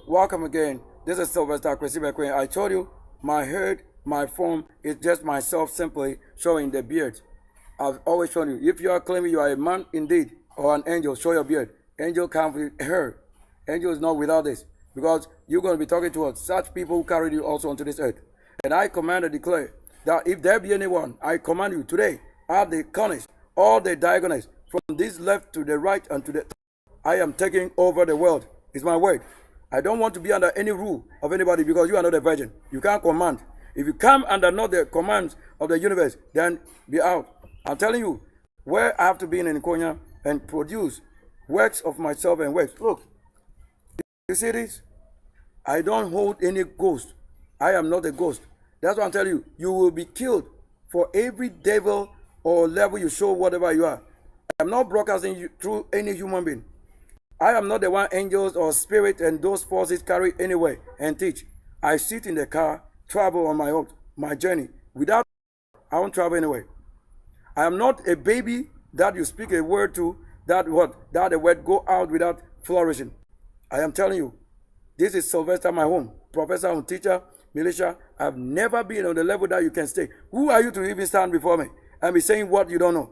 Welcome again. This is Sylvester Chrissy McQueen. I told you my head, my form is just myself simply showing the beard. I've always shown you. If you are claiming you are a man indeed or an angel, show your beard. Angel comes with hair. Angel is not without this because you're going to be talking to such people who carried you also onto this earth. And I command and declare that if there be anyone, I command you today, at the corners, all the diagonals, from this left to the right and to the I am taking over the world. It's my word. I don't want to be under any rule of anybody because you are not a virgin. You can't command. If you come under not the commands of the universe, then be out. I'm telling you, where I have to be in Konya and produce works of myself and works. Look, you see this? I don't hold any ghost. I am not a ghost. That's what I'm telling you. You will be killed for every devil or level you show whatever you are. I'm not broadcasting you through any human being. I am not the one angels or spirit and those forces carry anywhere and teach. I sit in the car, travel on my journey. Without, I won't travel anywhere. I am not a baby that you speak a word to, that the word go out without flourishing. I am telling you, this is Sylvester, my home. Professor and teacher, militia. I've never been on the level that you can stay. Who are you to even stand before me and be saying what you don't know?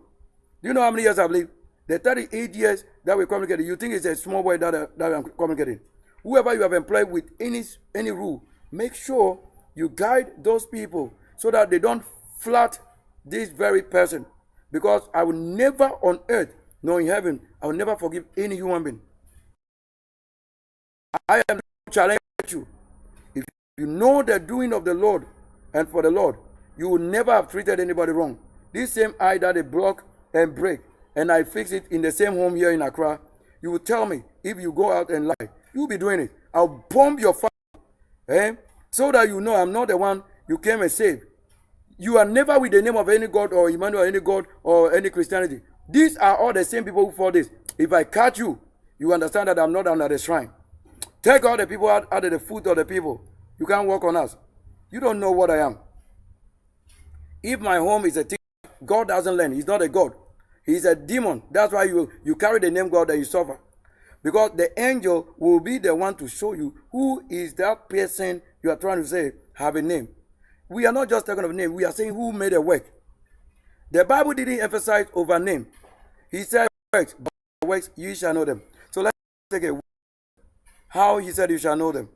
Do you know how many years I've lived? The 38 years that we communicated, you think it's a small boy that I'm communicating. Whoever you have employed with any rule, make sure you guide those people so that they don't flat this very person. Because I will never on earth, nor in heaven, I will never forgive any human being. I am challenging you. If you know the doing of the Lord and for the Lord, you will never have treated anybody wrong. This same eye that they block and break, and I fix it in the same home here in Accra, you will tell me if you go out and lie, you'll be doing it. I'll bomb your family, so that you know I'm not the one you came and saved. You are never with the name of any God or Emmanuel, any God or any Christianity. These are all the same people who fought this. If I catch you, you understand that I'm not under the shrine. Take all the people out of the foot of the people. You can't walk on us. You don't know what I am. If my home is a thing, God doesn't learn. He's not a God. He's a demon. That's why you carry the name God and you suffer. Because the angel will be the one to show you who is that person you are trying to say have a name. We are not just talking of a name. We are saying who made a work. The Bible didn't emphasize over name. He said works, but works you shall know them. So let's take a how he said you shall know them.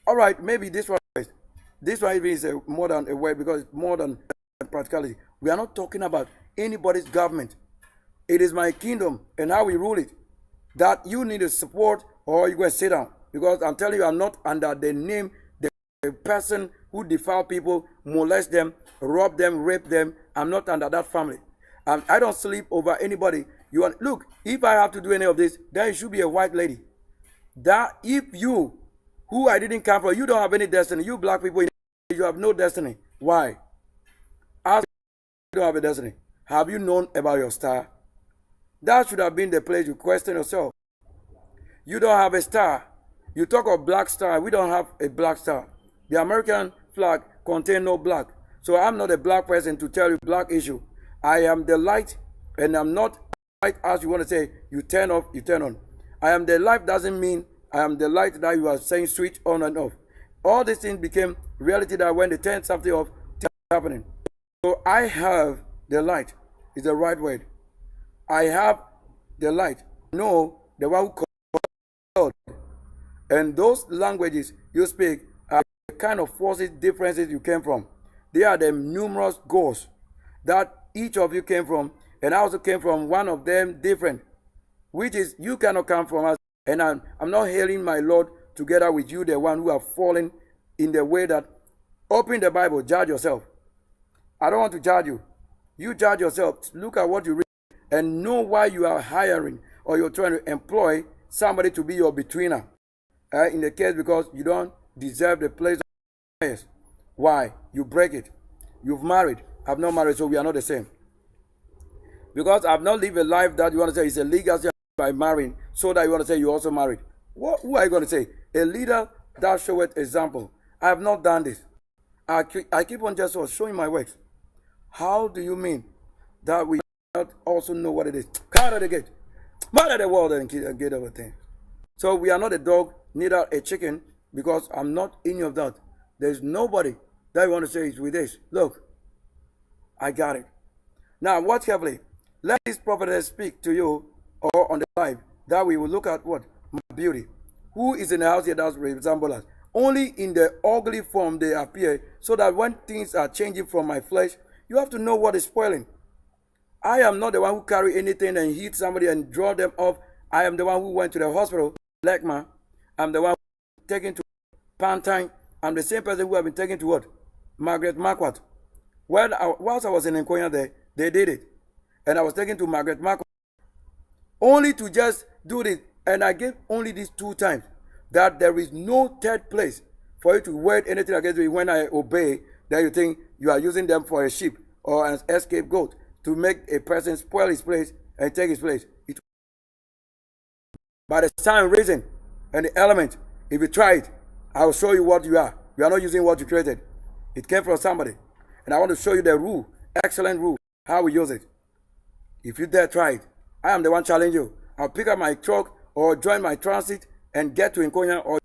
All right, maybe this one is more than a word because it's more than practicality. We are not talking about anybody's government. It is my kingdom and how we rule it that you need to support or you go and sit down. Because I'm telling you, I'm not under the name, the person who defile people, molest them, rob them, rape them. I'm not under that family. I don't sleep over anybody. Look, if I have to do any of this, then it should be a white lady. That if you, who I didn't come from, you don't have any destiny. You black people, you have no destiny. Why? Ask you don't have a destiny. Have you known about your star? That should have been the place you question yourself. You don't have a star. You talk of black star. We don't have a black star. The American flag contains no black. So I'm not a black person to tell you black issue. I am the light, and I'm not light as you want to say. You turn off, you turn on. I am the light doesn't mean I am the light that you are saying switch on and off. All these things became reality that when they turn something off, it's happening. So I have the light is the right word. I have the light. No, the one who called. And those languages you speak are the kind of forces, differences you came from. They are the numerous goals that each of you came from, and I also came from one of them different, which is you cannot come from us. And I'm not hailing my Lord together with you, the one who have fallen in the way that open the Bible, judge yourself. I don't want to judge you. You judge yourself. Look at what you read and know why you are hiring or you're trying to employ somebody to be your betweener. In the case because you don't deserve the place of highest. Why? You break it. You've married. I've not married, so we are not the same. Because I've not lived a life that you want to say is a legacy by marrying, so that you want to say you also married. Who are you going to say? A leader that showeth example. I have not done this. I keep on just showing my works. How do you mean that we not also know what it is? Come out of the gate. Murder the world and get everything. So we are not a dog neither a chicken, because I'm not any of that. There's nobody that you want to say is with this. Look, I got it. Now watch carefully. Let this prophetess speak to you or on the live that we will look at what? My beauty. Who is in the house here that resembles us? Only in the ugly form they appear, so that when things are changing from my flesh, you have to know what is spoiling. I am not the one who carry anything and hit somebody and draw them off. I am the one who went to the hospital, Blackman. I'm the one who taken to Pantine. I'm the same person who have been taken to what? Margaret Marquardt. Whilst I was in Nkonya there, they did it. And I was taken to Margaret Marquardt. Only to just do this. And I gave only these 2 times. That there is no third place for you to word anything against me when I obey, that you think you are using them for a sheep or an escape goat to make a person spoil his place and take his place. By the time, reason, and the element, if you try it, I will show you what you are. You are not using what you created. It came from somebody. And I want to show you the rule, excellent rule, how we use it. If you dare try it, I am the one challenging you. I'll pick up my truck or join my transit and get to Nkonya or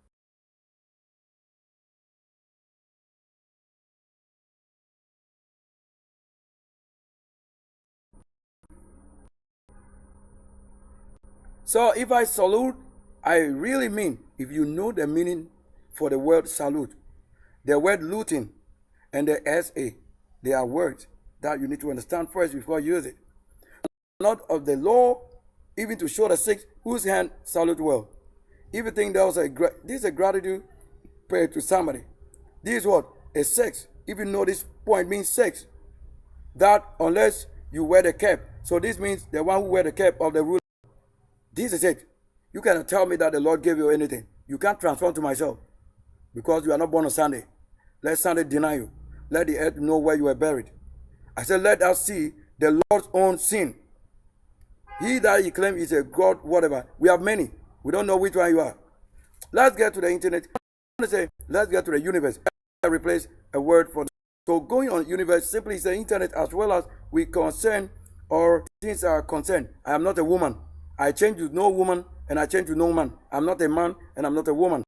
so if I salute, I really mean, if you know the meaning for the word salute, the word looting and the SA, they are words that you need to understand first before you use it. Not of the law, even to show the sick whose hand salute well. If you think there was this is a gratitude prayer to somebody. This is what? A sex. If you know this point means sex. That unless you wear the cap. So this means the one who wear the cap of the ruler. This is it. You cannot tell me that the Lord gave you anything. You can't transform to myself. Because you are not born on Sunday. Let Sunday deny you. Let the earth know where you were buried. I said, let us see the Lord's own sin. He that he claims is a God, whatever. We have many. We don't know which one you are. Let's get to the internet. I want to say, let's get to the universe. I replace a word for. So going on universe simply is the internet as well as we concern or things are concerned. I am not a woman. I change to no woman and I change to no man. I'm not a man and I'm not a woman.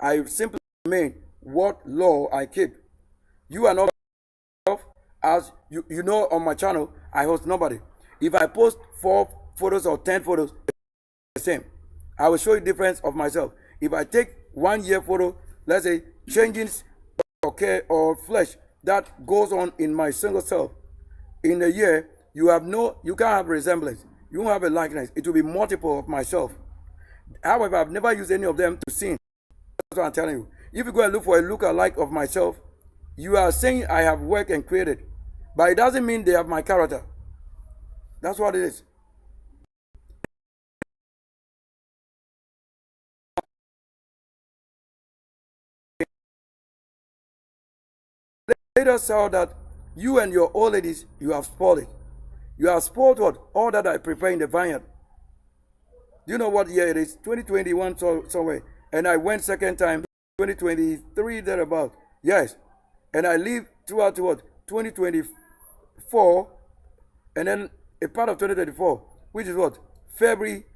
I simply mean what law I keep. You are not, as you know on my channel, I host nobody. If I post 4 photos or 10 photos, the same. I will show you difference of myself. If I take 1 year photo, let's say changing okay or flesh that goes on in my single self, in a year you can't have resemblance. You won't have a likeness. It will be multiple of myself. However, I've never used any of them to sin. That's what I'm telling you. If you go and look for a look-alike of myself, you are saying I have worked and created, but it doesn't mean they have my character. That's what it is. Later saw that you and your old ladies, you have spoiled it. You have spoiled what? All that I prepare in the vineyard. Do you know what year it is? 2021 somewhere. And I went second time, 2023 thereabout. Yes. And I live throughout to what? 2024. And then a part of 2024, which is what? February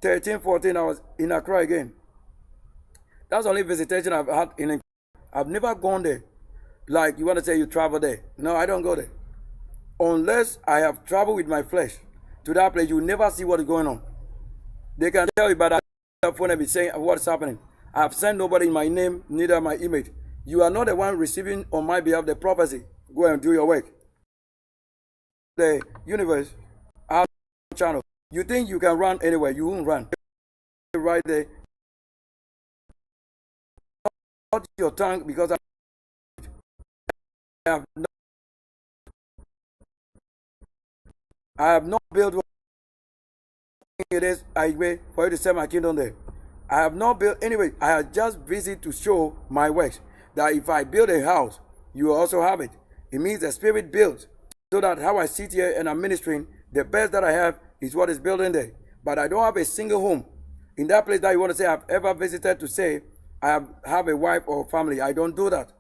13, 14, I was in Accra again. That's the only visitation I've had in. I've never gone there. Like you want to say you travel there. No, I don't go there. Unless I have traveled with my flesh to that place, you will never see what is going on. They can tell you about that phone and be saying what's happening. I have sent nobody in my name, neither my image. You are not the one receiving on my behalf the prophecy. Go and do your work. The universe, our channel. You think you can run anywhere, you won't run. Right there. Not your tongue because I have not built what it is I wait for you to set my kingdom there. I have not built anyway. I have just visit to show my works. That if I build a house, you will also have it. It means the spirit builds. So that how I sit here and I'm ministering, the best that I have is what is building there. But I don't have a single home. In that place that you want to say I've ever visited to say I have a wife or family. I don't do that.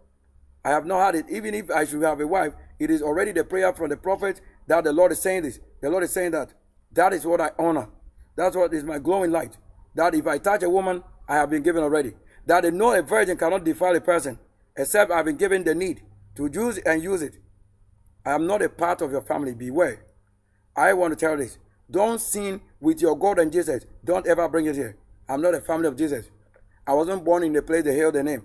I have not had it. Even if I should have a wife, it is already the prayer from the prophet that the Lord is saying this. The Lord is saying that. That is what I honor. That's what is my glowing light. That if I touch a woman, I have been given already. That they know a virgin cannot defile a person, except I have been given the need to use and use it. I am not a part of your family. Beware. I want to tell this. Don't sin with your God and Jesus. Don't ever bring it here. I'm not a family of Jesus. I wasn't born in the place they hail the name.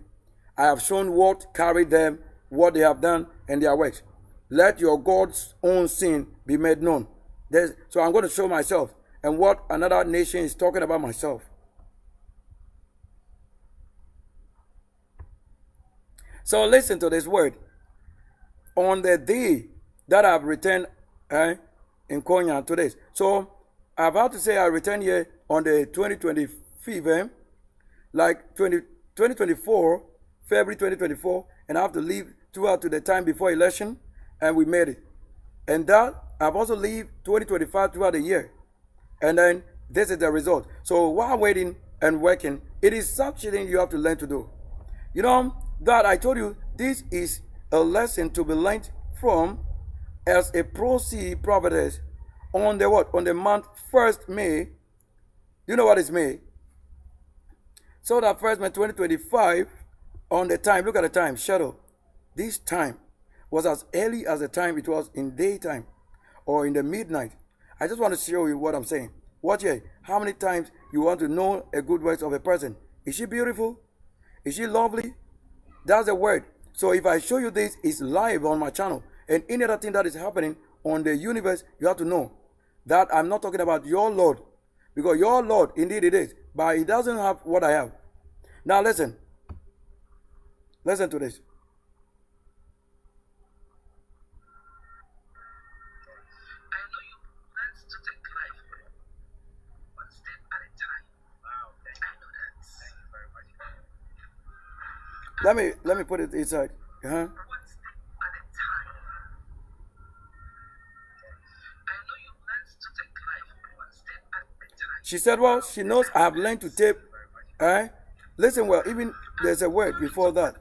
I have shown what carried them, what they have done, and their works. Let your God's own sin be made known. So I'm going to show myself and what another nation is talking about myself. So listen to this word. On the day that I've returned in Konya to this. So I'm about to say I returned here on the 2025, like 2024, February 2024, and I have to leave throughout to the time before election, and we made it. And that I've also leave 2025 throughout the year. And then this is the result. So while waiting and working, it is something you have to learn to do. You know, that I told you, this is a lesson to be learned from as a proceed prophetess on the what? On the month 1st May. You know what is May? So that 1st May 2025, on the time, look at the time, shadow. This time was as early as the time it was in daytime or in the midnight. I just want to show you what I'm saying. Watch here. How many times you want to know a good words of a person? Is she beautiful? Is she lovely? That's the word. So if I show you this, it's live on my channel. And any other thing that is happening on the universe, you have to know that I'm not talking about your Lord. Because your Lord, indeed it is. But he doesn't have what I have. Now listen. Listen to this. Let me put it inside. She said, well, she knows I have learned to take. Listen well, even there's a word before that.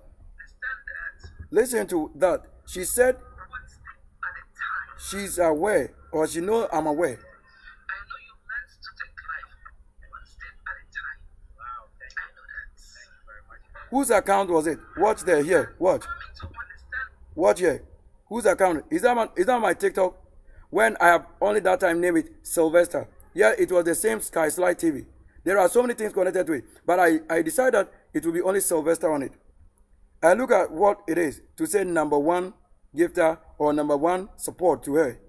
Listen to that. She said she's aware, or she knows I'm aware. Whose account was it? Watch there, here, watch. Watch here. Whose account? Is that my TikTok? When I have only that time named it Sylvester. Yeah, it was the same Sky Slide TV. There are so many things connected to it. But I decided that it will be only Sylvester on it. I look at what it is to say number one gifter or number one support to her.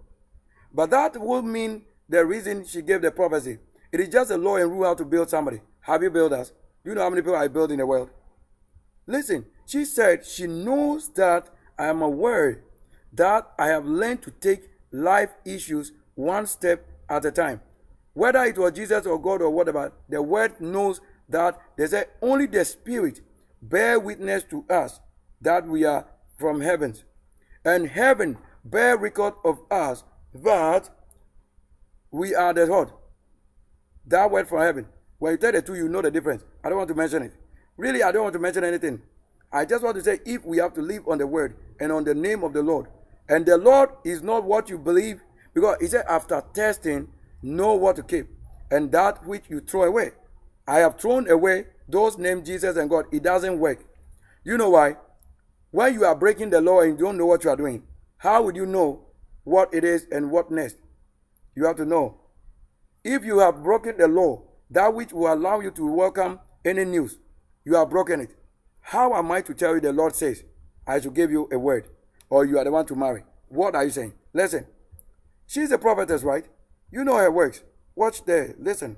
But that would mean the reason she gave the prophecy. It is just a law and rule how to build somebody. Have you built us? Do you know how many people I build in the world? Listen, she said she knows that I am aware that I have learned to take life issues one step at a time. Whether it was Jesus or God or whatever, the word knows that they say only the Spirit bear witness to us that we are from heavens. And heaven bear record of us that we are the what? That word from heaven. When you tell the two, you know the difference. I don't want to mention it. Really, I don't want to mention anything. I just want to say if we have to live on the word and on the name of the Lord. And the Lord is not what you believe, because he said after testing, know what to keep. And that which you throw away. I have thrown away those named Jesus and God. It doesn't work. You know why? When you are breaking the law and you don't know what you are doing, how would you know what it is and what next? You have to know. If you have broken the law, that which will allow you to welcome any news, you have broken it. How am I to tell you the Lord says, I should give you a word, or you are the one to marry? What are you saying? Listen. She's a prophetess, right? You know her works. Watch there. Listen.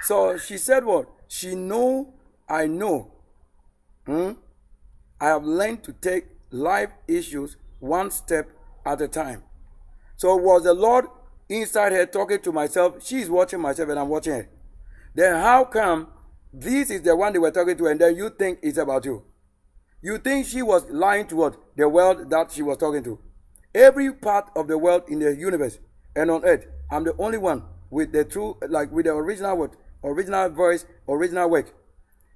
So she said what? She know, I know. I have learned to take life issues one step at a time. So was the Lord inside her talking to myself? She's watching myself and I'm watching her. Then how come this is the one they were talking to and then you think it's about you? You think she was lying to what? The world that she was talking to. Every part of the world in the universe and on earth, I'm the only one with the true, like with the original word, original voice, original work.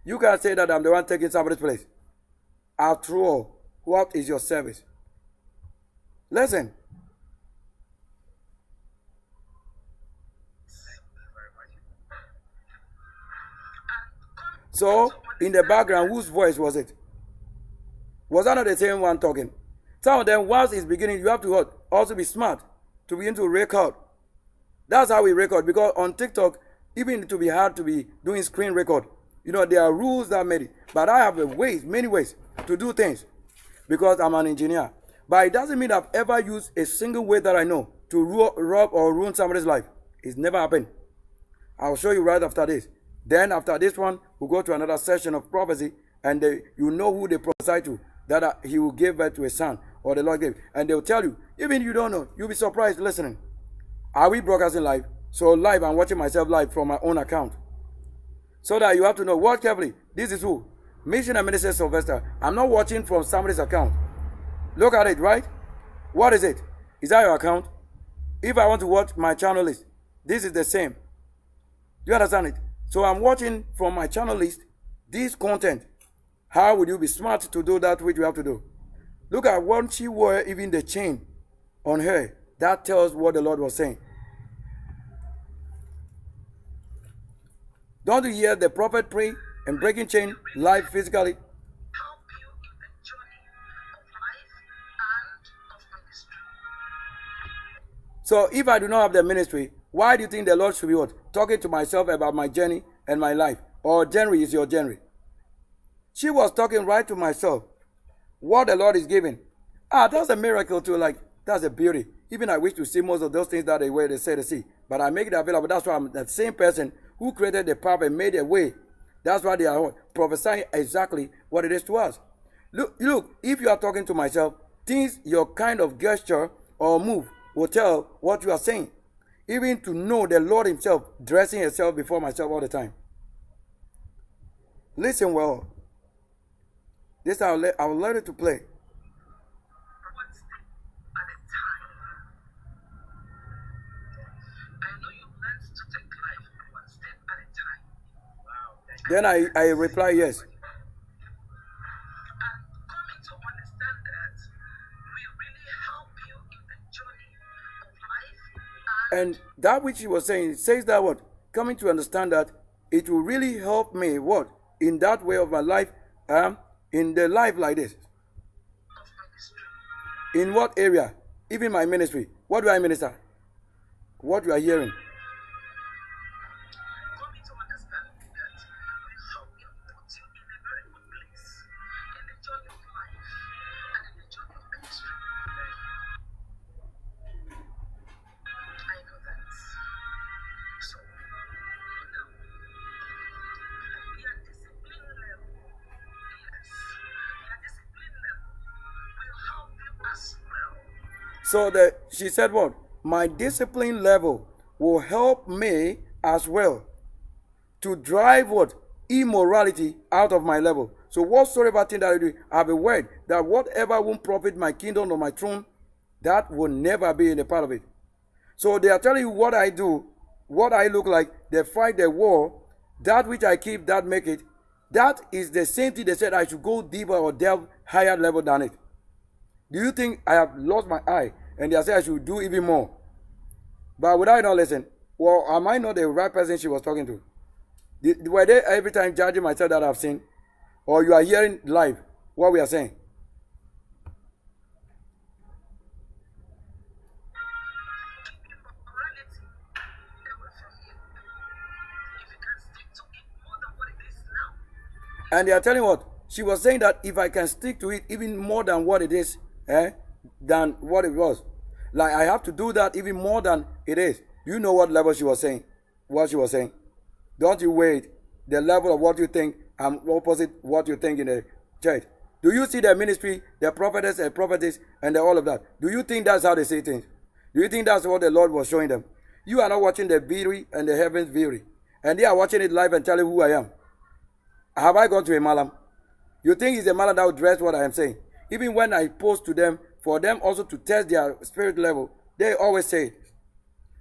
You can't say that I'm the one taking somebody's place. After all, what is your service? Listen. So, in the background, whose voice was it? Was that not the same one talking? Some of them, whilst it's beginning, you have to also be smart to begin to record. That's how we record, because on TikTok, even to be hard to be doing screen record, there are rules that made it. But I have many ways to do things, because I'm an engineer. But it doesn't mean I've ever used a single way that I know to rob or ruin somebody's life. It's never happened. I'll show you right after this. Then after this one, we'll go to another session of prophecy, and you know who they prophesy to, that he will give birth to a son, or the Lord gave. And they'll tell you, even you don't know, you'll be surprised listening. Are we broadcasting live? So live, I'm watching myself live from my own account. So that you have to know, watch carefully. This is who? Mission and Minister Sylvester. I'm not watching from somebody's account. Look at it, right? What is it? Is that your account? If I want to watch my channel list, this is the same. Do you understand it? So I'm watching from my channel list this content. How would you be smart to do that which you have to do? Look at what she wore, even the chain on her. That tells what the Lord was saying. Don't you hear the prophet pray and breaking chain live physically? Help you in the journey of life and of ministry. So if I do not have the ministry, why do you think the Lord should be what? Talking to myself about my journey and my life? Or journey is your journey? She was talking right to myself. What the Lord is giving. That's a miracle too. Like, that's a beauty. Even I wish to see most of those things that they say to see. But I make it available. That's why I'm the same person who created the path and made a way. That's why they are prophesying exactly what it is to us. Look, if you are talking to myself, things, your kind of gesture or move will tell what you are saying. Even to know the Lord himself dressing himself before myself all the time. Listen well. This I will let it to play. One step at a time. I know you learned to take life one step at a time. Wow. Then I reply yes. And coming to understand that we really help you in the journey of life. And that which he was saying says that what? Coming to understand that it will really help me what? In that way of my life, in the life like this. In what area? Even my ministry. What do I minister? What you are hearing. Coming to understand that we help you put you in a very good place in the journey of life and in the journey of ministry. I know that. So, now, your discipline level, yes, your discipline level will help you as well. So she said what? My discipline level will help me as well to drive what? Immorality out of my level. So whatsoever thing that I do, I have a word that whatever won't profit my kingdom or my throne, that will never be in a part of it. So they are telling you what I do, what I look like, they fight the war, that which I keep, that make it. That is the same thing they said I should go deeper or delve higher level than it. Do you think I have lost my eye and they say I should do even more? But would I not listen? Well, am I not the right person she was talking to? Were they every time judging myself that I've seen? Or you are hearing live what we are saying? Morality away from you. If you can stick to it more than what it is now. And they are telling what? She was saying that if I can stick to it even more than what it is, than what it was. Like I have to do that even more than it is. You know what level she was saying? What she was saying? Don't you wait the level of what you think and opposite what you think in the church. Do you see the ministry, the prophetess and prophetess and all of that? Do you think that's how they say things? Do you think that's what the Lord was showing them? You are not watching the beauty and the heavens beauty. And they are watching it live and telling who I am. Have I gone to a malam? You think it's a malam that will dress what I am saying? Even when I post to them, for them also to test their spirit level, they always say it.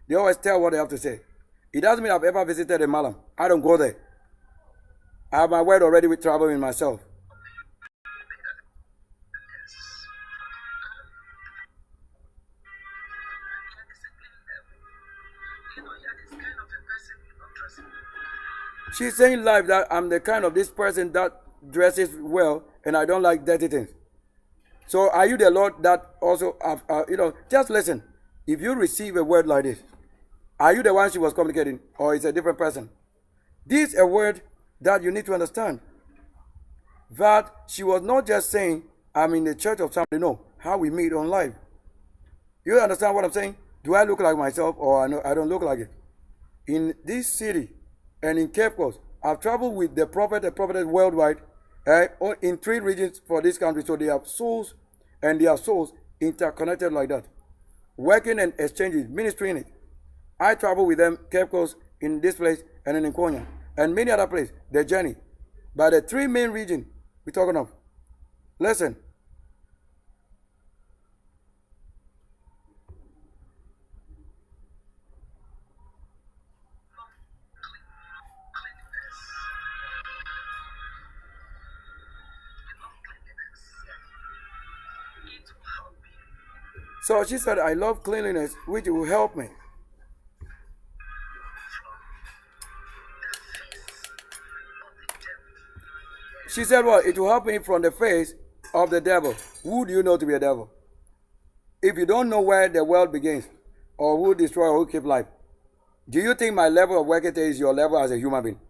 They always tell what they have to say. It doesn't mean I've ever visited a malam. I don't go there. I have my word already with traveling myself. She's saying live that I'm the kind of this person that dresses well and I don't like dirty things. So are you the Lord that also have, just listen. If you receive a word like this, are you the one she was communicating or it's a different person? This is a word that you need to understand. That she was not just saying, I'm in the church of somebody. No, how we meet on live. You understand what I'm saying? Do I look like myself or I don't look like it? In this city and in Cape Coast, I've traveled with the prophetess worldwide in 3 regions for this country. So they have souls and their souls interconnected like that. Working and exchanging, ministering it. I travel with them, Cape Coast, in this place and in Konya and many other places. The journey. But the 3 main regions we're talking of. Listen. So she said, I love cleanliness, which will help me. She said, well, it will help me from the face of the devil. Who do you know to be a devil? If you don't know where the world begins, or who destroy or who keep life, do you think my level of working is your level as a human being?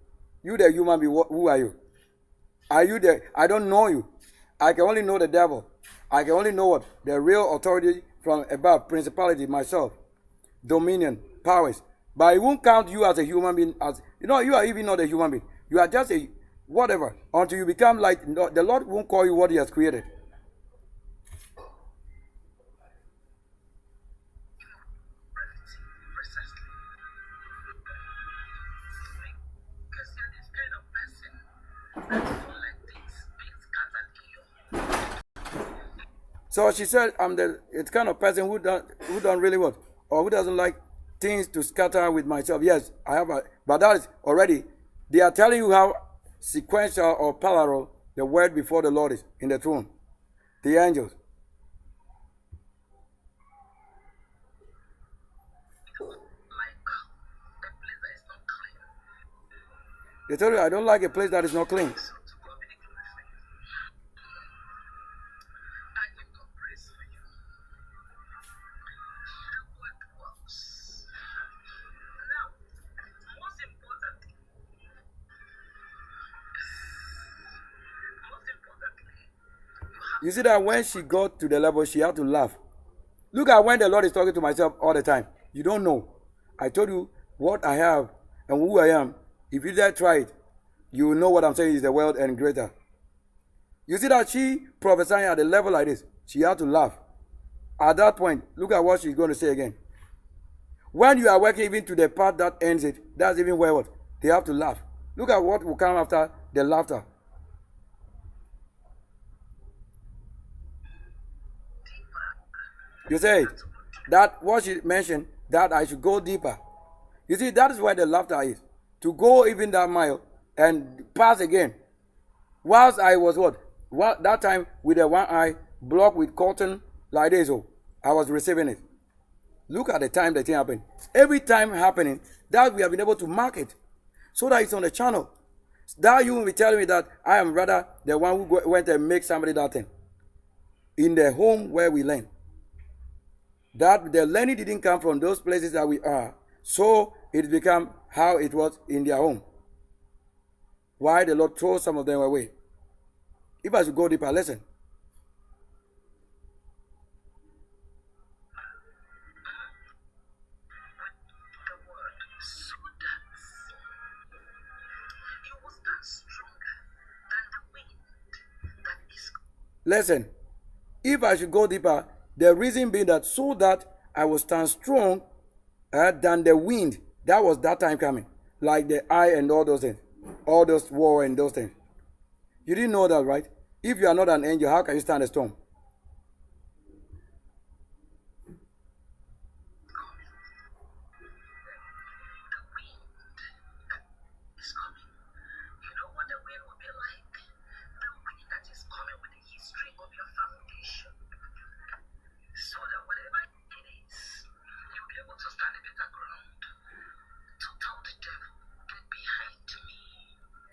You the human being, who are you? Are you the, I don't know you. I can only know the devil. I can only know what? The real authority from above, principality, myself, dominion, powers. But it won't count you as a human being. As you are even not a human being. You are just a whatever until you become like the Lord won't call you what He has created. So she said, I'm the kind of person who don't really what, or who doesn't like things to scatter with myself. Yes, I have but that is already, they are telling you how sequential or parallel the word before the Lord is in the throne. The angels. They tell you, I don't like a place that is not clean. You see that when she got to the level, she had to laugh. Look at when the Lord is talking to myself all the time. You don't know. I told you what I have and who I am. If you dare try it, you will know what I'm saying is the world and greater. You see that she prophesying at a level like this, she had to laugh. At that point, look at what she's going to say again. When you are working even to the part that ends it, that's even where what? They have to laugh. Look at what will come after the laughter. You say that what she mentioned, that I should go deeper. You see, that is where the laughter is. To go even that mile and pass again. Whilst I was what that time with the one eye blocked with cotton like this, I was receiving it. Look at the time the thing happened. Every time happening, that we have been able to mark it. So that it's on the channel. That you will be telling me that I am rather the one who went and make somebody that thing. In the home where we learn. That the learning didn't come from those places that we are. So it became how it was in their home. Why the Lord throws some of them away. If I should go deeper, listen. Listen, if I should go deeper, the reason being that so that I will stand strong than the wind that was that time coming, like the eye and all those things, all those war and those things. You didn't know that, right? If you are not an angel, how can you stand a storm?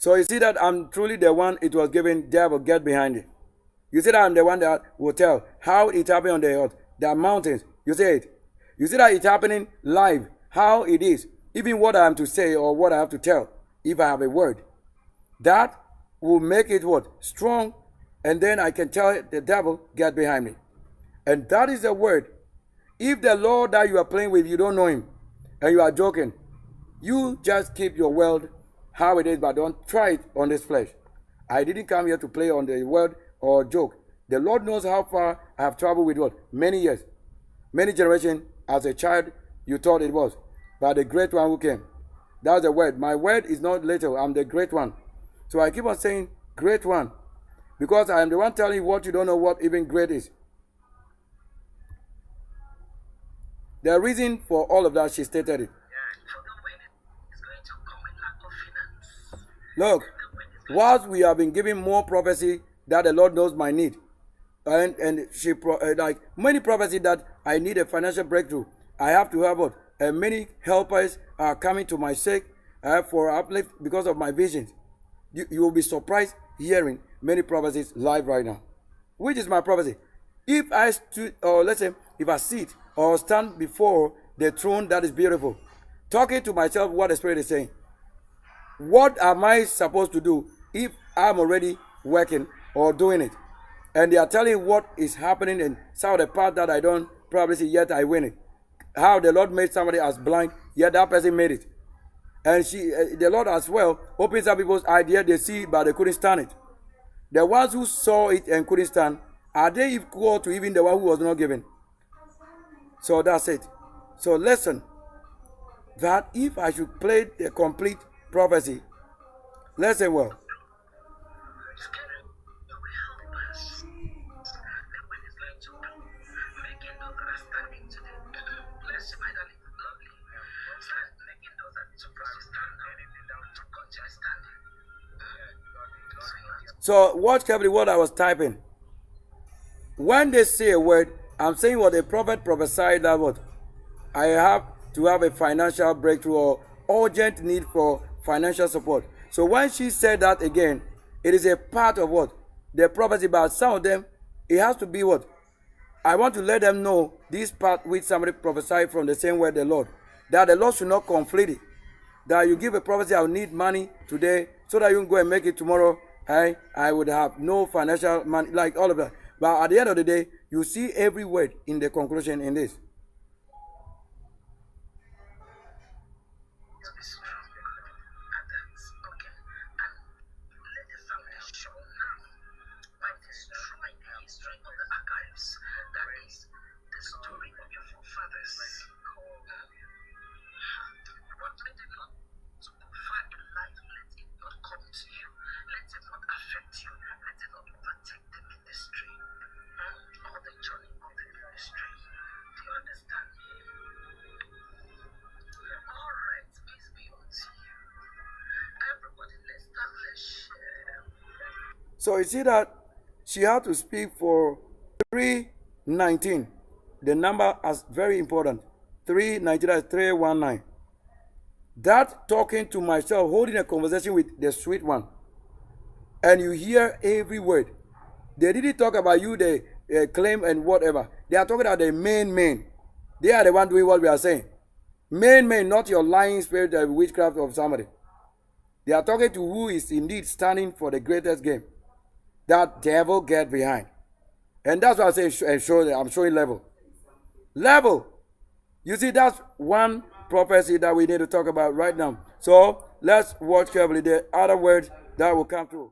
So you see that I'm truly the one it was given, devil, get behind it. You see that I'm the one that will tell how it happened on the earth, the mountains. You see it. You see that it's happening live, how it is. Even what I am to say or what I have to tell, if I have a word. That will make it what? Strong. And then I can tell the devil, get behind me. And that is the word. If the Lord that you are playing with, you don't know him, and you are joking, you just keep your world how it is, but don't try it on this flesh. I didn't come here to play on the word or joke. The Lord knows how far I have traveled with what? Many years. Many generations. As a child, you thought it was. But the great one who came. That's the word. My word is not little. I'm the great one. So I keep on saying great one. Because I am the one telling you what you don't know what even great is. The reason for all of that, she stated it. Look, whilst we have been giving more prophecy that the Lord knows my need, and she like many prophecy that I need a financial breakthrough, I have to have what, and many helpers are coming to my sake for uplift because of my visions. You will be surprised hearing many prophecies live right now. Which is my prophecy? If I stood, or let's say, if I sit or stand before the throne that is beautiful, talking to myself what the Spirit is saying, what am I supposed to do if I'm already working or doing it? And they are telling what is happening and some of the part that I don't probably see, yet I win it. How the Lord made somebody as blind, yet that person made it. And the Lord as well opens up people's idea, they see, but they couldn't stand it. The ones who saw it and couldn't stand, are they equal to even the one who was not given? So that's it. So listen, that if I should play the complete prophecy, listen well. So watch carefully what I was typing. When they say a word, I'm saying what the prophet prophesied that what I have to have a financial breakthrough or urgent need for financial support. So when she said that again, it is a part of what? The prophecy, but some of them, it has to be what? I want to let them know this part which somebody prophesied from the same word the Lord. That the Lord should not conflict it. That you give a prophecy, I will need money today so that you can go and make it tomorrow. I would have no financial money, like all of that. But at the end of the day, you see every word in the conclusion in this. So you see that she had to speak for 319. The number is very important. 319, that's 319. That talking to myself, holding a conversation with the sweet one. And you hear every word. They didn't talk about you, they claim and whatever. They are talking about the main. They are the one doing what we are saying. Main, not your lying spirit, the witchcraft of somebody. They are talking to who is indeed standing for the greatest game. That devil get behind. And that's why I say I'm showing level. Level. You see, that's one prophecy that we need to talk about right now. So let's watch carefully the other words that will come through.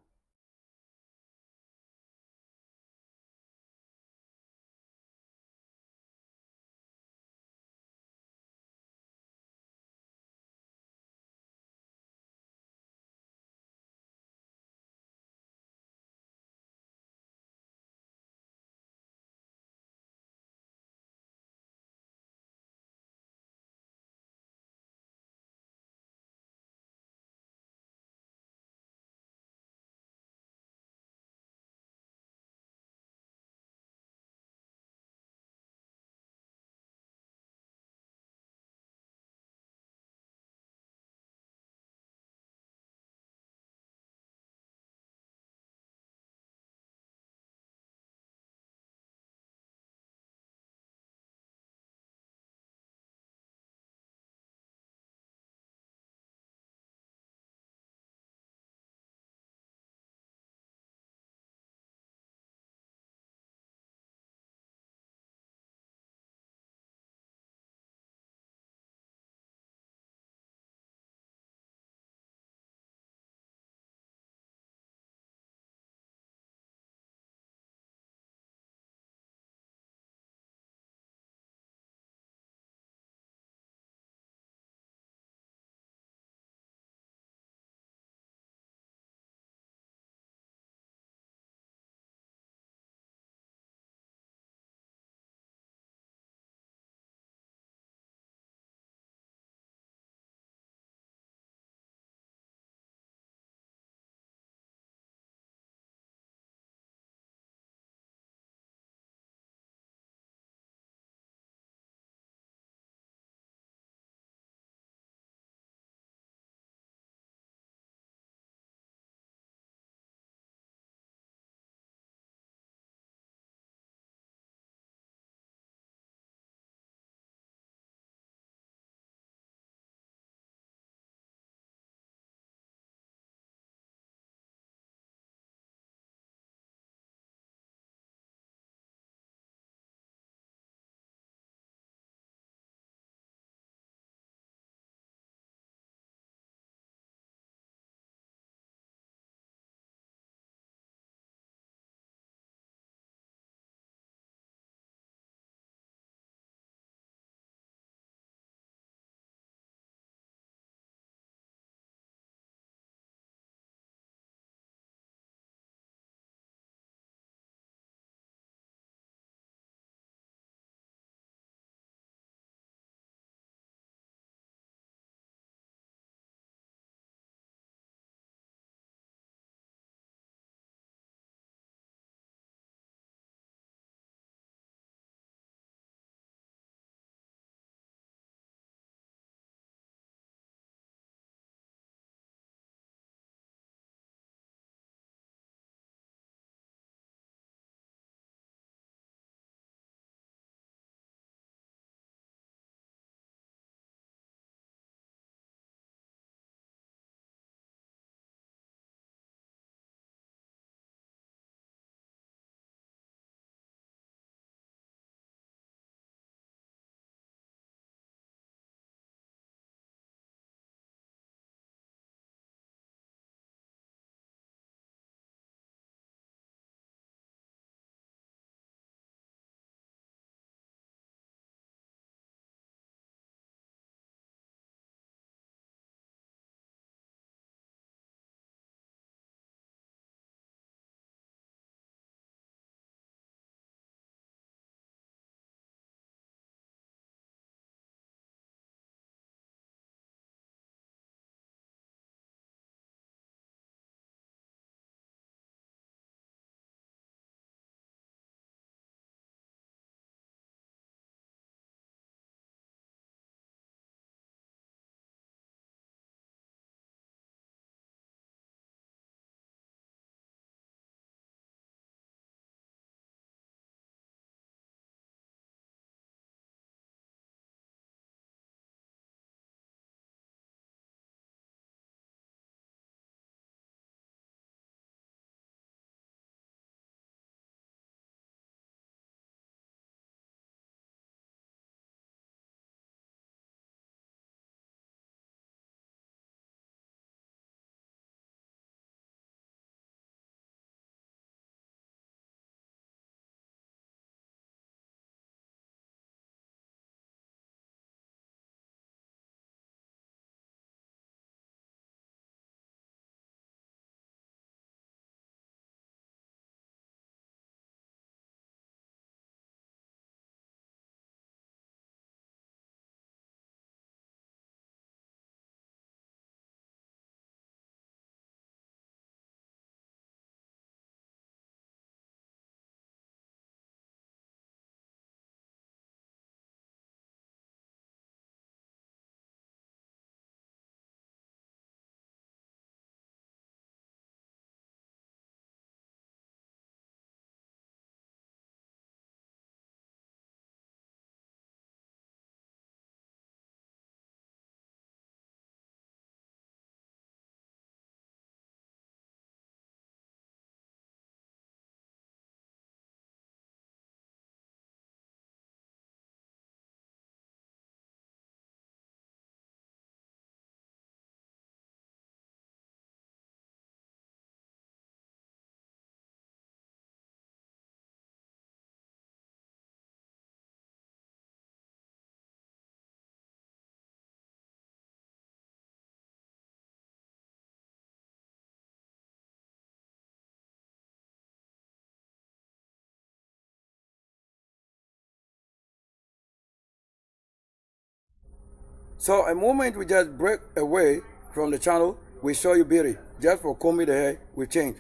So a moment we just break away from the channel, we show you beauty. Just for combing the hair, we change.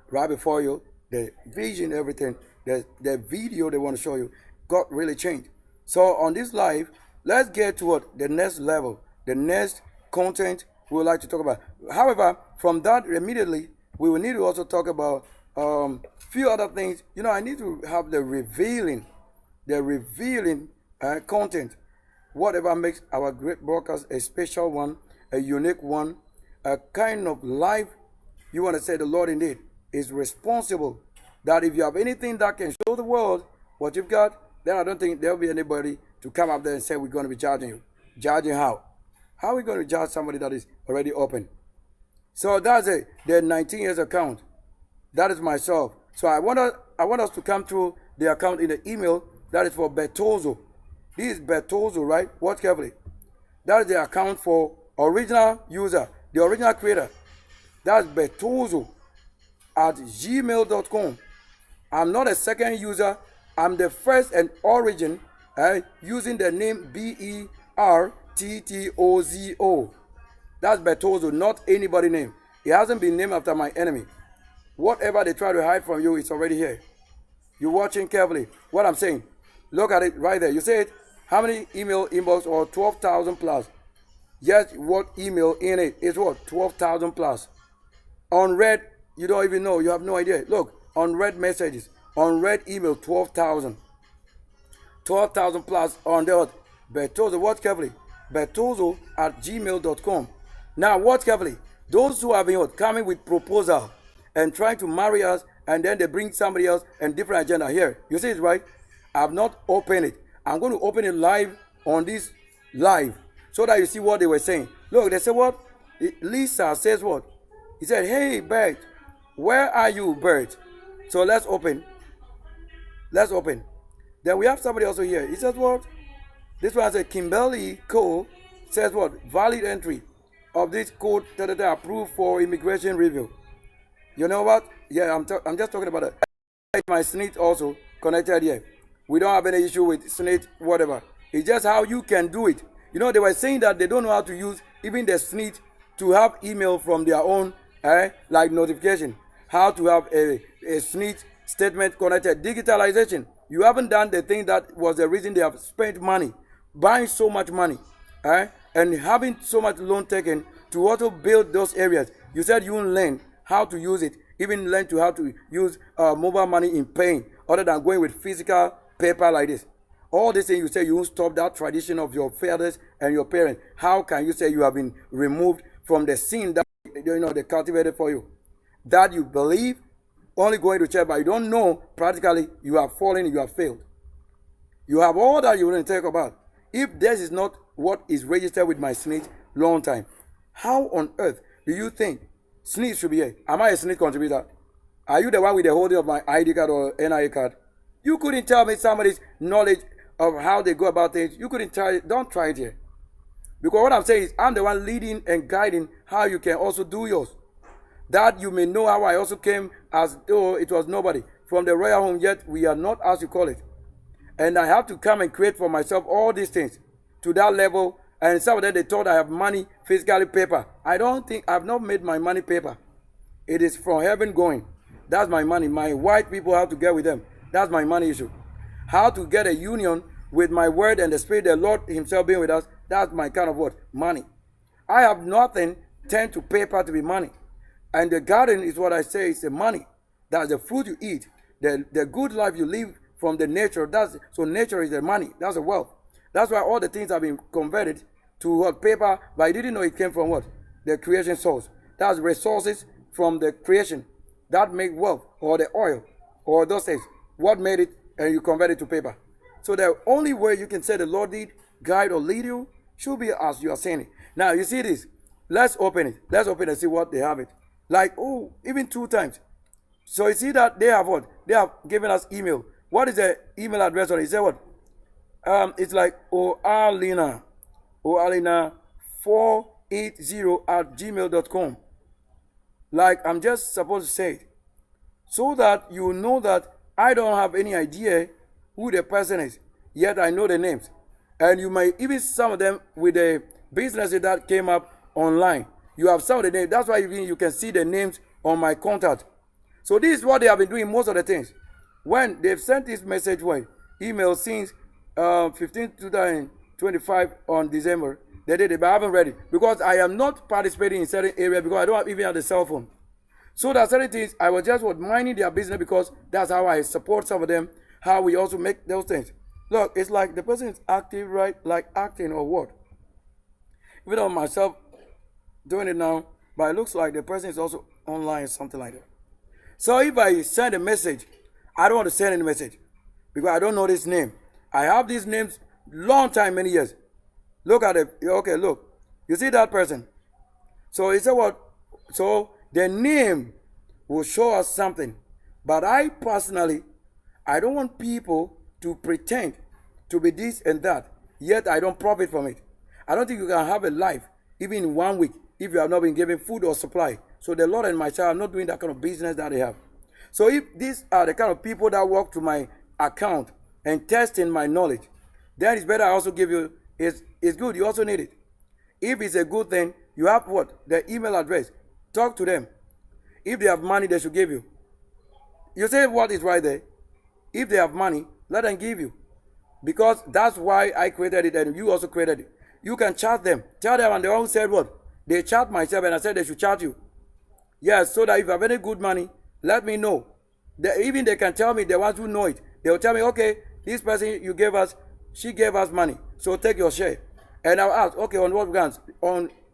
Right before you, the vision, everything, the video they want to show you, got really changed. So on this live, let's get to what the next level, the next content we would like to talk about. However, from that immediately, we will need to also talk about few other things. You know, I need to have the revealing content. Whatever makes our great broadcast a special one, a unique one, a kind of life you want to say the Lord indeed is responsible. That if you have anything that can show the world what you've got, then I don't think there'll be anybody to come up there and say we're going to be charging you. Judging how? How are we going to judge somebody that is already open? So that's it. The 19 years account. That is myself. So I want us to come through the account in the email. That is for Bertozzo. This is Bertozzo, right? Watch carefully. That is the account for original user, the original creator. That's Bertozzo at gmail.com. I'm not a second user. I'm the first and origin using the name Berttozo. That's Bertozzo, not anybody name. It hasn't been named after my enemy. Whatever they try to hide from you, it's already here. You're watching carefully what I'm saying. Look at it right there. You say it. How many email inbox or 12,000 plus? Yes, what email in it is what? 12,000 plus. Unread, you don't even know. You have no idea. Look, unread messages, unread email, 12,000. 12,000 plus on the Bertozzo. Watch carefully. Bertozzo at gmail.com. Now, watch carefully. Those who have been coming with proposal and trying to marry us, and then they bring somebody else and different agenda here. You see it, right? I've not opened it. I'm going to open it live on this live so that you see what they were saying. Look, they said what? Lisa says what? He said, hey, Bert, where are you, Bert? So let's open. Let's open. Then we have somebody also here. He says what? This one says Kimberly Cole says what? Valid entry of this code approved for immigration review. You know what? Yeah, I'm just talking about it. My SNIT also connected here. We don't have any issue with SNIT, whatever. It's just how you can do it. You know, they were saying that they don't know how to use even the SNIT to have email from their own, like notification. How to have a SNIT statement connected. Digitalization. You haven't done the thing that was the reason they have spent money, buying so much money, and having so much loan taken to also build those areas. You said you won't learn how to use it, even learn to how to use mobile money in paying, other than going with physical paper like this. All these things you say you won't stop that tradition of your fathers and your parents. How can you say you have been removed from the sin that they cultivated for you? That you believe, only going to church, but you don't know practically you have fallen, you have failed. You have all that you want to talk about. If this is not what is registered with my SNIT long time, how on earth do you think SNIT should be here? Am I a SNIT contributor? Are you the one with the holding of my ID card or NIA card? You couldn't tell me somebody's knowledge of how they go about things. You couldn't try it. Don't try it here. Because what I'm saying is I'm the one leading and guiding how you can also do yours. That you may know how I also came as though it was nobody. From the royal home, yet we are not as you call it. And I have to come and create for myself all these things to that level. And some of them, they thought I have money, physically paper. I don't think, I've not made my money paper. It is from heaven going. That's my money. My white people have to get with them. That's my money issue. How to get a union with my word and the spirit, the Lord himself being with us, that's my kind of what? Money. I have nothing turned to paper to be money. And the garden is what I say is the money. That's the food you eat. The good life you live from the nature. So nature is the money. That's the wealth. That's why all the things have been converted to what? Paper, but I didn't know it came from what? The creation source. That's resources from the creation that make wealth, or the oil, or those things. What made it, and you convert it to paper. So the only way you can say the Lord did guide or lead you should be as you are saying it. Now you see this. Let's open it. Let's open and see what they have it. Like, even 2 times. So you see that they have what? They have given us email. What is the email address on it? Is that what? It's like oalina 480 at gmail.com. Like I'm just supposed to say it. So that you know that I don't have any idea who the person is. Yet I know the names. And you might even some of them with the businesses that came up online. You have some of the names. That's why you can see the names on my contact. So this is what they have been doing most of the things. When they've sent this message, email since 15 2025 on December, they did it, but I haven't read it because I am not participating in certain areas because I don't even have the cell phone. So there are certain things I was just minding their business because that's how I support some of them, how we also make those things. Look, it's like the person is active, right? Like acting or what? Even on myself doing it now, but it looks like the person is also online or something like that. So if I send a message, I don't want to send any message because I don't know this name. I have these names long time, many years. Look at it. Okay, look. You see that person? So he said what? So the name will show us something. But I personally, I don't want people to pretend to be this and that, yet I don't profit from it. I don't think you can have a life, even in 1 week, if you have not been given food or supply. So the Lord and myself are not doing that kind of business that they have. So if these are the kind of people that walk to my account and testing my knowledge, then it's better I also give you, it's good, you also need it. If it's a good thing, you have what? The email address. Talk to them. If they have money, they should give you. You say what is right there. If they have money, let them give you. Because that's why I created it and you also created it. You can chat them. Tell them, and they all said what? They chat myself and I said they should chat you. Yes, so that if you have any good money, let me know. Even they can tell me, the ones who know it, they will tell me, okay, this person you gave us, she gave us money, so take your share. And I'll ask, okay, on what grounds?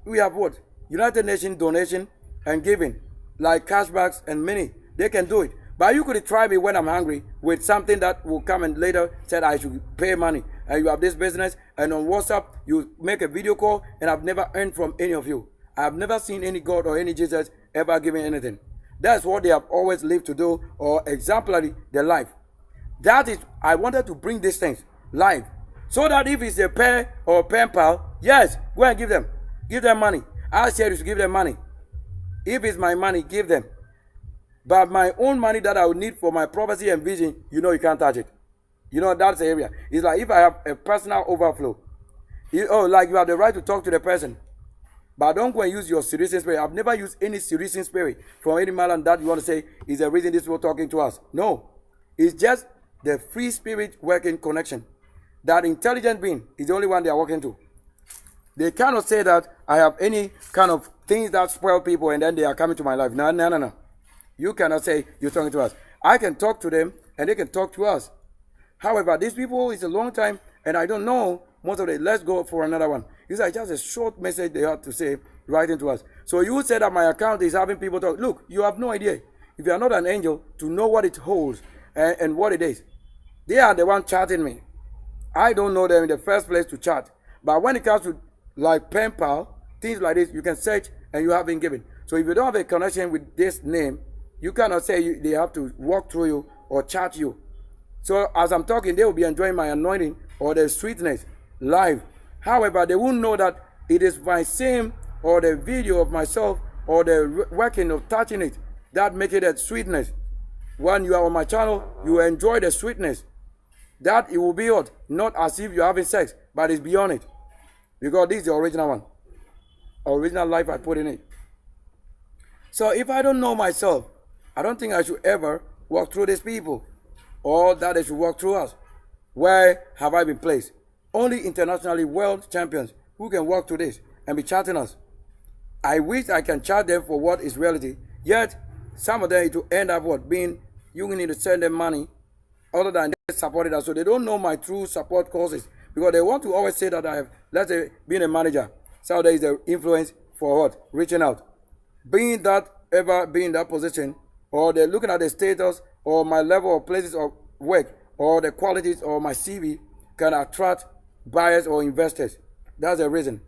We have what? United Nations donation and giving, like cashbacks and many. They can do it. But you could try me when I'm hungry with something that will come and later said I should pay money. And you have this business, and on WhatsApp, you make a video call, and I've never earned from any of you. I've never seen any God or any Jesus ever giving anything. That's what they have always lived to do, or exemplary their life. That is, I wanted to bring these things live. So that if it's a pen or a pen pal, yes, go and give them. Give them money. I said you should give them money. If it's my money, give them. But my own money that I would need for my prophecy and vision, you know you can't touch it. You know, that's the area. It's like if I have a personal overflow. Like you have the right to talk to the person. But don't go and use your seducing spirit. I've never used any seducing spirit from any man that you want to say is the reason this people talking to us. No. It's just the free spirit working connection. That intelligent being is the only one they are working to. They cannot say that I have any kind of things that spoil people and then they are coming to my life. No. You cannot say you're talking to us. I can talk to them and they can talk to us. However, these people, it's a long time and I don't know most of it. Let's go for another one. It's like just a short message they have to say writing to us. So you said that my account is having people talk. Look, you have no idea. If you are not an angel, to know what it holds and what it is. They are the one chatting me. I don't know them in the first place to chat. But when it comes to like pen pal, things like this, you can search and you have been given. So if you don't have a connection with this name, you cannot say they have to walk through you or chat you. So as I'm talking, they will be enjoying my anointing or the sweetness live. However, they won't know that it is my same or the video of myself or the working of touching it that make it a sweetness. When you are on my channel, you enjoy the sweetness. That it will be what? Not as if you're having sex, but it's beyond it. Because this is the original one. Original life I put in it. So if I don't know myself, I don't think I should ever walk through these people. Or that they should walk through us. Where have I been placed? Only internationally world champions who can walk through this and be chatting us. I wish I can chat them for what is reality. Yet, some of them it will end up what? Being, you need to send them money other than they supported us. So they don't know my true support causes. Because they want to always say that I have, let's say, being a manager. So there is the influence for what? Reaching out. Being that, ever being in that position, or they're looking at the status, or my level of places of work, or the qualities of my CV can attract buyers or investors. That's the reason.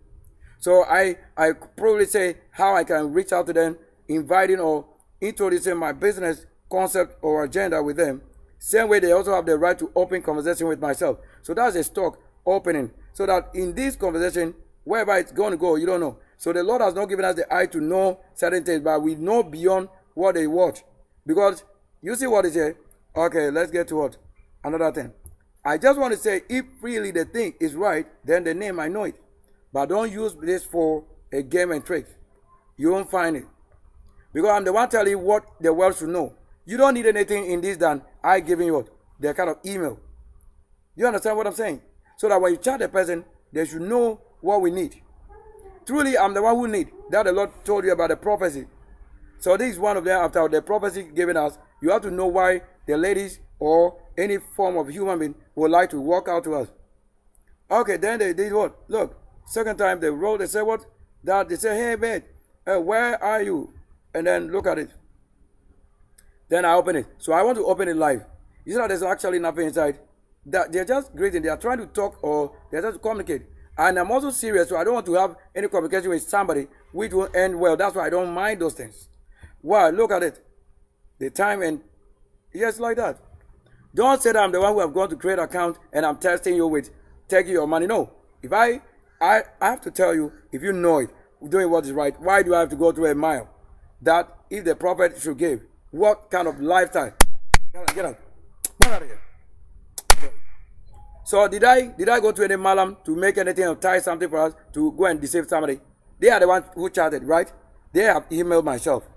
So I probably say how I can reach out to them, inviting or introducing my business concept or agenda with them. Same way they also have the right to open conversation with myself. So that's a stock opening. So that in this conversation, wherever it's going to go, you don't know. So the Lord has not given us the eye to know certain things, but we know beyond what they watch. Because you see what is here? Okay, let's get to what? Another thing. I just want to say, if really the thing is right, then the name, I know it. But don't use this for a game and trick. You won't find it. Because I'm the one telling you what the world should know. You don't need anything in this than I giving you what? The kind of email. You understand what I'm saying? So that when you chat the person, they should know what we need. Truly, I'm the one who need. That the Lord told you about the prophecy. So this is one of them. After the prophecy given us, you have to know why the ladies or any form of human being would like to walk out to us. Okay, then they did what? Look, second time they wrote, they said what? That they said, hey man, where are you? And then look at it. Then I open it. So I want to open it live. You see that there's actually nothing inside. That they're just greeting. They are trying to talk or they're just communicate. And I'm also serious, so I don't want to have any communication with somebody which will end well. That's why I don't mind those things. Well, look at it. The time and yes, like that. Don't say that I'm the one who have gone to create an account and I'm testing you with taking your money. No. If I have to tell you, if you know it, doing what is right, why do I have to go through a mile? That if the prophet should give, what kind of lifestyle? Get out. Get out of here. So did I go to any malam to make anything or tie something for us to go and deceive somebody? They are the ones who chatted, right? They have emailed myself.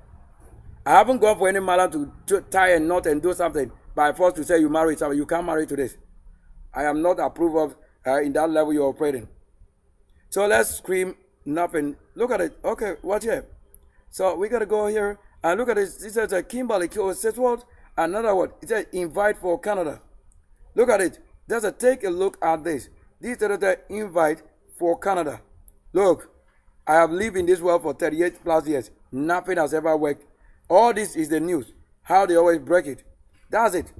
I haven't gone for any malam to tie a knot and do something by force to say you marry somebody. You can't marry to this. I am not approved of in that level you're operating. So let's scream nothing. Look at it. Okay, watch here. So we gotta go here and look at this. It says Kimberly it says what? Another word. It says invite for Canada. Look at it. Just take a look at this. This is the invite for Canada. Look, I have lived in this world for 38 plus years. Nothing has ever worked. All this is the news. How they always break it. That's it.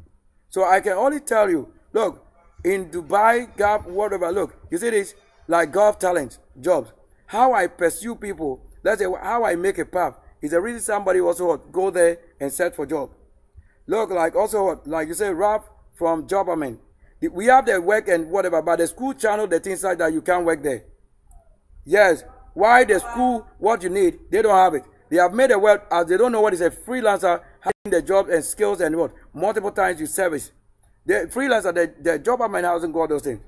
So I can only tell you, look, in Dubai, Gulf, whatever, look, you see this? Like golf talent, jobs. How I pursue people, let's say how I make a path, is the reason somebody also go there and search for job. Look, like also, like you say, rap from Jobberman. We have the work and whatever, but the school channel the things like that you can't work there. Yes. Why the school, what you need, they don't have it. They have made a world as they don't know what is a freelancer having the job and skills and what multiple times you service. The freelancer, the Jobberman hasn't got those things.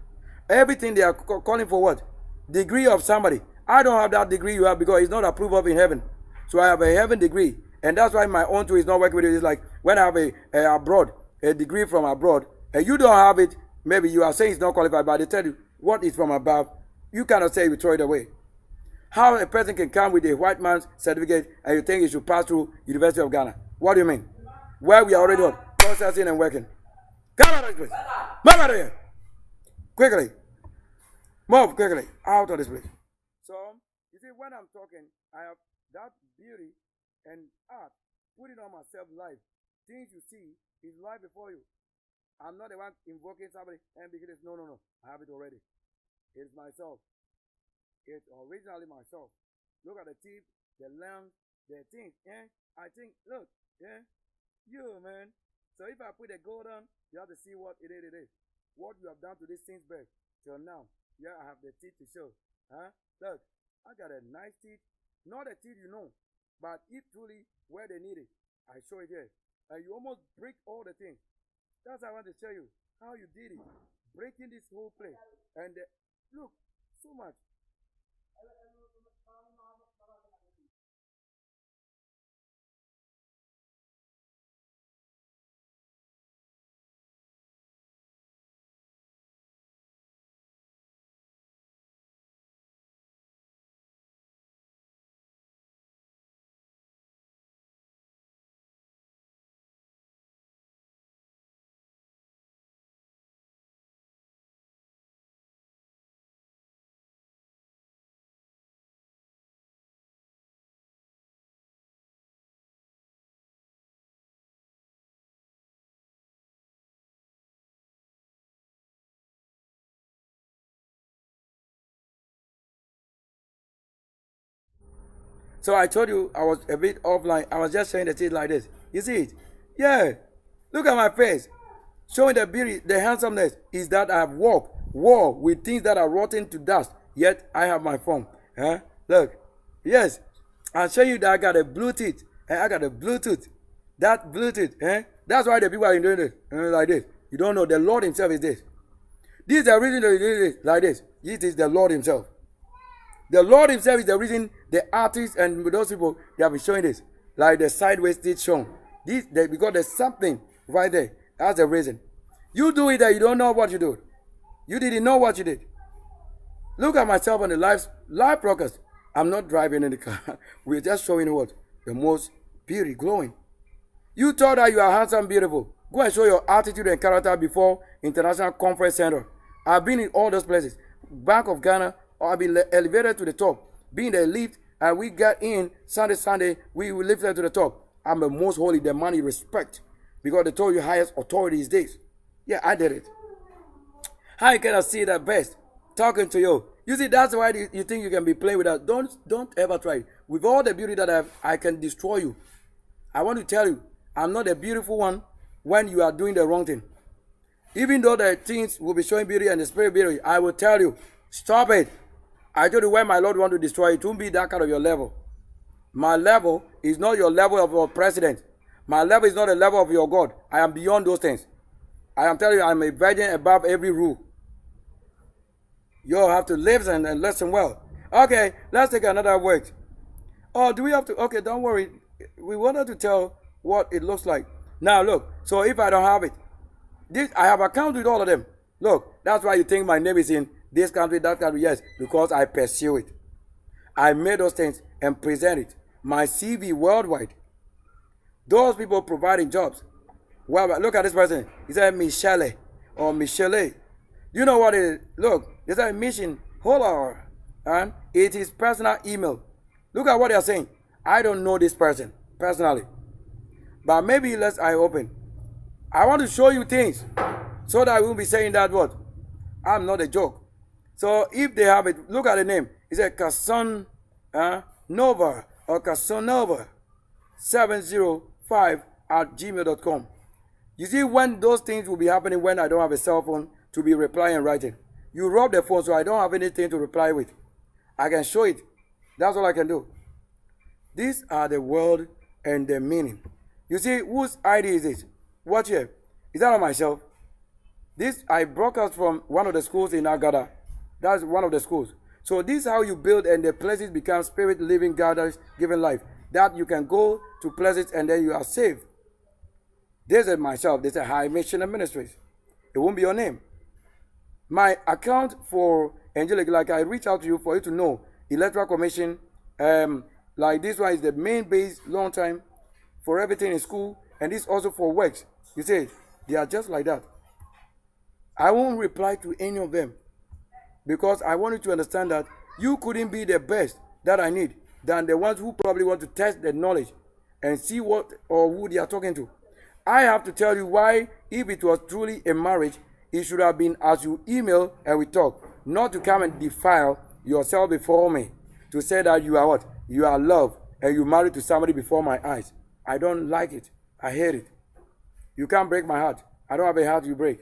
Everything they are calling for what? Degree of somebody. I don't have that degree you have because it's not approved of in heaven. So I have a heaven degree. And that's why my own too is not working with it. It's like when I have a degree from abroad, and you don't have it, maybe you are saying it's not qualified, but they tell you what is from above. You cannot say you throw it away. How a person can come with a white man's certificate and you think he should pass through University of Ghana? What do you mean? Where we are already on processing and working. Come out of this place. Move out of here. Quickly. Move quickly. Out of this place. So, you see, when I'm talking, I have that beauty and art. Put it on myself live. Things you see is live before you. I'm not the one invoking somebody and because no. I have it already. It's myself. It's originally myself. Look at the teeth, the lens, the things. Yeah? I think, look, yeah, you man. So if I put the gold on, you have to see what it is. What you have done to this thing's birth till now. Yeah, I have the teeth to show. Huh? Look, I got a nice teeth. Not the teeth you know, but if truly where they need it, I show it here. And you almost break all the things. That's what I want to show you how you did it. Breaking this whole place. And look, so much. So I told you I was a bit offline. I was just showing the teeth like this. You see it? Yeah. Look at my face. Showing the beauty, the handsomeness is that I have war with things that are rotten to dust. Yet I have my form. Huh? Look. Yes. I'll show you that I got a blue teeth. And I got a Bluetooth. That Bluetooth. Eh? That's why the people are doing this. Like this. You don't know. The Lord himself is this. This is the reason they do this like this. This is the Lord himself. The Lord himself is the reason the artists and those people, they have been showing this. Like the sideways did shown. Because there's something right there. That's the reason. You do it that you don't know what you do. You didn't know what you did. Look at myself on the live broadcast. I'm not driving in the car. We're just showing what? The most beauty glowing. You thought that you are handsome, beautiful. Go and show your attitude and character before International Conference Center. I've been in all those places. Bank of Ghana, or I've been elevated to the top. Being the lift, and we got in Sunday, we lifted to the top. I'm the most holy, the man you respect. Because they told you highest authority these days. Yeah, I did it. How can I see that best? Talking to you. You see, that's why you think you can be playing with that. Don't ever try it. With all the beauty that I have, I can destroy you. I want to tell you, I'm not the beautiful one when you are doing the wrong thing. Even though the things will be showing beauty and the spirit beauty, I will tell you, stop it. I told you when my Lord want to destroy it won't be that kind of your level. My level is not your level of your president. My level is not the level of your God. I am beyond those things. I am telling you, I'm a virgin above every rule. You'll have to live and listen well. Okay, let's take another word. Oh, do we have to? Okay, don't worry. We wanted to tell what it looks like. Now, look. So if I don't have it, I have account with all of them. Look, that's why you think my name is in this country, that country. Yes, because I pursue it. I made those things and present it. My CV worldwide. Those people providing jobs. Well, look at this person. He said Michelle or Michelle. You know what it is? Look, it's a mission. Hold on. And it is personal email. Look at what they are saying. I don't know this person personally. But maybe I open. I want to show you things so that I won't be saying that word. I'm not a joke. So if they have it, look at the name. It's a Cason Nova or Casanova 705 at gmail.com. You see, when those things will be happening when I don't have a cell phone to be replying and writing. You rob the phone, so I don't have anything to reply with. I can show it. That's all I can do. These are the word and the meaning. You see, whose ID is it? Watch here. Is that on myself? This I broadcast from one of the schools in Agada. That's one of the schools. So this is how you build and the places become spirit living gatherers given life. That you can go to places and then you are saved. This is myself. This is a High Mission Ministries. It won't be your name. My account for Angelic, like I reach out to you for you to know, Electoral Commission, like this one is the main base, long time, for everything in school, and this also for works. You see, they are just like that. I won't reply to any of them because I want you to understand that you couldn't be the best that I need than the ones who probably want to test the knowledge and see what or who they are talking to. I have to tell you why, if it was truly a marriage, it should have been as you email and we talk, not to come and defile yourself before me, to say that you are what? You are loved and you married to somebody before my eyes. I don't like it. I hate it. You can't break my heart. I don't have a heart you break.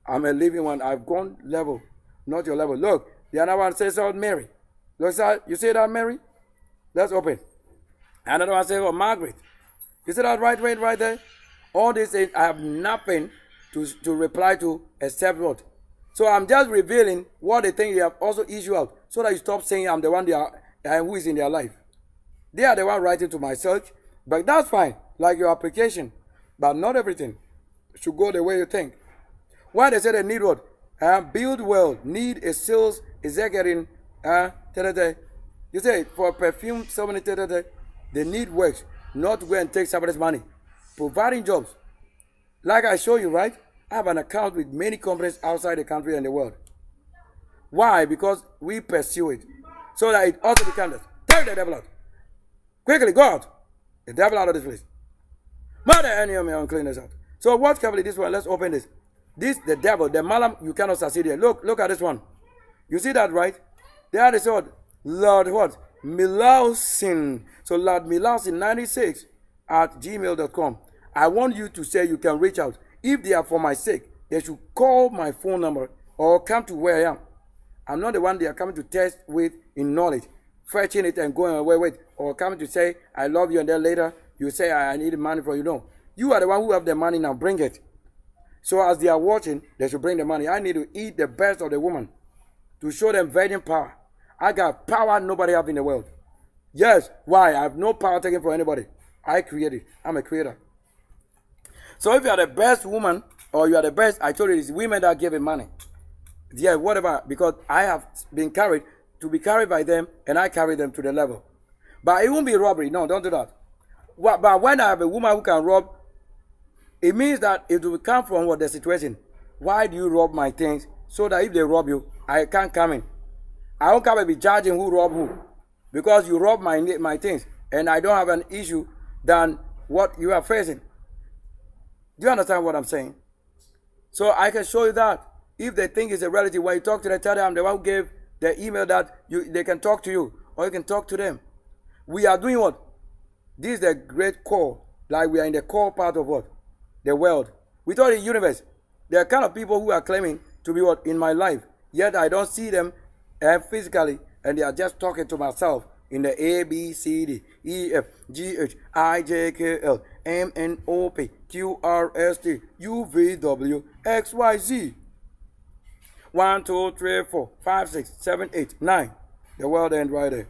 I'm a living one. I've gone level, not your level. Look, the other one says, oh, Mary. Look, you say that, Mary? Let's open. Another one says, oh, Margaret. You see that right there? All these things, I have nothing to reply to except what? So I'm just revealing what they think they have also issued out so that you stop saying I'm the one who is in their life. They are the one writing to my search, but that's fine, like your application. But not everything should go the way you think. Why they say they need what? Build well, need a sales executive. You say for perfume, somebody they need works, not to go and take somebody's money. Providing jobs. Like I show you, right? I have an account with many companies outside the country and the world. Why? Because we pursue it. So that it also becomes this. Take the devil out. Quickly, go out. The devil out of this place. Murder any of my uncleanness out. So what carefully this one? Let's open this. This, the devil, the malam, you cannot succeed here. Look at this one. You see that, right? There is what? Lord what? Milausin. So Lord Milausin 96 at gmail.com. I want you to say you can reach out. If they are for my sake, they should call my phone number or come to where I am. I'm not the one they are coming to test with in knowledge, fetching it and going away with, or coming to say, I love you, and then later you say, I need money from you. No. You are the one who have the money, now bring it. So as they are watching, they should bring the money. I need to eat the best of the woman to show them virgin power. I got power nobody have in the world. Yes, why? I have no power taken from anybody. I created. I'm a creator. So if you are the best woman or you are the best, I told you it's women that give it money. Yeah, whatever, because I have been carried to be carried by them and I carry them to the level. But it won't be robbery. No, don't do that. But when I have a woman who can rob, it means that it will come from what the situation. Why do you rob my things? So that if they rob you, I can't come in. I won't come and be judging who robbed who. Because you rob my things and I don't have an issue than what you are facing. Do you understand what I'm saying? So I can show you that. If they think it's a relative, when you talk to them, tell them the one who gave the email that they can talk to you or you can talk to them. We are doing what? This is the great core. Like we are in the core part of what? The world. We thought the universe. There are kind of people who are claiming to be what? In my life. Yet I don't see them physically and they are just talking to myself in the A, B, C, D, E, F, G, H, I, J, K, L, M, N, O, P, Q, R, S, T, U, V, W, X, Y, Z. 1, 2, 3, 4, 5, 6, 7, 8, 9. The world end right there.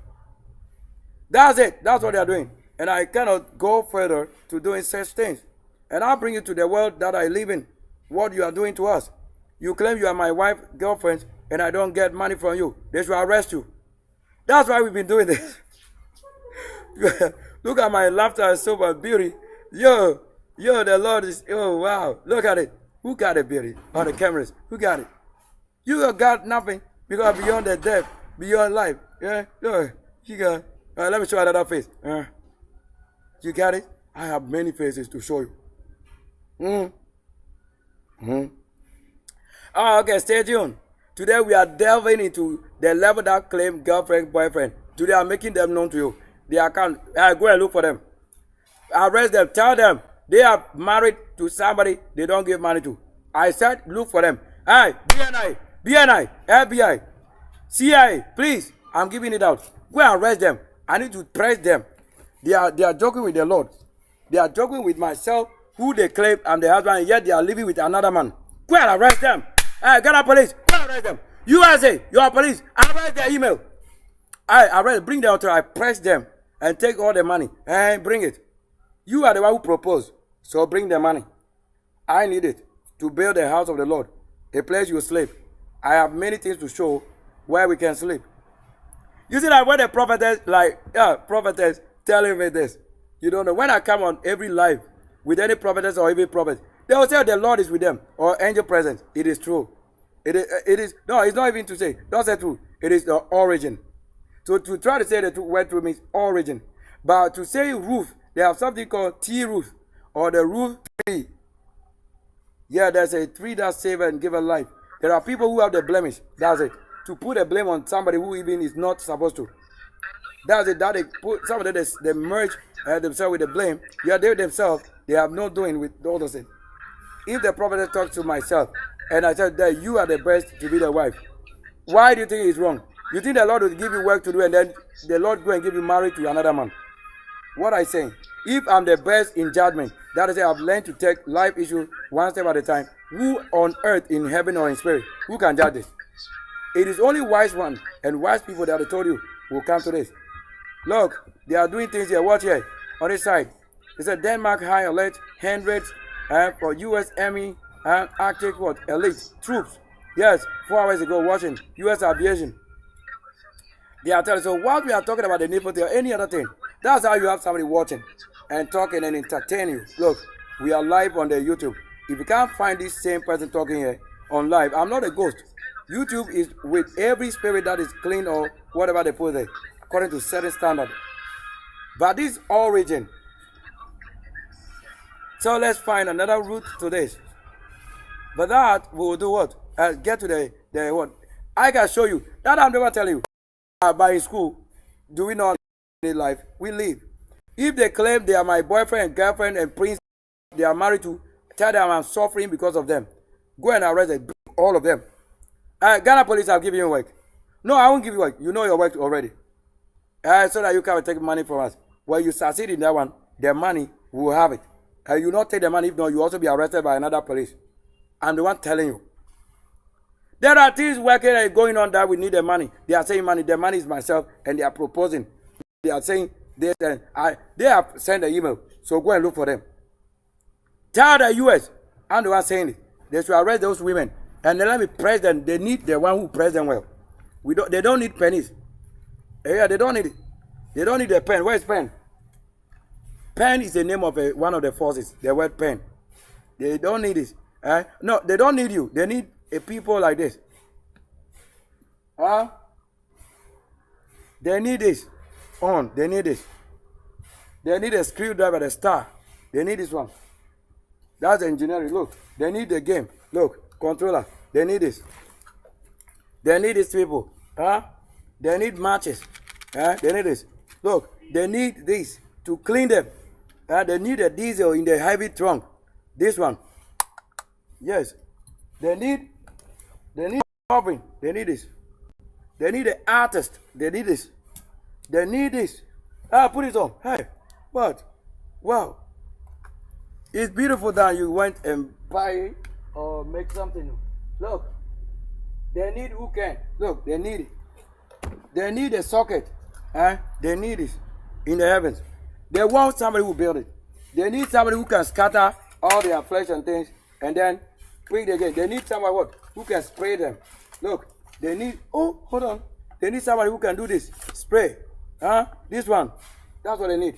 That's it. That's what they are doing. And I cannot go further to doing such things. And I'll bring you to the world that I live in. What you are doing to us. You claim you are my wife, girlfriend, and I don't get money from you. They should arrest you. That's why we've been doing this. Look at my laughter and sober beauty. Yo, the Lord is, oh wow. Look at it. Who got it, beauty? On the cameras. Who got it? You got nothing because beyond the death, beyond life. Yeah, you got. Let me show another face. You got it? I have many faces to show you. Oh, okay, stay tuned. Today we are delving into the level that claim girlfriend, boyfriend. Today I'm making them known to you. They can't. Go and look for them. Arrest them. Tell them they are married to somebody they don't give money to. I said look for them. Hey, BNI, FBI, CIA, please. I'm giving it out. Go and arrest them. I need to press them. They are joking with the Lord. They are joking with myself, who they claim I'm the husband, and yet they are living with another man. Go and arrest them. Hey, get up police. Go and arrest them. USA, you are police. Arrest their email. I arrest, bring them out. I press them and take all the money and bring it. You are the one who proposed, so bring the money. I need it to build the house of the Lord, a place you sleep. I have many things to show where we can sleep. You see that when the prophetess telling me this, you don't know. When I come on every live with any prophetess or even prophet, they will say the Lord is with them or angel presence. It is true. It is no, it's not even to say. Don't say true. It is the origin. So to try to say the word true means origin. But to say roof, they have something called T roof or the roof tree. Yeah, there's a tree that save and give a life. There are people who have the blemish. That's it. To put a blame on somebody who even is not supposed to. That's it. That they put some of them they merge themselves with the blame. Yeah, they themselves they have no doing with all those things. If the prophet talks to myself and I said that you are the best to be the wife, why do you think it's wrong? You think the Lord will give you work to do and then the Lord go and give you married to another man? What I saying? If I'm the best in judgment, that is I've learned to take life issues one step at a time. Who on earth, in heaven or in spirit, who can judge this? It is only wise one and wise people that I told you will come to this. Look, they are doing things here. Watch here. On this side. It's a Denmark high alert, hundreds for US Army and Arctic elite troops. Yes, 4 hours ago watching US aviation. They are telling. So while we are talking about the nipple or any other thing, that's how you have somebody watching and talking and entertaining you. Look, we are live on the YouTube. If you can't find this same person talking here on live, I'm not a ghost. YouTube is with every spirit that is clean or whatever they put there, according to certain standard. But this origin. So let's find another route to this. But that we will do what? Get to the what? I can show you. That I'm never telling you. By in school, do we not live life? We live. If they claim they are my boyfriend and girlfriend and prince they are married to, tell them I'm suffering because of them. Go and arrest them, all of them. Ghana police have given you work. No, I won't give you work. You know your work already. So that you can take money from us. When you succeed in that one, the money, we will have it. You not take the money, if not, you also be arrested by another police. I'm the one telling you. There are things working and going on that we need the money. They are saying money. The money is myself, and they are proposing. They are saying this, and they have sent an email. So go and look for them. Tell the U.S. and they are saying it. They should arrest those women and then let me press them. They need the one who press them well. They don't need pennies. Yeah, they don't need it. They don't need a pen. Where's pen? Pen is the name of one of the forces. The word pen. They don't need this. No, they don't need you. They need a people like this. They need this. They need this. They need a screwdriver, a star. They need this one. That's engineering. Look, they need the game. Look, controller. They need this. They need these people. They need matches. They need this. Look, they need this to clean them. They need a diesel in the heavy trunk. This one. Yes. They need covering. They need this. They need the artist. They need this. They need this. Put it on. Hey, what? Wow. It's beautiful that you went and buy it or make something new. Look. They need who can. Look, they need it. They need a socket. They need it in the heavens. They want somebody who build it. They need somebody who can scatter all their flesh and things and then bring it again. They need somebody who can spray them. Look, they need, hold on. They need somebody who can do this. Spray. This one. That's what they need.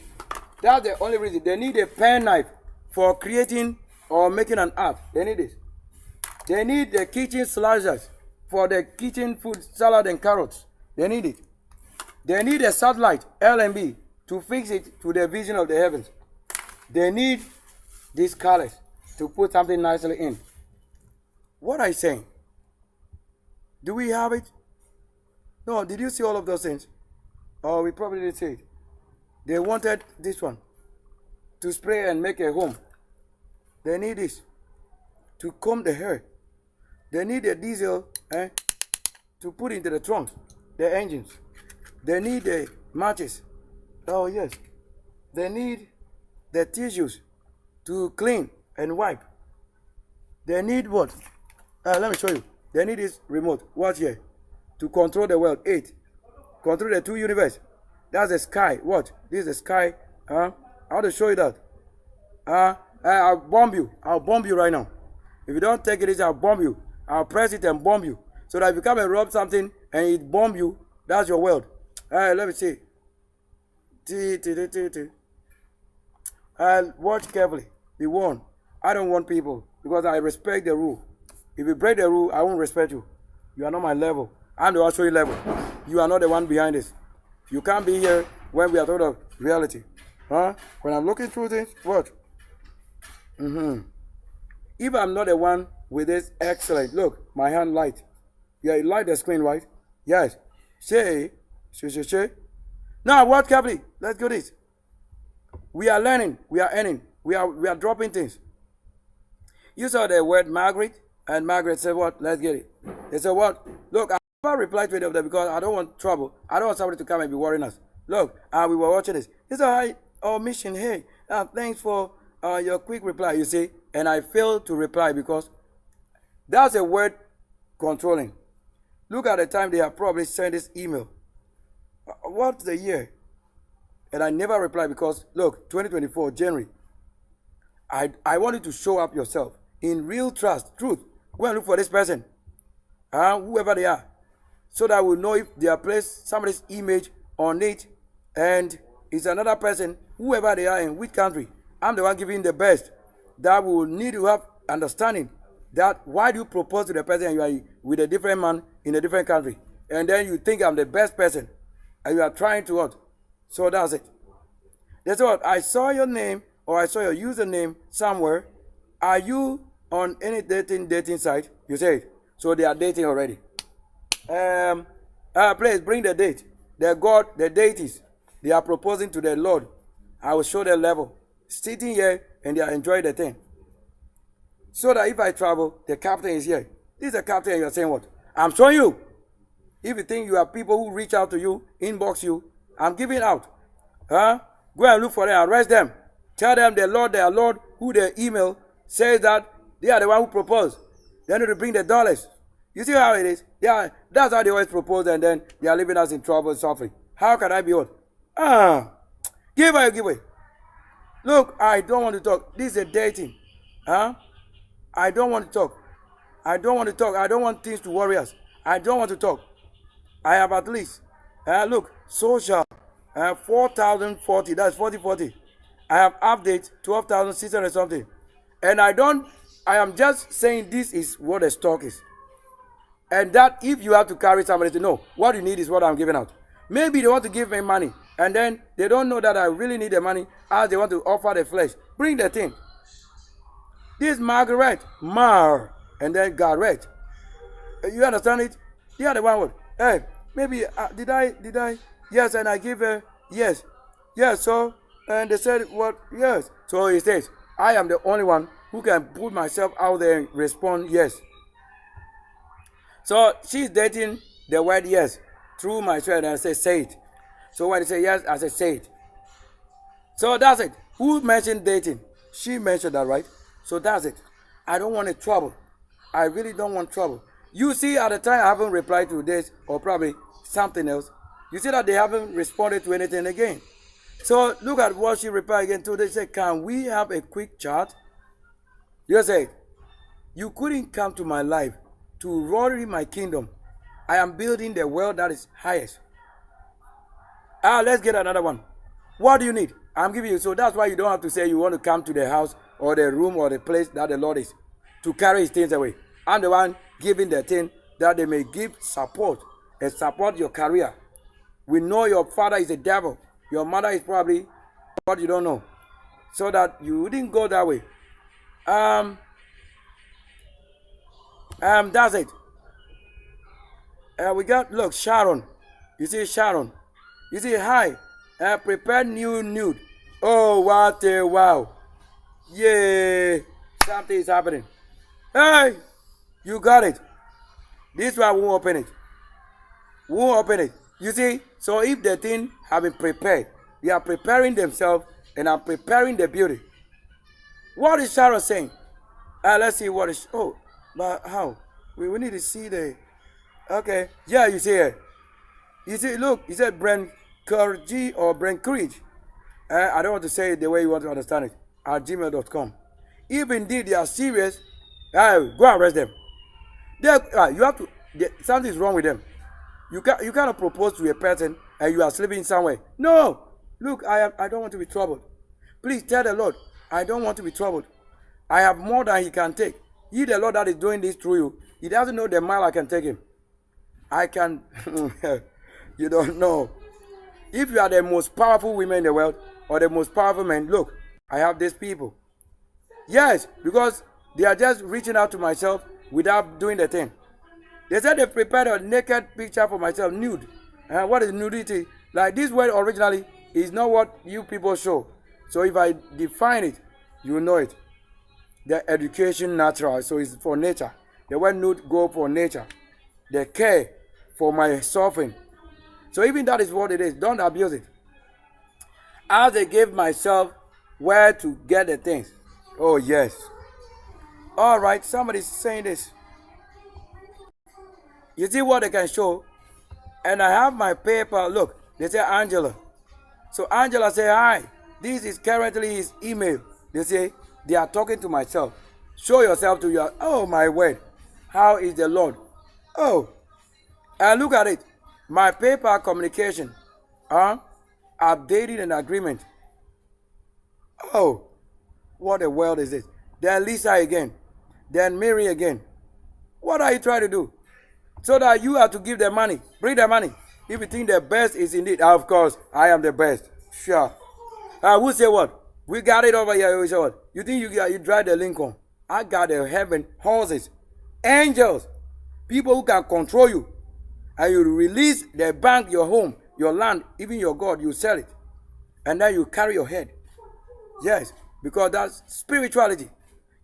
That's the only reason. They need a pen knife for creating or making an art. They need this. They need the kitchen slashers for the kitchen food, salad and carrots. They need it. They need a satellite, LMB, to fix it to the vision of the heavens. They need these colors to put something nicely in. What are you saying? Do we have it? No, did you see all of those things? Oh, we probably didn't see it. They wanted this one to spray and make a home. They need this to comb the hair. They need a diesel to put into the trunks, the engines. They need the matches. Oh, yes. They need the tissues to clean and wipe. They need what? Let me show you. They need this remote. Watch here. To control the world. 8. Control the 2 universe. That's the sky. What? This is the sky. I want to show you that. I'll bomb you. I'll bomb you right now. If you don't take it, I'll bomb you. I'll press it and bomb you. So that if you come and rub something and it bomb you, that's your world. Let me see. I'll watch carefully. Be warned. I don't want people because I respect the rule. If you break the rule, I won't respect you. You are not my level. I'm the Australian level. You are not the one behind this. You can't be here when we are talking of reality. When I'm looking through things, what? If I'm not the one with this, excellent. Look, my hand light. Yeah, you light the screen, right? Yes. Say. Now, what carefully? Let's do this. We are learning. We are earning. We are dropping things. You saw the word Margaret, and Margaret said what? Let's get it. They said what? Look, I never replied to any of them because I don't want trouble. I don't want somebody to come and be worrying us. Look, we were watching this. It's our mission. Hey, thanks for your quick reply, you see. And I failed to reply because that's a word controlling. Look at the time they have probably sent this email. What's the year? And I never replied because, look, 2024, January. I want you to show up yourself in real trust, truth. Go and look for this person, whoever they are, so that we'll know if they have placed somebody's image on it and it's another person, whoever they are in which country. I'm the one giving the best. That we will need to have understanding that why do you propose to the person and you are with a different man in a different country, and then you think I'm the best person and you are trying to what? So that's it. That's what I saw your name or I saw your username somewhere. Are you on any dating site? You say it. So they are dating already. Please bring the date. The deities. They are proposing to the Lord. I will show their level. Sitting here and they are enjoying the thing. So that if I travel, the captain is here. This is the captain and you are saying what? I'm showing you. If you think you have people who reach out to you, inbox you, I'm giving out. Go and look for them, arrest them. Tell them their Lord, who their email says that they are the one who proposed. They need to bring the dollars. You see how it is? That's how they always propose, and then they are leaving us in trouble and suffering. How can I be what? Give away. Look, I don't want to talk. This is a dating. I don't want to talk. I don't want things to worry us. I don't want to talk. I have at least, look, social, 4,040, that's 40. I have update, 12,600 something. And I am just saying this is what the stock is. And that if you have to carry somebody to know, what you need is what I'm giving out. Maybe they want to give me money, and then they don't know that I really need the money, as they want to offer the flesh. Bring the thing. This Margaret, and then Garrett. You understand it? The other one word. Hey, maybe did I? Yes, and I give her yes. So and they said what? Yes. So he says, I am the only one who can put myself out there and respond yes. So she's dating the word yes through my thread, and I say it. So when they say yes, I say it. So that's it. Who mentioned dating? She mentioned that, right? So that's it. I don't want any trouble. I really don't want trouble. You see, at the time I haven't replied to this or probably something else. You see that they haven't responded to anything again. So look at what she replied again to. They said, can we have a quick chat? You say, you couldn't come to my life to roar my kingdom. I am building the world that is highest. Let's get another one. What do you need? I'm giving you. So that's why you don't have to say you want to come to the house or the room or the place that the Lord is to carry his things away. I'm the one giving the thing that they may give support and support your career. We know your father is a devil. Your mother is probably what you don't know. So that you didn't go that way. That's it. We got, look, Sharon. You see Sharon. You see, hi. Prepare new nude. Oh, what a wow. Yeah. Something is happening. Hey, you got it. This one won't open it. Won't open it. You see, so if the thing have been prepared, they are preparing themselves and I'm preparing the beauty. What is Sharon saying? Let's see what is, oh, but how? We need to see the, okay. Yeah, you see it. You see, look, he said Brent Kurji or Brent Courage. I don't want to say it the way you want to understand it. At gmail.com. If indeed they are serious, go arrest them. You have to. Something is wrong with them. You cannot propose to a person and you are sleeping somewhere. No. Look, I don't want to be troubled. Please tell the Lord, I don't want to be troubled. I have more than he can take. He, the Lord that is doing this through you, he doesn't know the mile I can take him. I can. You don't know. If you are the most powerful women in the world or the most powerful men, look, I have these people. Yes, because they are just reaching out to myself without doing the thing. They said they prepared a naked picture for myself, nude. What is nudity? Like this word originally is not what you people show. So if I define it, you will know it. The education natural, so it's for nature. The word nude go for nature. The care for my suffering. So even that is what it is. Don't abuse it. As I gave myself where to get the things. Oh yes. All right, somebody's saying this. You see what they can show? And I have my paper. Look, they say Angela. So Angela say, hi. This is currently his email. They say, they are talking to myself. Show yourself to your, oh my word. How is the Lord? Oh. And look at it. My paper communication. Updated an agreement. Oh. What a world is this? Then Lisa again. Then Mary again. What are you trying to do? So that you have to give them money. Bring the money. If you think the best is indeed, of course, I am the best. Sure. Who say what? We got it over here. We say what? You think you drive the Lincoln? I got the heaven, horses, angels, people who can control you. And you release the bank, your home, your land, even your God, you sell it. And then you carry your head. Yes, because that's spirituality.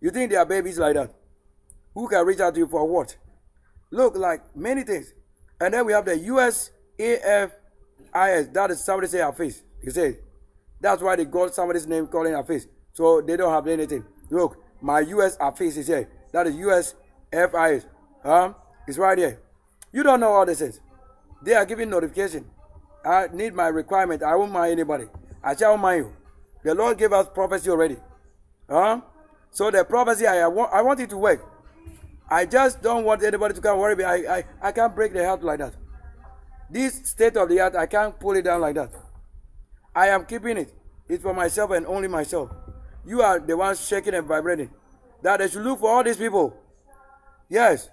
You think they are babies like that? Who can reach out to you for what? Look, like many things. And then we have the USAFIS. That is somebody say our face. You say, that's why they got somebody's name calling our face. So they don't have anything. Look, my US affairs is here. That is USFIS. It's right here. You don't know all this is. They are giving notification. I need my requirement. I won't mind anybody. I shall mind you. The Lord gave us prophecy already. Huh? So the prophecy, I want it to work. I just don't want anybody to come worry me. I can't break the heart like that. This state of the art, I can't pull it down like that. I am keeping it. It's for myself and only myself. You are the ones shaking and vibrating. That they should look for all these people. Yes.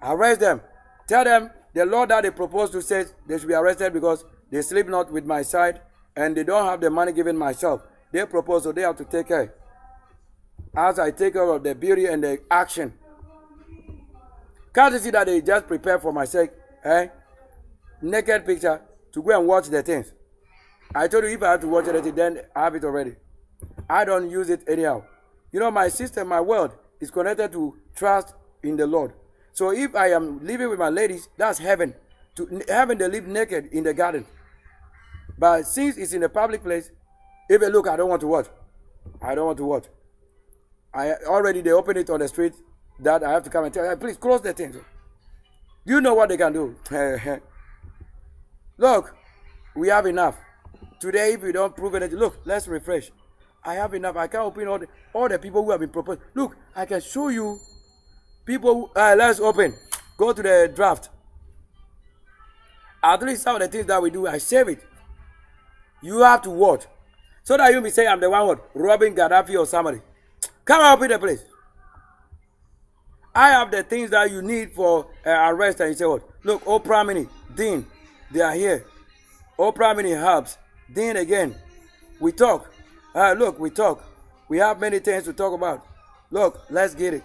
Arrest them. Tell them the law that they propose to say they should be arrested because they sleep not with my side and they don't have the money given myself. They propose, so they have to take care. As I take care of the beauty and the action. Can't you see that they just prepare for my sake? Naked picture to go and watch the things. I told you if I have to watch it, then I have it already. I don't use it anyhow. You know, my system, my world is connected to trust in the Lord. So if I am living with my ladies, that's heaven. Heaven, they live naked in the garden. But since it's in a public place, if they look, I don't want to watch. I don't want to watch. They open it on the street that I have to come and tell them, please close the thing. You know what they can do. Look, we have enough. Today, if we don't prove anything, look, let's refresh. I have enough. I can open all the people who have been proposed. Look, I can show you people. Let's open. Go to the draft. At least some of the things that we do, I save it. You have to watch. So that you may say I'm the one robbing Gaddafi or somebody. Come and open the place. I have the things that you need for arrest, and you say what? Look, Oprah Mini, Dean, they are here. Oprah Mini Hubs, Dean again. We talk. Look, we talk. We have many things to talk about. Look, let's get it.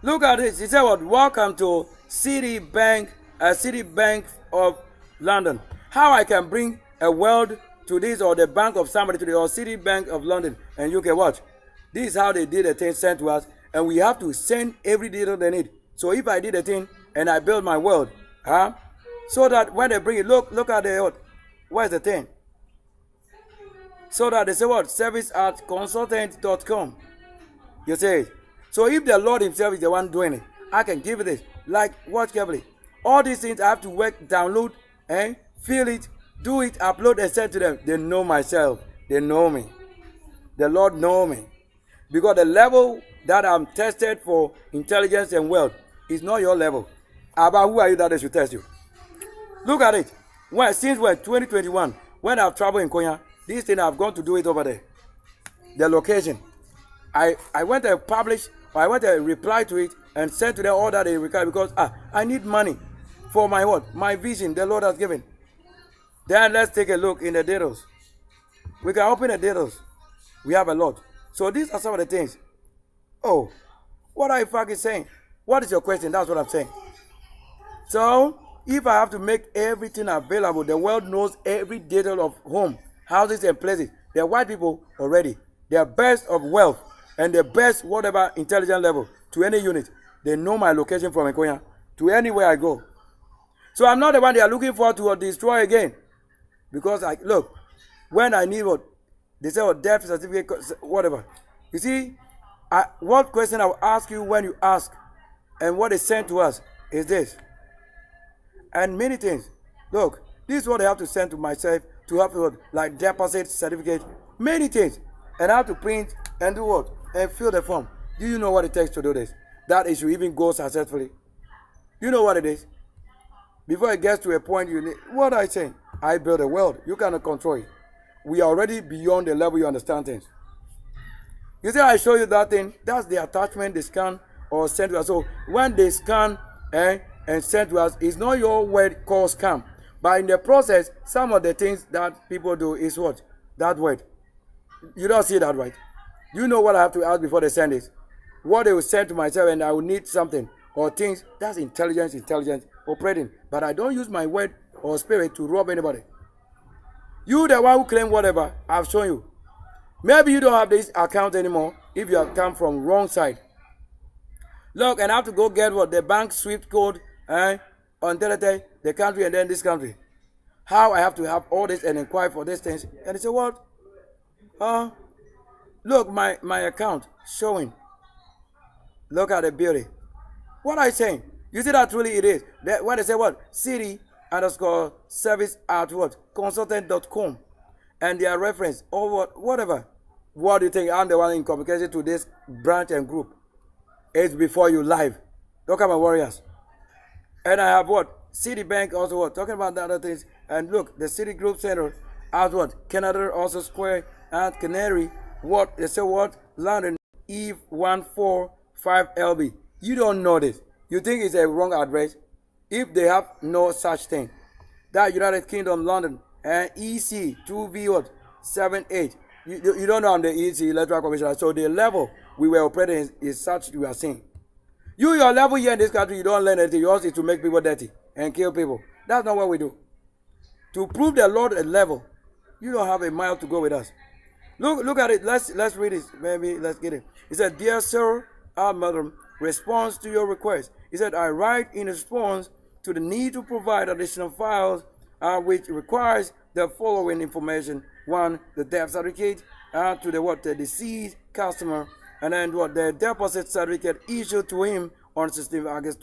Look at this. He said what? Welcome to Citibank of London. How I can bring a world to this or the bank of somebody to the or Citibank of London, and you can watch. This is how they did the thing sent to us, and we have to send every detail they need. So if I did a thing and I build my world, so that when they bring it, look at the where's the thing? So that they say what? service@consultant.com. You say it. So if the Lord himself is the one doing it, I can give it this. Like, watch carefully. All these things I have to work, download, feel it, do it, upload, and send to them. They know myself. They know me. The Lord know me. Because the level that I'm tested for intelligence and wealth is not your level. About who are you that they should test you? Look at it. Since 2021, when I've traveled in Konya, this thing I've gone to do it over there. The location. I went and published, I went and reply to it and sent to them all that they require because I need money for my what? My vision the Lord has given. Then let's take a look in the details. We can open the details. We have a lot. So these are some of the things. Oh, what are you fucking saying? What is your question? That's what I'm saying. So if I have to make everything available, the world knows every detail of home, houses and places. The white people already. They are best of wealth and the best whatever intelligence level to any unit. They know my location from Ekoya to anywhere I go. So I'm not the one they are looking for to destroy again. Because look, when I need what they say death certificate, whatever. You see, what question I will ask you when you ask, and what is sent to us is this. And many things. Look, this is what I have to send to myself to have to like deposit certificate, many things, and I have to print and do what and fill the form. Do you know what it takes to do this? That issue even goes successfully. You know what it is. Before it gets to a point you need, what I say, I build a world. You cannot control it. We are already beyond the level you understand things. You see, I show you that thing. That's the attachment they scan or send to us. So when they scan and send to us, it's not your word called scam. But in the process, some of the things that people do is what? That word. You don't see that, right? You know what I have to ask before they send it. What they will send to myself and I will need something or things. That's intelligence operating. But I don't use my word or spirit to rob anybody. You the one who claim whatever, I've shown you. Maybe you don't have this account anymore if you have come from wrong side. Look, and I have to go get what? The bank SWIFT code on the country and then this country. How I have to have all this and inquire for these things. And they say, what? Look, my account showing. Look at the beauty. What are you saying? You see that truly it is. That when they say what? City underscore service at what? Consultant.com. And their reference or whatever. What do you think? I'm the one in communication to this branch and group. It's before you live. Look at my warriors. And I have what? Citibank also what? Talking about the other things. And look, the City Group Center at what? Canada also Square and Canary. What? They say what? London Eve 145LB. You don't know this. You think it's a wrong address? If they have no such thing. That United Kingdom London and EC 2V78. You don't know I'm the EC Electoral Commissioner. So the level we were operating is such you are seeing. Your level here in this country, you don't learn anything. Yours is to make people dirty and kill people. That's not what we do. To prove the Lord a level, you don't have a mile to go with us. Look at it. Let's read it. Maybe let's get it. He said, "Dear sir, our mother, response to your request." He said, "I write in response to the need to provide additional files, which requires the following information: one, the death certificate, to the deceased customer, and then the deposit certificate issued to him on 16th August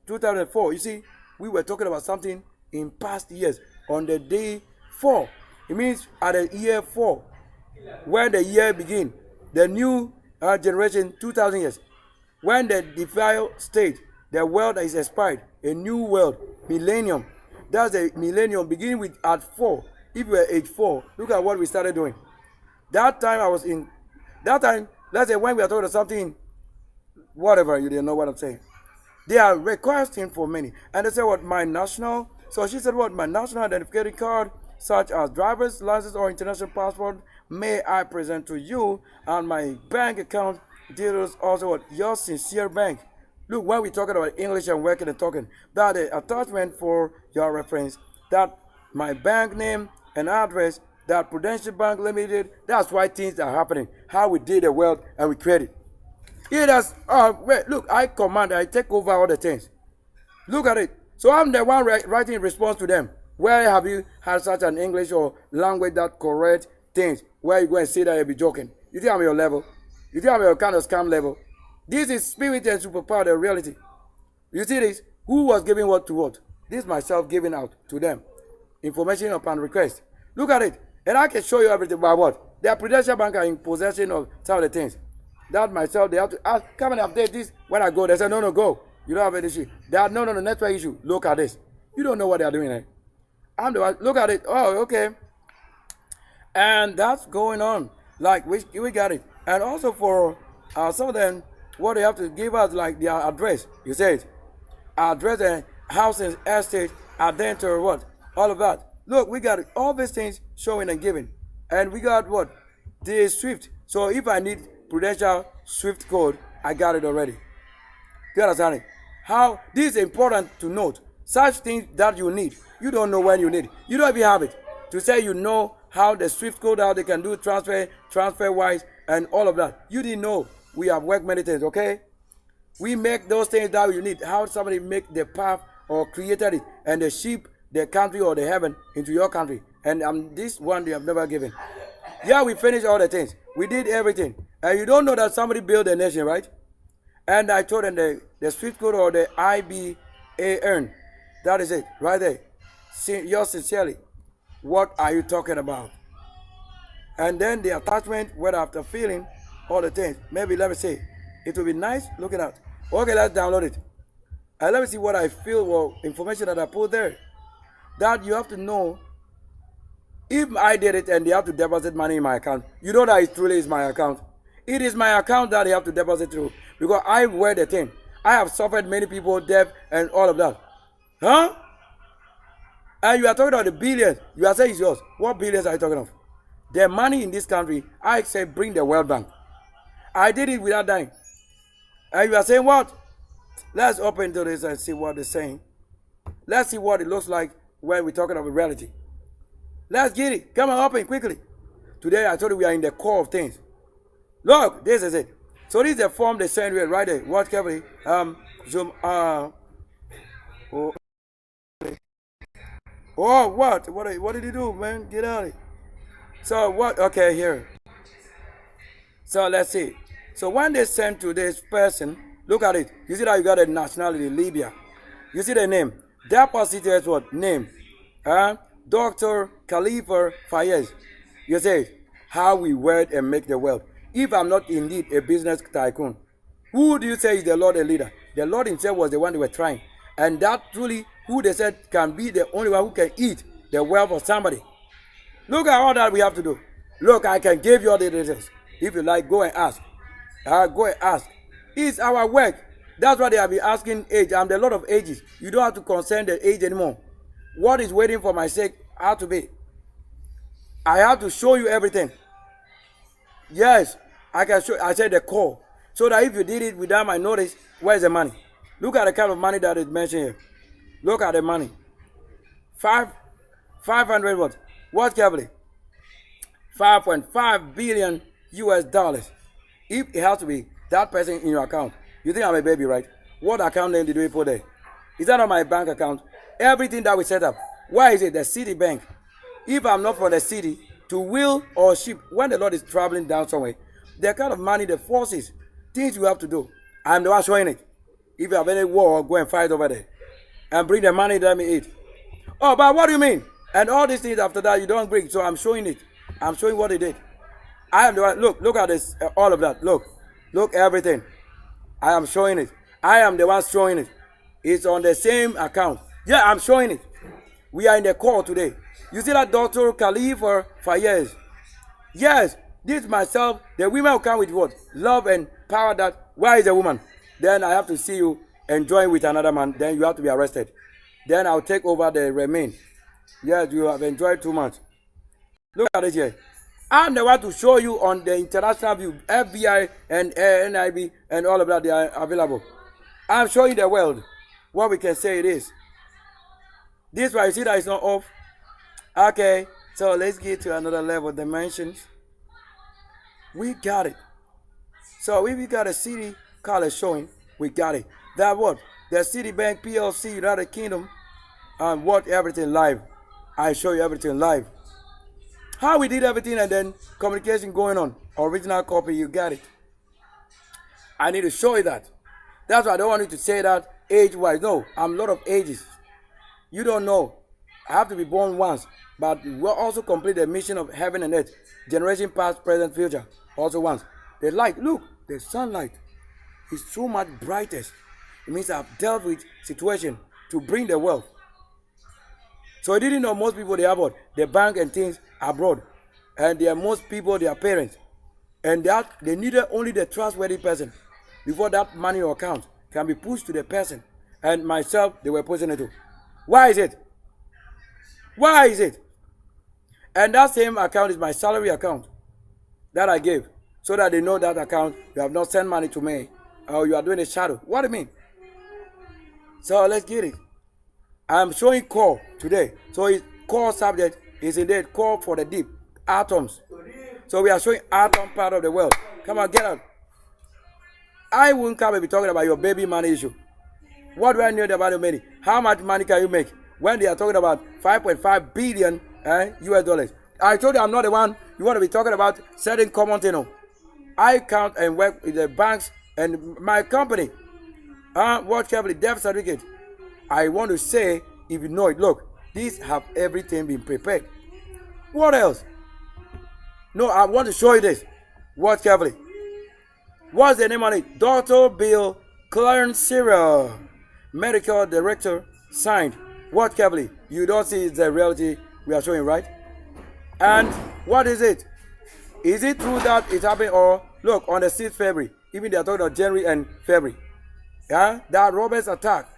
2004. You see, we were talking about something in past years on the day 4. It means at the year 4, when the year begin, the new generation 2000 years, when the defiled state, the world is expired, a new world, millennium. That's a millennium beginning with at 4. If you were age 4, look at what we started doing. That time I was in. That time, let's say when we are talking about something, whatever, you didn't know what I'm saying. They are requesting for many. And they say what, my national, so she said what, my national identification card, such as driver's license or international passport, may I present to you, and my bank account details also what, your sincere bank. Look, when we're talking about English and working and talking, that the attachment for your reference, that my bank name and address, that Prudential Bank Limited, that's why things are happening. How we did the world and we created. It has, wait, look, I command, I take over all the things. Look at it. So I'm the one writing response to them. Where have you had such an English or language that correct things? Where you go and say that you'll be joking? You think I'm your level? You think I'm your kind of scam level? This is spirit and superpower, the reality. You see this? Who was giving what to what? This myself giving out to them. Information upon request. Look at it. And I can show you everything about what? Their Prudential Bank are in possession of some of the things. That myself, they have to ask, come and update this. When I go, they say, no, go. You don't have any issue. They are, no, network issue. Look at this. You don't know what they are doing, eh? I'm the one, look at it. Oh, okay. And that's going on. Like, we got it. And also for some of them, what they have to give us, like their address. You say it. Address and house and estate, identity or what? All of that. Look, we got all these things showing and giving. And we got what? The Swift. So if I need Prudential Swift code, I got it already. You understand it? How this is important to note. Such things that you need, you don't know when you need it. You don't even have it. To say you know how the Swift code, how they can do transfer wise, and all of that. You didn't know. We have worked many things, okay? We make those things that you need. How somebody make the path or created it, and the ship, the country or the heaven into your country. And this one they have never given. Yeah, we finished all the things. We did everything. And you don't know that somebody built a nation, right? And I told them the Swift code or the IBAN. That is it, right there. Yours sincerely. What are you talking about? And then the attachment, whether after filling all the things, maybe let me see. It will be nice looking at. Okay, let's download it. And let me see what I feel or information that I put there. That you have to know. If I did it and they have to deposit money in my account, you know that it truly is my account. It is my account that they have to deposit through. Because I wear the thing. I have suffered many people, debt and all of that. Huh? And you are talking about the billions. You are saying it's yours. What billions are you talking of? The money in this country, I say bring the World Bank. I did it without dying. And you are saying what? Let's open to this and see what they're saying. Let's see what it looks like when we're talking about reality. Let's get it. Come on, open quickly. Today I told you we are in the core of things. Look, this is it. So this is the form they send you right there. Watch carefully. Zoom. Oh, what? What did you do, man? Get out of it. So what? Okay, here. So let's see. So when they send to this person, Look at it. You see that you got a nationality, Libya. You see the name. That prostitute what? Name. Dr. Khalifa Fayez. You say, how we work and make the wealth. If I'm not indeed a business tycoon, who do you say is the Lord and leader? The Lord himself was the one they were trying. And that truly, who they said can be the only one who can eat the wealth of somebody. Look at all that we have to do. Look, I can give you all the details. If you like, go and ask. Go and ask. It's our work. That's why they have been asking age. I'm the Lord of ages. You don't have to concern the age anymore. What is waiting for my sake had to be. I have to show you everything. Yes, I can show. I said the core. So that if you did it without my notice, where's the money? Look at the kind of money that is mentioned here. Look at the money. 500 what? What carefully? 5.5 billion US dollars. If it has to be that person in your account, you think I'm a baby, right? What account name did we put there? Is that on my bank account? Everything that we set up. Why is it the city bank? If I'm not from the city to wheel or ship, when the Lord is traveling down somewhere, the kind of money, the forces, things you have to do, I'm the one showing it. If you have any war, go and fight over there. And bring the money that me eat. Oh, but what do you mean? And all these things after that you don't bring. So I'm showing it. I'm showing what he did. I am the one. Look at this. All of that. Look everything. I am showing it. I am the one showing it. It's on the same account. Yeah, I'm showing it. We are in the call today. You see that Dr. Khalifa Fayez? Yes, this myself. The women will come with what? Love and power. That why is a woman? Then I have to see you enjoying with another man. Then you have to be arrested. Then I'll take over the remain. Yes, you have enjoyed too much. Look at it here. I'm the one to show you on the international view. FBI and NIB and all of that, they are available. I'm showing the world what we can say it is. This one, you see that it's not off. Okay, so let's get to another level dimensions. We got it. So if we got a city college showing, we got it. That what? The Citibank PLC, United Kingdom, and what everything live. I show you everything live. How we did everything and then communication going on. Original copy, you got it. I need to show you that. That's why I don't want you to say that age-wise. No, I'm a lot of ages. You don't know. I have to be born once. But we'll also complete the mission of heaven and earth. Generation past, present, future. Also once. The light, look, the sunlight is so much brightest. It means I've dealt with situation to bring the wealth. So I didn't know most people they have what? The bank and things abroad. And they are most people, their parents. And that they needed only the trustworthy person before that money or account can be pushed to the person. And myself, they were pushing it to. Why is it? Why is it? And that same account is my salary account that I gave. So that they know that account, you have not sent money to me. Or you are doing a shadow. What do you mean? So let's get it. I'm showing core today. So its core subject is indeed core for the deep. Atoms. So we are showing atom part of the world. Come on, get out. I won't come and be talking about your baby money issue. What do I know about your money? How much money can you make? When they are talking about 5.5 billion US dollars. I told you I'm not the one you want to be talking about certain common thing. No. I count and work with the banks and my company. Watch carefully, death certificate. I want to say, if you know it, look, these have everything been prepared. What else? No, I want to show you this. Watch carefully. What's the name on it? Dr. Bill Clarence Cyril, medical director, signed. Watch carefully. You don't see the reality we are showing, right? And what is it? Is it true that it happened or look on the 6th February? Even they are talking about January and February. Yeah, that Robert's attack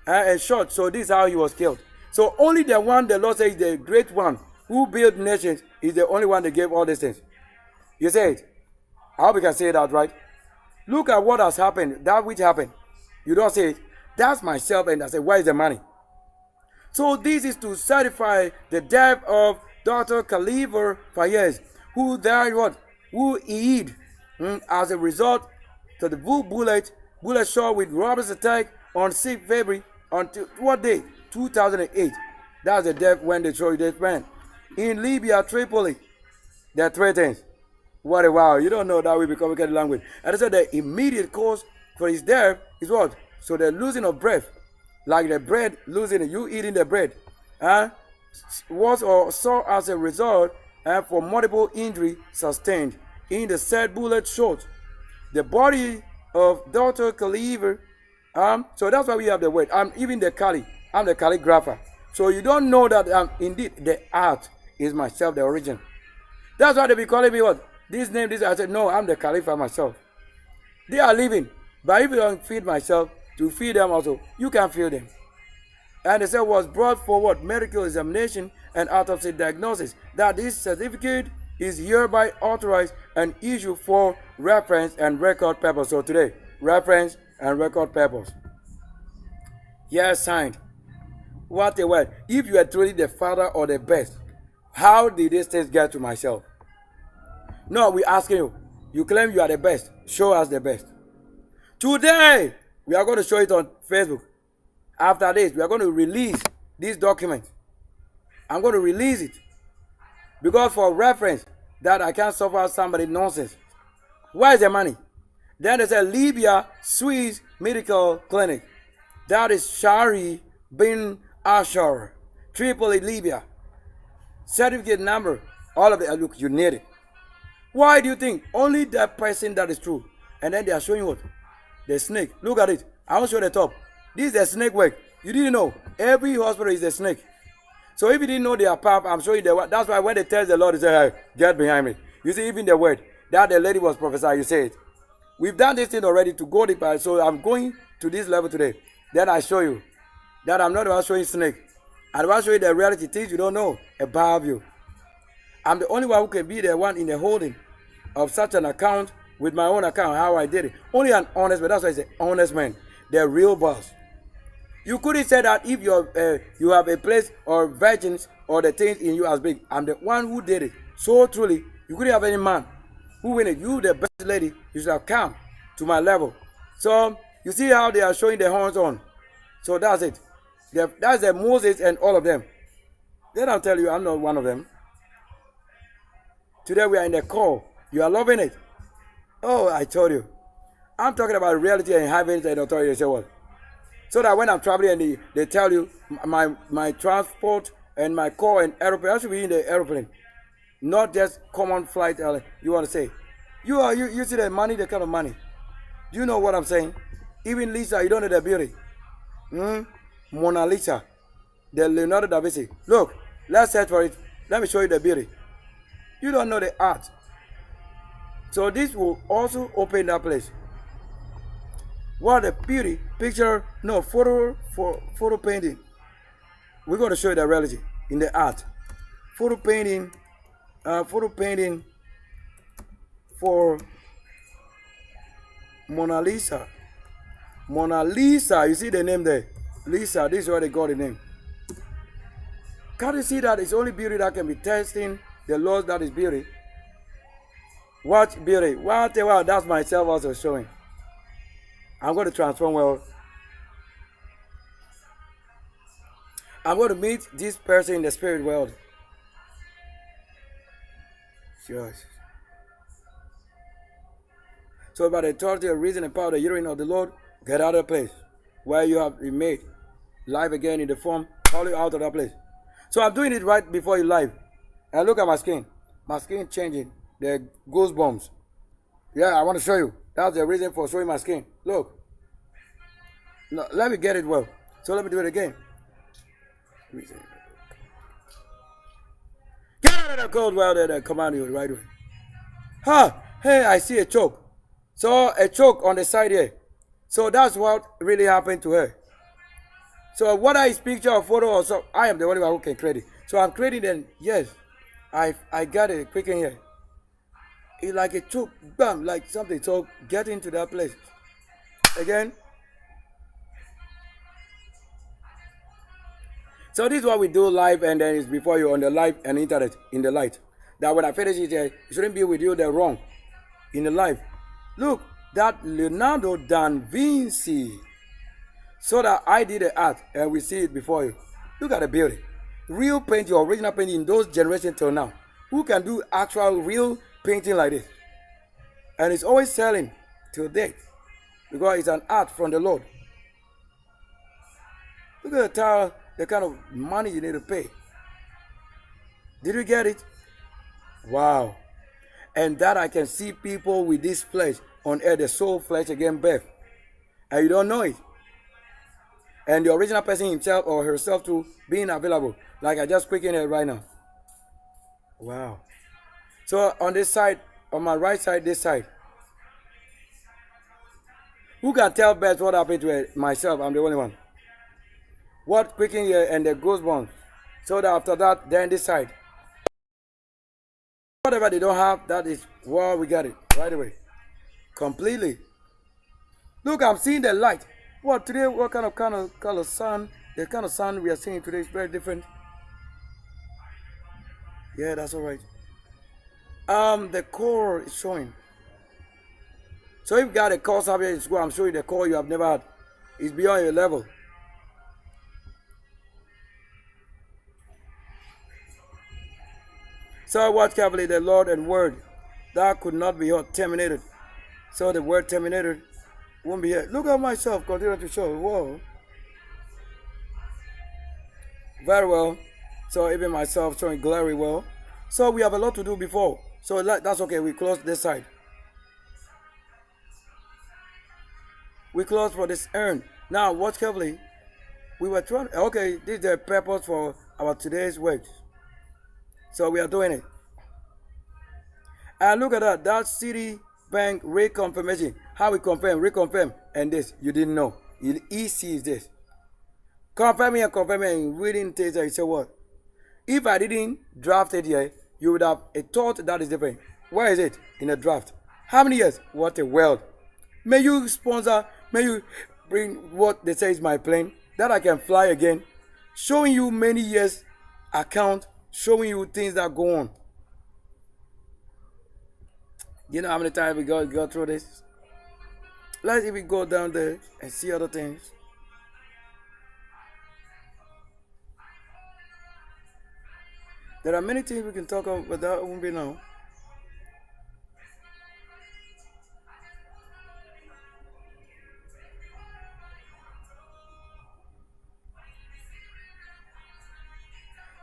and shot. So this is how he was killed. So only the one the Lord says the great one who built nations is the only one that gave all these things. You say it. I hope you can say it out right. Look at what has happened. That which happened. You don't say it. That's myself and I say, where is the money? So this is to certify the death of Dr. Khalifa Fayez, who died what? Who died as a result to the bullet shot with Robert's attack on 6th February on what day? 2008. That's the death when they showed this man. In Libya, Tripoli. There are three things. What a wow. You don't know that we become a language. And I said the immediate cause For his death is what? So the losing of breath, like the bread losing it, you eating the bread, was or saw as a result for multiple injury sustained in the said bullet shot. The body of Dr. Cleaver, so that's why we have the word. I'm even the Kali. I'm the calligrapher. So you don't know that indeed the art is myself, the origin. That's why they be calling me what? This name, this. I said, no, I'm the caliph myself. They are living. But if you don't feed myself, to feed them also, you can feed them. And they said was brought forward medical examination and autopsy diagnosis that this certificate is hereby authorized and issued for reference and record purpose. So today, reference and record purpose. Yes, signed. What a word. If you are truly the father or the best, how did these things get to myself? No, we're asking you. You claim you are the best. Show us the best. Today, we are going to show it on Facebook. After this, we are going to release this document. I'm going to release it. Because for reference, that I can't suffer somebody nonsense. Where is the money? Then there's a Libya Swiss Medical Clinic. That is Shari bin Ashar, Tripoli, Libya. Certificate number, all of it. Look, you need it. Why do you think only that person that is true? And then they are showing what? The snake. Look at it. I want to show the top. This is the snake work. You didn't know. Every hospital is a snake. So if you didn't know their path, I'm showing you the word. That's why when they tell the Lord, they say, hey, get behind me. You see, even the word that the lady was prophesying, you say it. We've done this thing already to go deeper. So I'm going to this level today. Then I show you that I'm not about showing snake. I'm about showing the reality, things you don't know above you. I'm the only one who can be the one in the holding of such an account with my own account, how I did it. Only an honest man. That's why I say honest man. The real boss. You couldn't say that if you have a place or virgins or the things in you as big. I'm the one who did it. So truly, you couldn't have any man who win it. You, the best lady, you should have come to my level. So, you see how they are showing their horns on. So that's it. That's the Moses and all of them. Then I'll tell you, I'm not one of them. Today we are in the call. You are loving it. Oh, I told you. I'm talking about reality and heaven and authority. They say what? So that when I'm traveling and they tell you my transport and my call and aeroplane, I should be in the aeroplane. Not just common flight. You want to say. You see the money, the kind of money. Do you know what I'm saying? Even Lisa, you don't know the beauty. Mona Lisa. The Leonardo da Vinci. Look, let's search for it. Let me show you the beauty. You don't know the art. So this will also open that place. What a beauty. Picture, no, photo painting. We're going to show you the reality in the art. Photo painting for Mona Lisa. Mona Lisa, you see the name there? Lisa, this is where they got the name. Can't you see that it's only beauty that can be testing the laws that is beauty? What beauty? What? Well, that's myself also showing. I'm going to transform well. I'm going to meet this person in the spirit world. Yes. So by the authority of reason and power of the urine of the Lord, get out of the place where you have been made live again in the form, call you out of that place. So I'm doing it right before you live. And look at my skin. My skin changing. The goosebumps. Yeah, I want to show you. That's the reason for showing my skin. Look. No, let me get it well. So let me do it again. Get out of the cold weather that command you right away. Hey, I see a choke. So a choke on the side here. So that's what really happened to her. So whether it's picture or photo or so, I am the only one who can create it. So I'm creating them. Yes, I got it quick in here. It's like a choke, bam, like something. So get into that place. Again. So this is what we do live, and then it's before you on the live and internet in the light. That when I finish it, it shouldn't be with you the wrong in the live. Look, that Leonardo da Vinci. So that I did the art and we see it before you. Look at the beauty. Real painting, original painting in those generations till now. Who can do actual real painting like this? And it's always selling till date. because it's an art from the Lord. Look at the kind of money you need to pay. Did you get it? Wow. And that I can see people with this flesh on earth, the soul flesh again birth. And you don't know it. And the original person himself or herself too being available. Like I just quickened it right now. Wow. So on this side, on my right side, this side. Who can tell best what happened to myself? I'm the only one. What quickened here and the goosebumps. So that after that, then this side. Whatever they don't have, that is, wow, we got it right away. Completely. Look, I'm seeing the light. What today? What kind of sun? The kind of sun we are seeing today is very different. Yeah, that's all right. The core is showing. So if you got a core subject in school, I'm showing the core you have never had. It's beyond your level. So I watch carefully the Lord and word that could not be terminated. So the word terminated won't be here. Look at myself, continue to show. Whoa. Very well. So even myself showing glory well. So we have a lot to do before. So that's okay. We close this side. We close for this urn. Now watch carefully. We were trying. Okay, this is the purpose for our today's work. So we are doing it. And look at that. That Citibank reconfirmation. How we confirm, reconfirm, and this you didn't know. EC is this. Confirming and confirming and reading things. You say what? If I didn't draft it here, you would have a thought that is different. Where is it in a draft? How many years? What a world. May you sponsor, may you bring what they say is my plane, that I can fly again, showing you many years account, showing you things that go on. You know how many times we go through this? Let's even go down there and see other things. There are many things we can talk about, but that won't be now.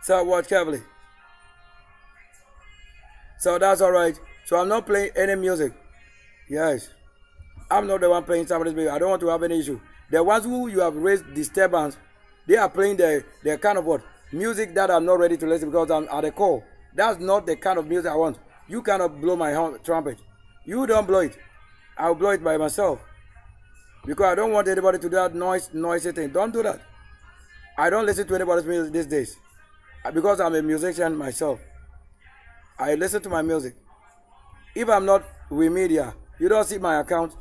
So watch carefully. So that's all right. So I'm not playing any music. Yes. I'm not the one playing somebody's music. I don't want to have any issue. The ones who you have raised disturbance, they are playing the kind of what? Music that I'm not ready to listen because I'm at the core. That's not the kind of music I want. You cannot blow my trumpet. You don't blow it. I'll blow it by myself. Because I don't want anybody to do that noisy thing. Don't do that. I don't listen to anybody's music these days. Because I'm a musician myself. I listen to my music. If I'm not with media, you don't see my account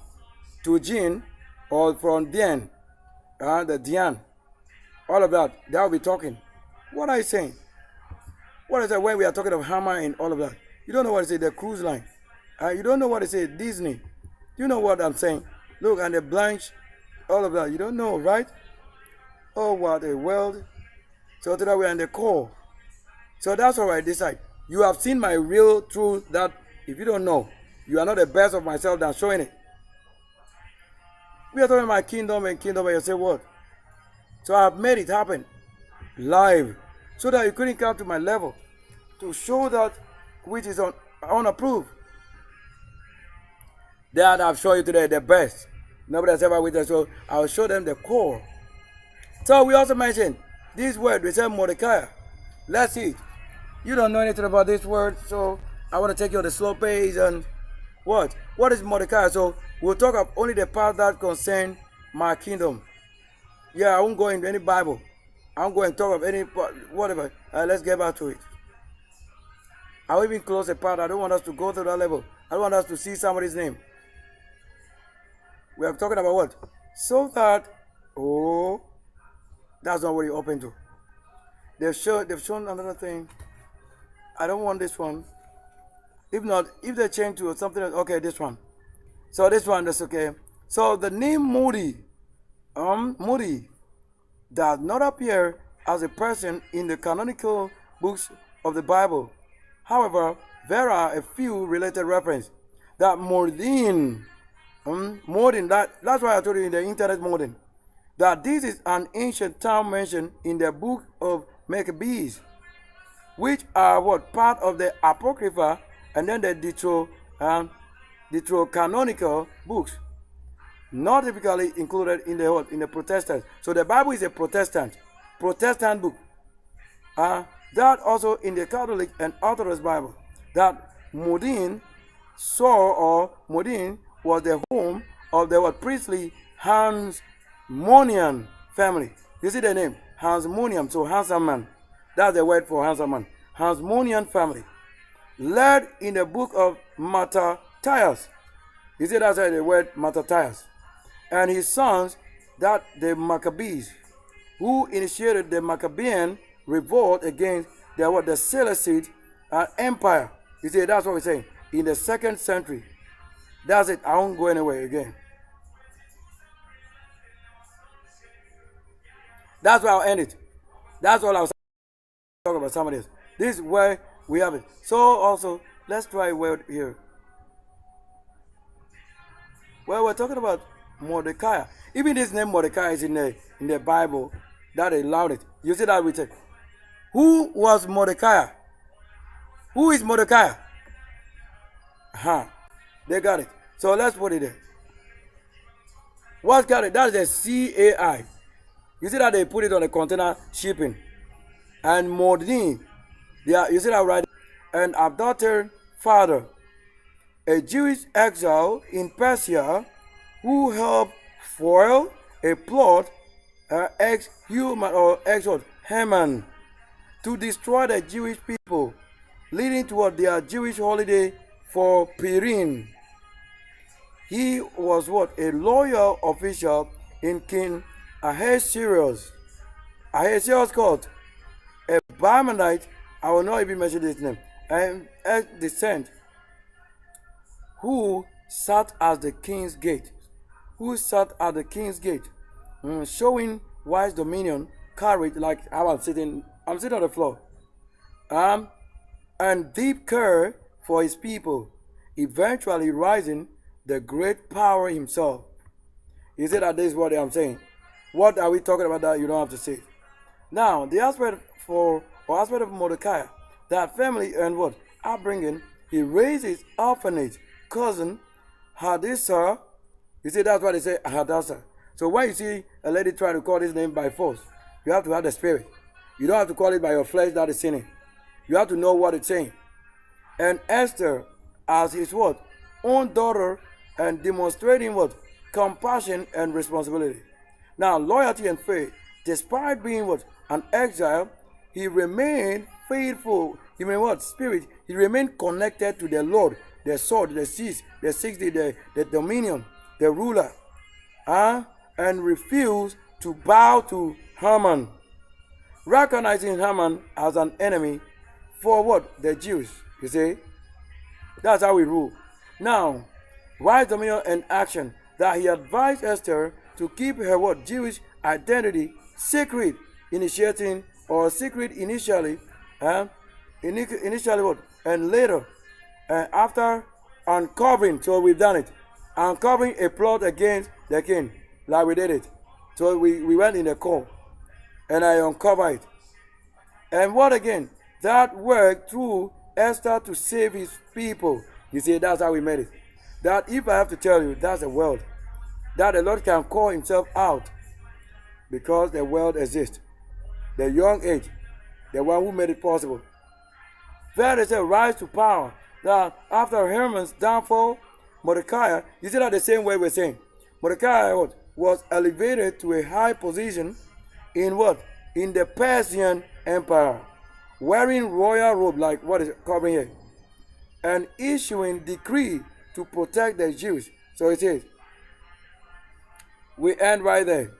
to Jean or from Dian, the Dian, all of that. They'll be talking. What are you saying? What is that when we are talking of Hammer and all of that? You don't know what it is, the cruise line. You don't know what it is, Disney. You know what I'm saying? Look, and the blanche, all of that. You don't know, right? Oh, what a world. So today we are in the core. So that's all right, this side. You have seen my real truth that if you don't know, you are not the best of myself than showing it. We are talking about kingdom and you say what? So I have made it happen live so that you couldn't come to my level to show that which is unapproved. That I've shown you today the best. Nobody has ever witnessed, so I'll show them the core. So we also mentioned this word, we said Mordecai. Let's see. You don't know anything about this word, so I want to take you on the slow pace and what? What is Mordecai? So we'll talk of only the part that concern my kingdom. Yeah, I won't go into any Bible. I won't go and talk of any whatever. Let's get back to it. I'll even close the part. I don't want us to go to that level. I don't want us to see somebody's name. We are talking about what? So that, oh, that's not what you're open to. They've shown another thing. I don't want this one. If not, if they change to something else, okay, this one. So this one, that's okay. So the name Moody does not appear as a person in the canonical books of the Bible. However, there are a few related references that Mordin Modern. That's why I told you in the internet modern that this is an ancient town mentioned in the book of Maccabees, which are what part of the Apocrypha and then the Deuterocanonical books, not typically included in the Protestant. So the Bible is a Protestant book. That also in the Catholic and Orthodox Bible, that Modin saw or Modin was the home of the priestly Hansmonian family. You see the name? Hansmonian, so handsome man. That's the word for handsome man. Hansmonian family. Led in the book of Mattathias. You see that's the word Mattathias. And his sons, that the Maccabees, who initiated the Maccabean revolt against the Seleucid Empire. You see, that's what we're saying. In the 2nd century. That's it. I won't go anywhere again. That's where I'll end it. That's all I was talking about somebody else. This is where we have it. So also, let's try a word here. Well, we're talking about Mordecai. Even this name Mordecai is in the Bible. That allowed it. You see that we say, who was Mordecai? Who is Mordecai? They got it. So let's put it there. What's got it? That is a CAI. You see that they put it on a container shipping. And Mordin, you see that right? An adopted father, a Jewish exile in Persia who helped foil a plot Haman to destroy the Jewish people, leading toward their Jewish holiday for Purim. He was a loyal official in King Ahasuerus court, a Barmanite. I will not even mention his name, and descent, who sat at the king's gate. Showing wise dominion, courage, like how I'm sitting on the floor, and deep care for his people, eventually rising the great power himself. You see that this is what I'm saying. What are we talking about that you don't have to say? Now, the aspect of Mordecai, that family and upbringing, he raised his orphanage cousin Hadassah. You see, that's why they say Hadassah. So when you see a lady try to call his name by force, you have to have the spirit. You don't have to call it by your flesh that is sinning. You have to know what it's saying. And Esther as his own daughter, and demonstrating compassion and responsibility. Now, loyalty and faith. Despite being an exile, he remained faithful. He remained spirit. He remained connected to the Lord, the sword, the seas, the 60, the dominion, the ruler, and refused to bow to Haman, recognizing Haman as an enemy for the Jews. You see, that's how we rule. Now, wise dominion and action, that he advised Esther to keep her Jewish identity secret, initially, and later, after uncovering. So we've done it, uncovering a plot against the king, like we did it. So we went in the court, and I uncovered it. And what again? That worked through Esther to save his people. You see, that's how we made it. That if I have to tell you, that's a world that the Lord can call himself out, because the world exists. The young age, the one who made it possible. There is a rise to power. That after Haman's downfall, Mordecai, you see that the same way we're saying. Mordecai was elevated to a high position in in the Persian Empire, wearing royal robe, like what is covering here, and issuing decree to protect the Jews. So it says, we end right there.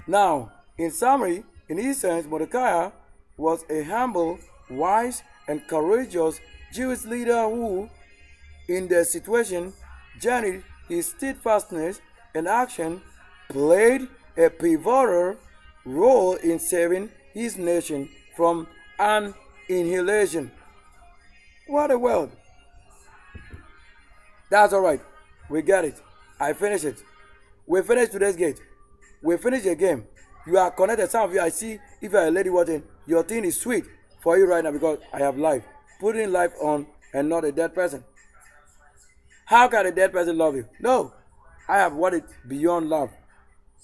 Now, in summary, in essence, Mordecai was a humble, wise, and courageous Jewish leader who, in the situation, journeyed his steadfastness and action, played a pivotal role in saving his nation from annihilation. What a world! That's all right. We get it. I finish it. We finish today's gate. We finish the game. You are connected. Some of you, I see, if you are a lady watching, your thing is sweet for you right now because I have life. Putting life on and not a dead person. How can a dead person love you? No. I have what is beyond love.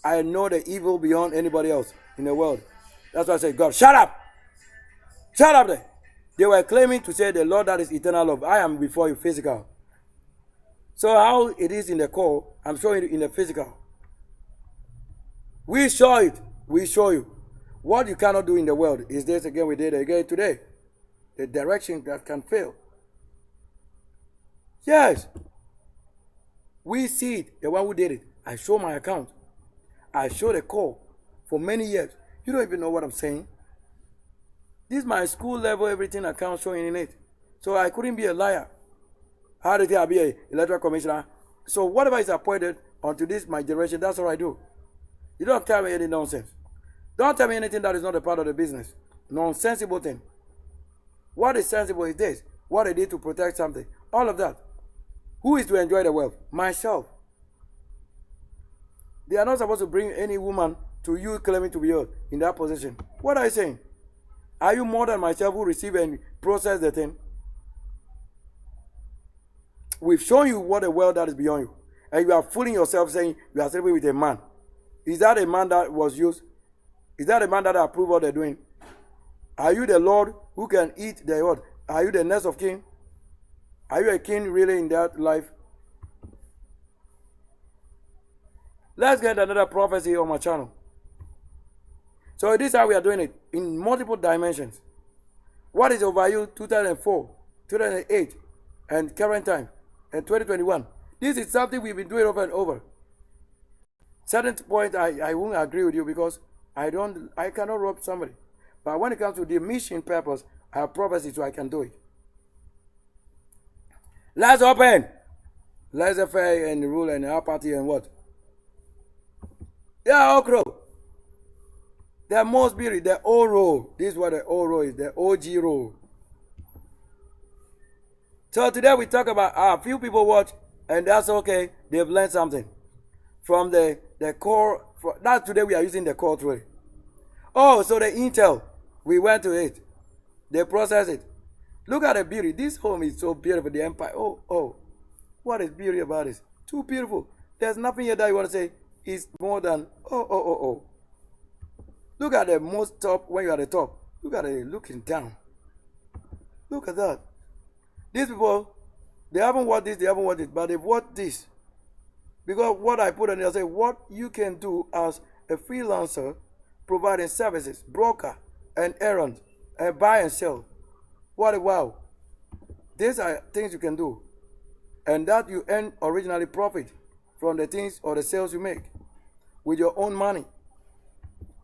I know the evil beyond anybody else in the world. That's why I say, God, shut up. Shut up there. They were claiming to say the Lord that is eternal love. I am before you physical. So how it is in the core, I'm showing you in the physical. We show it. We show you. What you cannot do in the world is this again, we did it again today. The direction that can fail. Yes. We see it. The one who did it. I show my account. I show the core for many years. You don't even know what I'm saying. This is my school level, everything account showing in it. So I couldn't be a liar. How did I be an electoral commissioner? So whatever is appointed onto this, my generation, that's all I do. You don't tell me any nonsense. Don't tell me anything that is not a part of the business. Nonsensible thing. What is sensible is this. What I did to protect something. All of that. Who is to enjoy the wealth? Myself. They are not supposed to bring any woman to you claiming to be yours in that position. What are you saying? Are you more than myself who receive and process the thing? We've shown you what a world that is beyond you. And you are fooling yourself saying you are sleeping with a man. Is that a man that was used? Is that a man that approves what they're doing? Are you the Lord who can eat the what? Are you the next of king? Are you a king really in that life? Let's get another prophecy on my channel. So this is how we are doing it in multiple dimensions. What is over you 2004, 2008, and current time, and 2021? This is something we've been doing over and over. Certain point I won't agree with you because I cannot rob somebody. But when it comes to the mission purpose, I have prophecy so I can do it. Let's open. Laissez-faire and rule and our party and what? Yeah, Okro. The most beauty, the O role. This is what the O role is, the OG role. So today we talk about a few people watch and that's okay. They've learned something from the core. That today we are using the core theory. Oh, so the intel, we went to it. They process it. Look at the beauty. This home is so beautiful. The empire. Oh. What is beauty about this? Too beautiful. There's nothing here that you want to say is more than oh. Look at the most top when you're at the top. Look at it looking down. Look at that. These people, they haven't watched this, but they've watched this. Because what I put on there, I say what you can do as a freelancer, providing services, broker, and errands, and buy and sell. What a wow. These are things you can do. And that you earn originally profit from the things or the sales you make with your own money.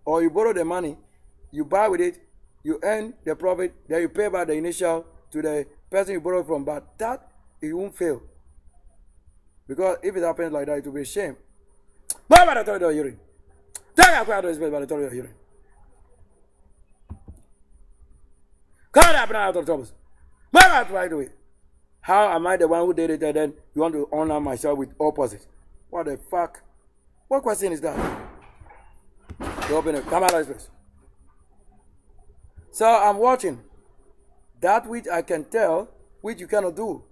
Or you borrow the money, you buy with it, you earn the profit, then you pay back the initial to the person you borrowed from. But that, it won't fail. Because if it happens like that, it will be a shame. What about the authority of hearing? Take a respect by the authority of hearing. Come up out of troubles. What about right away? How am I the one who did it and then you want to honor myself with opposite? What the fuck? What question is that? You open it. Come out of this place. So I'm watching. That which I can tell, which you cannot do.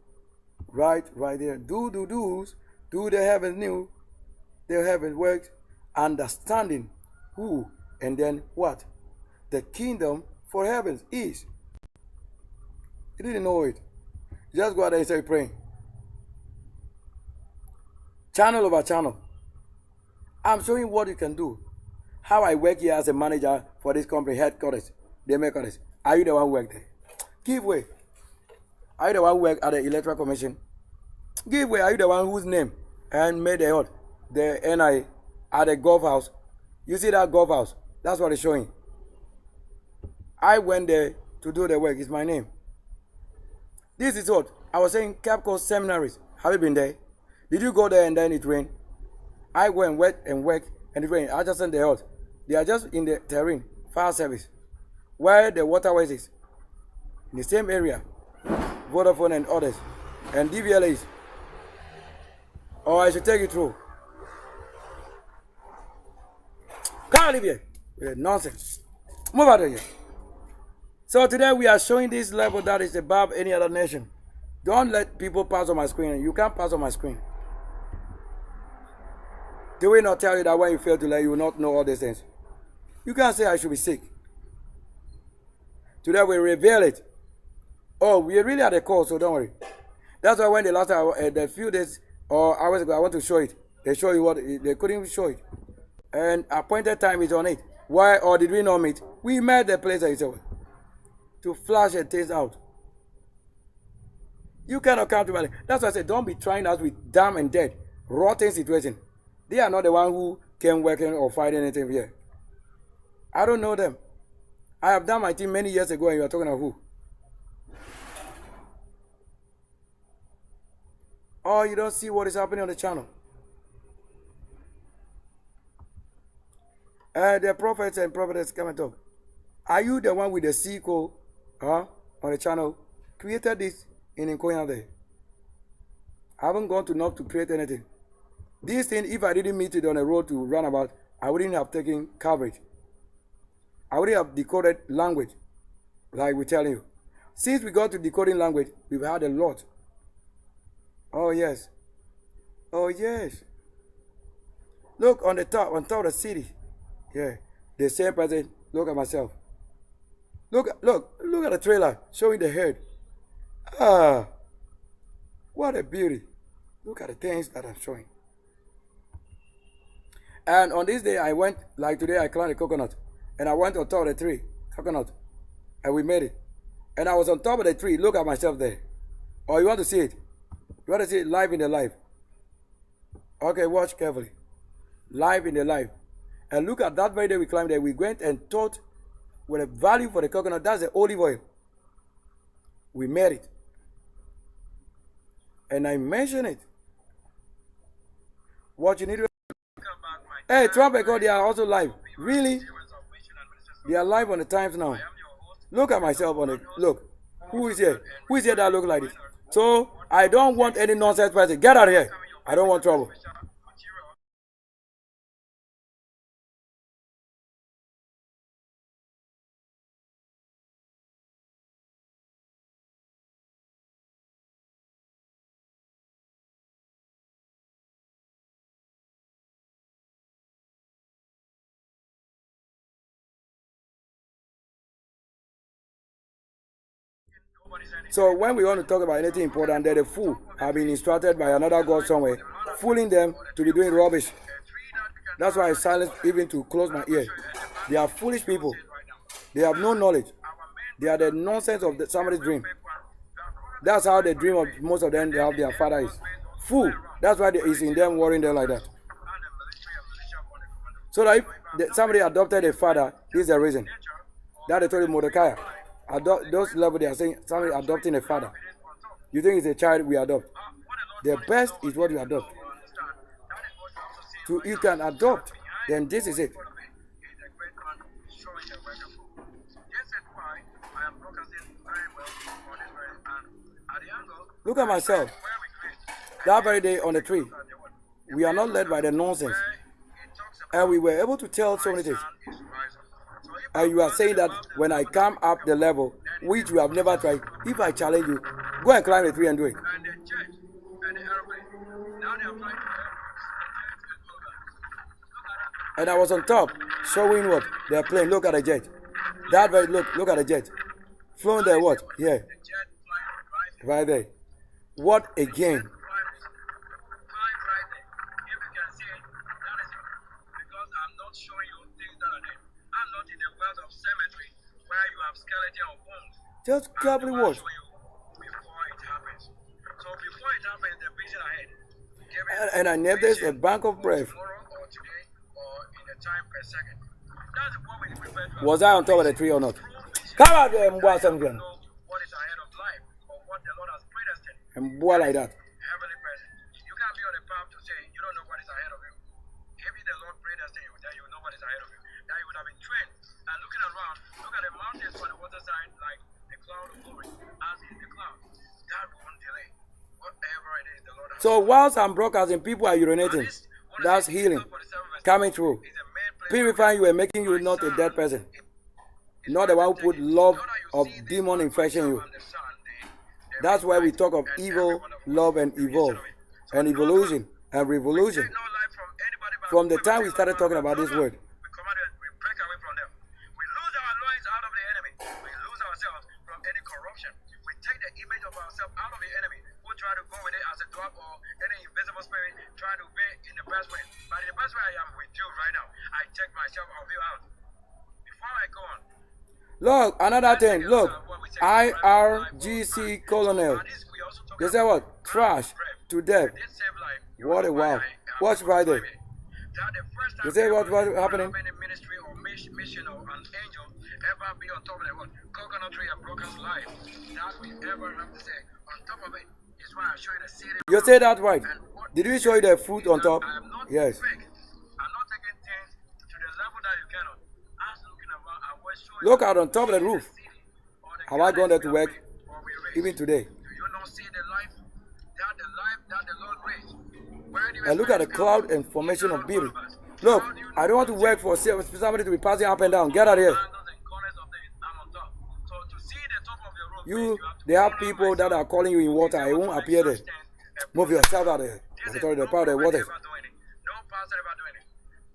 Right there. Do's. Do the heavens new. The heavens works. Understanding who and then what the kingdom for heavens is. You didn't know it. Just go out there and start praying. Channel over channel. I'm showing what you can do. How I work here as a manager for this company, headquarters. They make all this. Are you the one who work there? Give way. Are you the one who work at the electoral commission? Give way. Are you the one whose name and made the NI at the golf house? You see that golf house? That's what it's showing. I went there to do the work. It's my name. This is what I was saying. Cape Coast seminaries. Have you been there? Did you go there and then it rained? I went wet and work and it rained. I just sent the earth. They are just in the terrain, fire service, where the waterways is. In the same area, Vodafone and others, and DVLAs. Or I should take you through. Come on, here. Nonsense. Move out of here. So today we are showing this level that is above any other nation. Don't let people pass on my screen. You can't pass on my screen. They will not tell you that when you fail to learn, you will not know all these things. You can't say I should be sick. Today we reveal it. Oh, we really at the call, so don't worry. That's why when the last time, the few days or hours ago, I want to show it. They show you what they couldn't show it, and appointed time is on it. Why or did we not meet? We met the place itself to flash and things out. You cannot come to my. That's why I said don't be trying us with damn and dead, rotten situation. They are not the one who came working or fighting anything here. I don't know them. I have done my team many years ago, and you are talking about who? Oh, you don't see what is happening on the channel. The prophets and prophetess come and talk. Are you the one with the sequel on the channel? Created this in Nkoya there. I haven't gone to North to create anything. This thing, if I didn't meet it on the road to run about, I wouldn't have taken coverage. I wouldn't have decoded language, like we're telling you. Since we got to decoding language, we've had a lot. Oh, yes. Oh, yes. Look on top of the city. Yeah. The same person. Look at myself. Look at the trailer showing the head. Ah. What a beauty. Look at the things that I'm showing. And on this day, I went, like today, I climbed a coconut. And I went on top of the tree, coconut. And we made it. And I was on top of the tree. Look at myself there. Oh, you want to see it? You want to see it live in the life? Okay, watch carefully. Live in the life. And look at that very day we climbed there. We went and taught with a value for the coconut. That's the olive oil. We made it. And I mentioned it. What you need to... Hey, Trump and God, they are also live. Really? They are live on the Times now. Look at myself on it. Look. Who is here? Who is here that look like this? So, I don't want any nonsense person. Get out of here. I don't want trouble. So when we want to talk about anything important, they're the fool have been instructed by another God somewhere, fooling them to be doing rubbish. That's why I silence even to close my ear. They are foolish people. They have no knowledge. They are the nonsense of somebody's dream. That's how the dream of most of them, they have their father is. Fool. That's why it's in them worrying them like that. So that if somebody adopted a father, this is the reason. That they told Mordecai. Those level they are saying somebody adopting a father. You think it's a child we adopt. The best is what you adopt. So you can adopt, then this is it. Look at myself. That very day on the tree, we are not led by the nonsense. And we were able to tell so many things. And you are saying that when I come up the level, which you have never tried, if I challenge you, go and climb the tree and do it. And I was on top, showing what? They're playing. Look at the jet. That way, look at the jet. Flowing there, what? Here. Right there. What again? Just carefully watch. And I named this a bank of breath. Was I on top of the tree or not? Come out there and boy something. And boy like that. You can't be on the path to say you don't know what is ahead of you. If the Lord predestined you, then you know what is ahead of you. Then you would have been trained. And looking around, look at the mountains on the water side like the cloud of glory, as is the cloud. That won't delay. Whatever it is, the Lord has. So whilst I'm broadcasting, people are urinating. This one That's is healing Ezekiel 47 verse coming 2 through, is the main place purifying you and making you not a dead person, not the one who put love of demon infection in you. That's why we talk of evil, love, and evolve, and evolution, and revolution. From the time we started talking about this word, we command it, we break away from them. We lose our loins out of the enemy. We lose ourselves from any corruption. We take the image of ourselves out of the enemy who try to go with it as a dog or any invisible spirit trying to be in the best way. But in the best way I am with you right now, I take myself of you out. Before I go on, look, another thing, look, IRGC Colonel. They say what? Trash to death. What a wow. Watch Friday. You say what's happening? Ministry or mission or an angel ever be on top of the what? Coconut tree and broken life. That we ever have to say. On top of it is why I show you the city. You say that right. Did we show you the fruit on top? I am not Yes. fake. I'm not taking things to the level that you cannot. As looking around, I was showing Look out on top of the roof. Have I gone there to work? or we raise. Even today. Do you not see the life that the Lord raised? Where do you And look at the cloud and formation of beauty. Look, I don't want to work for somebody to be passing up and down. Get out of here. You, they have people that are calling you in water. I won't appear there. Move yourself out of here. I told you the power of the water. No pastor ever doing it.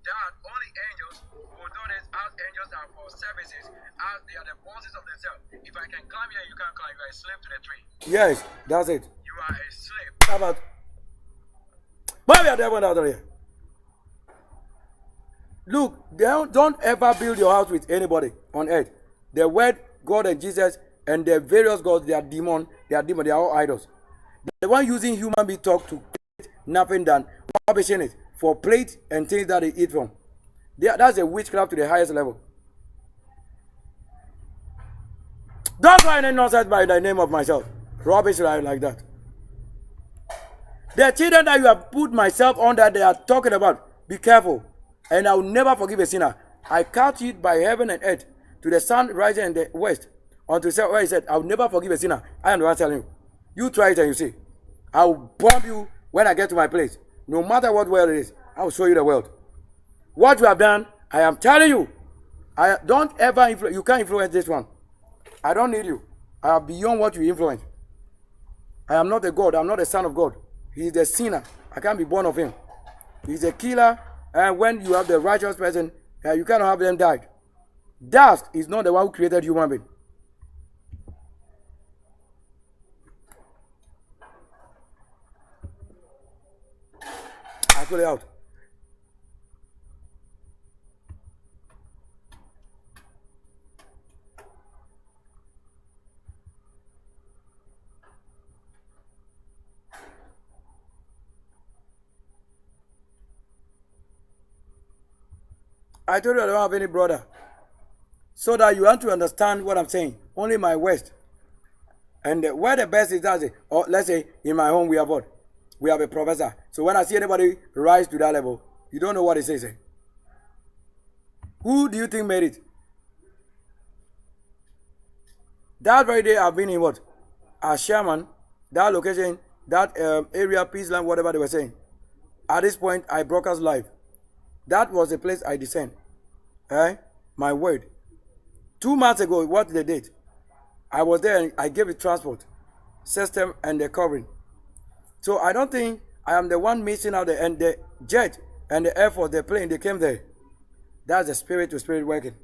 There are only angels who do this as angels are for services, as they are the bosses of themselves. If I can climb here, you can't climb. You are a slave to the tree. Yes, that's it. You are a slave. How about? Move your devil out of here. Look, don't ever build your house with anybody on earth. The word, God and Jesus, and the various gods, they are demon, they are all idols. The one using human being talk to create nothing than publishing it for plate and things that they eat from. That's a witchcraft to the highest level. Don't try any nonsense by the name of myself. Rubbish like that. The children that you have put myself on that they are talking about, be careful. And I will never forgive a sinner. I count it by heaven and earth to the sun rising in the west. Until where he said, I will never forgive a sinner. I am the one telling you. You try it and you see. I will bomb you when I get to my place. No matter what world it is, I will show you the world. What you have done, I am telling you. I don't ever you can't influence this one. I don't need you. I am beyond what you influence. I am not a God. I am not a son of God. He is a sinner. I can't be born of him. He is a killer. And when you have the righteous person, you cannot have them died. Dust is not the one who created human being. I pull it out. I told you I don't have any brother. So that you want to understand what I'm saying. Only my West. And where the best is that, or let's say in my home we have what? We have a professor. So when I see anybody rise to that level, you don't know what he says. Who do you think made it? That very day I've been in what? As Sherman, that location, that area, Peaceland, whatever they were saying. At this point, I broadcast live. That was the place I descend. My word. 2 months ago, what they did, I was there and I gave it transport, system, and the covering. So I don't think I am the one missing out there. And the jet and the Air Force, the plane, they came there. That's the spirit to spirit working.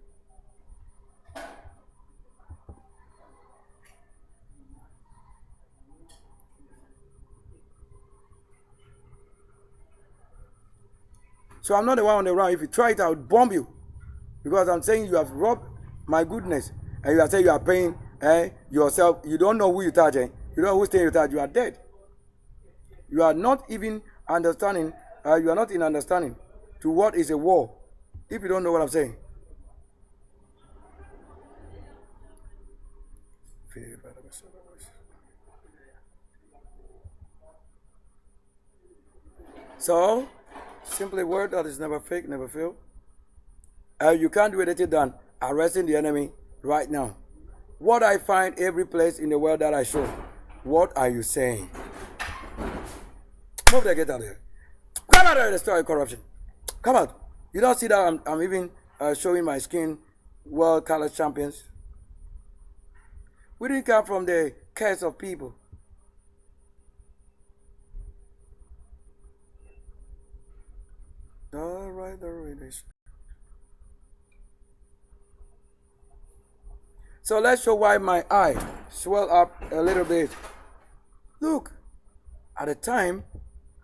So I'm not the one on the ground. If you try it, I will bomb you. Because I'm saying you have robbed my goodness. And you are saying you are paying yourself. You don't know who you touch. You don't know who's staying you touch. You are dead. You are not even understanding. You are not in understanding to what is a war. If you don't know what I'm saying. So, simply word that is never fake, never fail. You can't do anything than arresting the enemy right now. What I find every place in the world that I show, what are you saying? Move the gate out of here. Come out of here, destroy corruption. Come out. You don't see that I'm even showing my skin, world color champions. We didn't come from the curse of people. All right. So let's show why my eye swelled up a little bit. Look, at the time,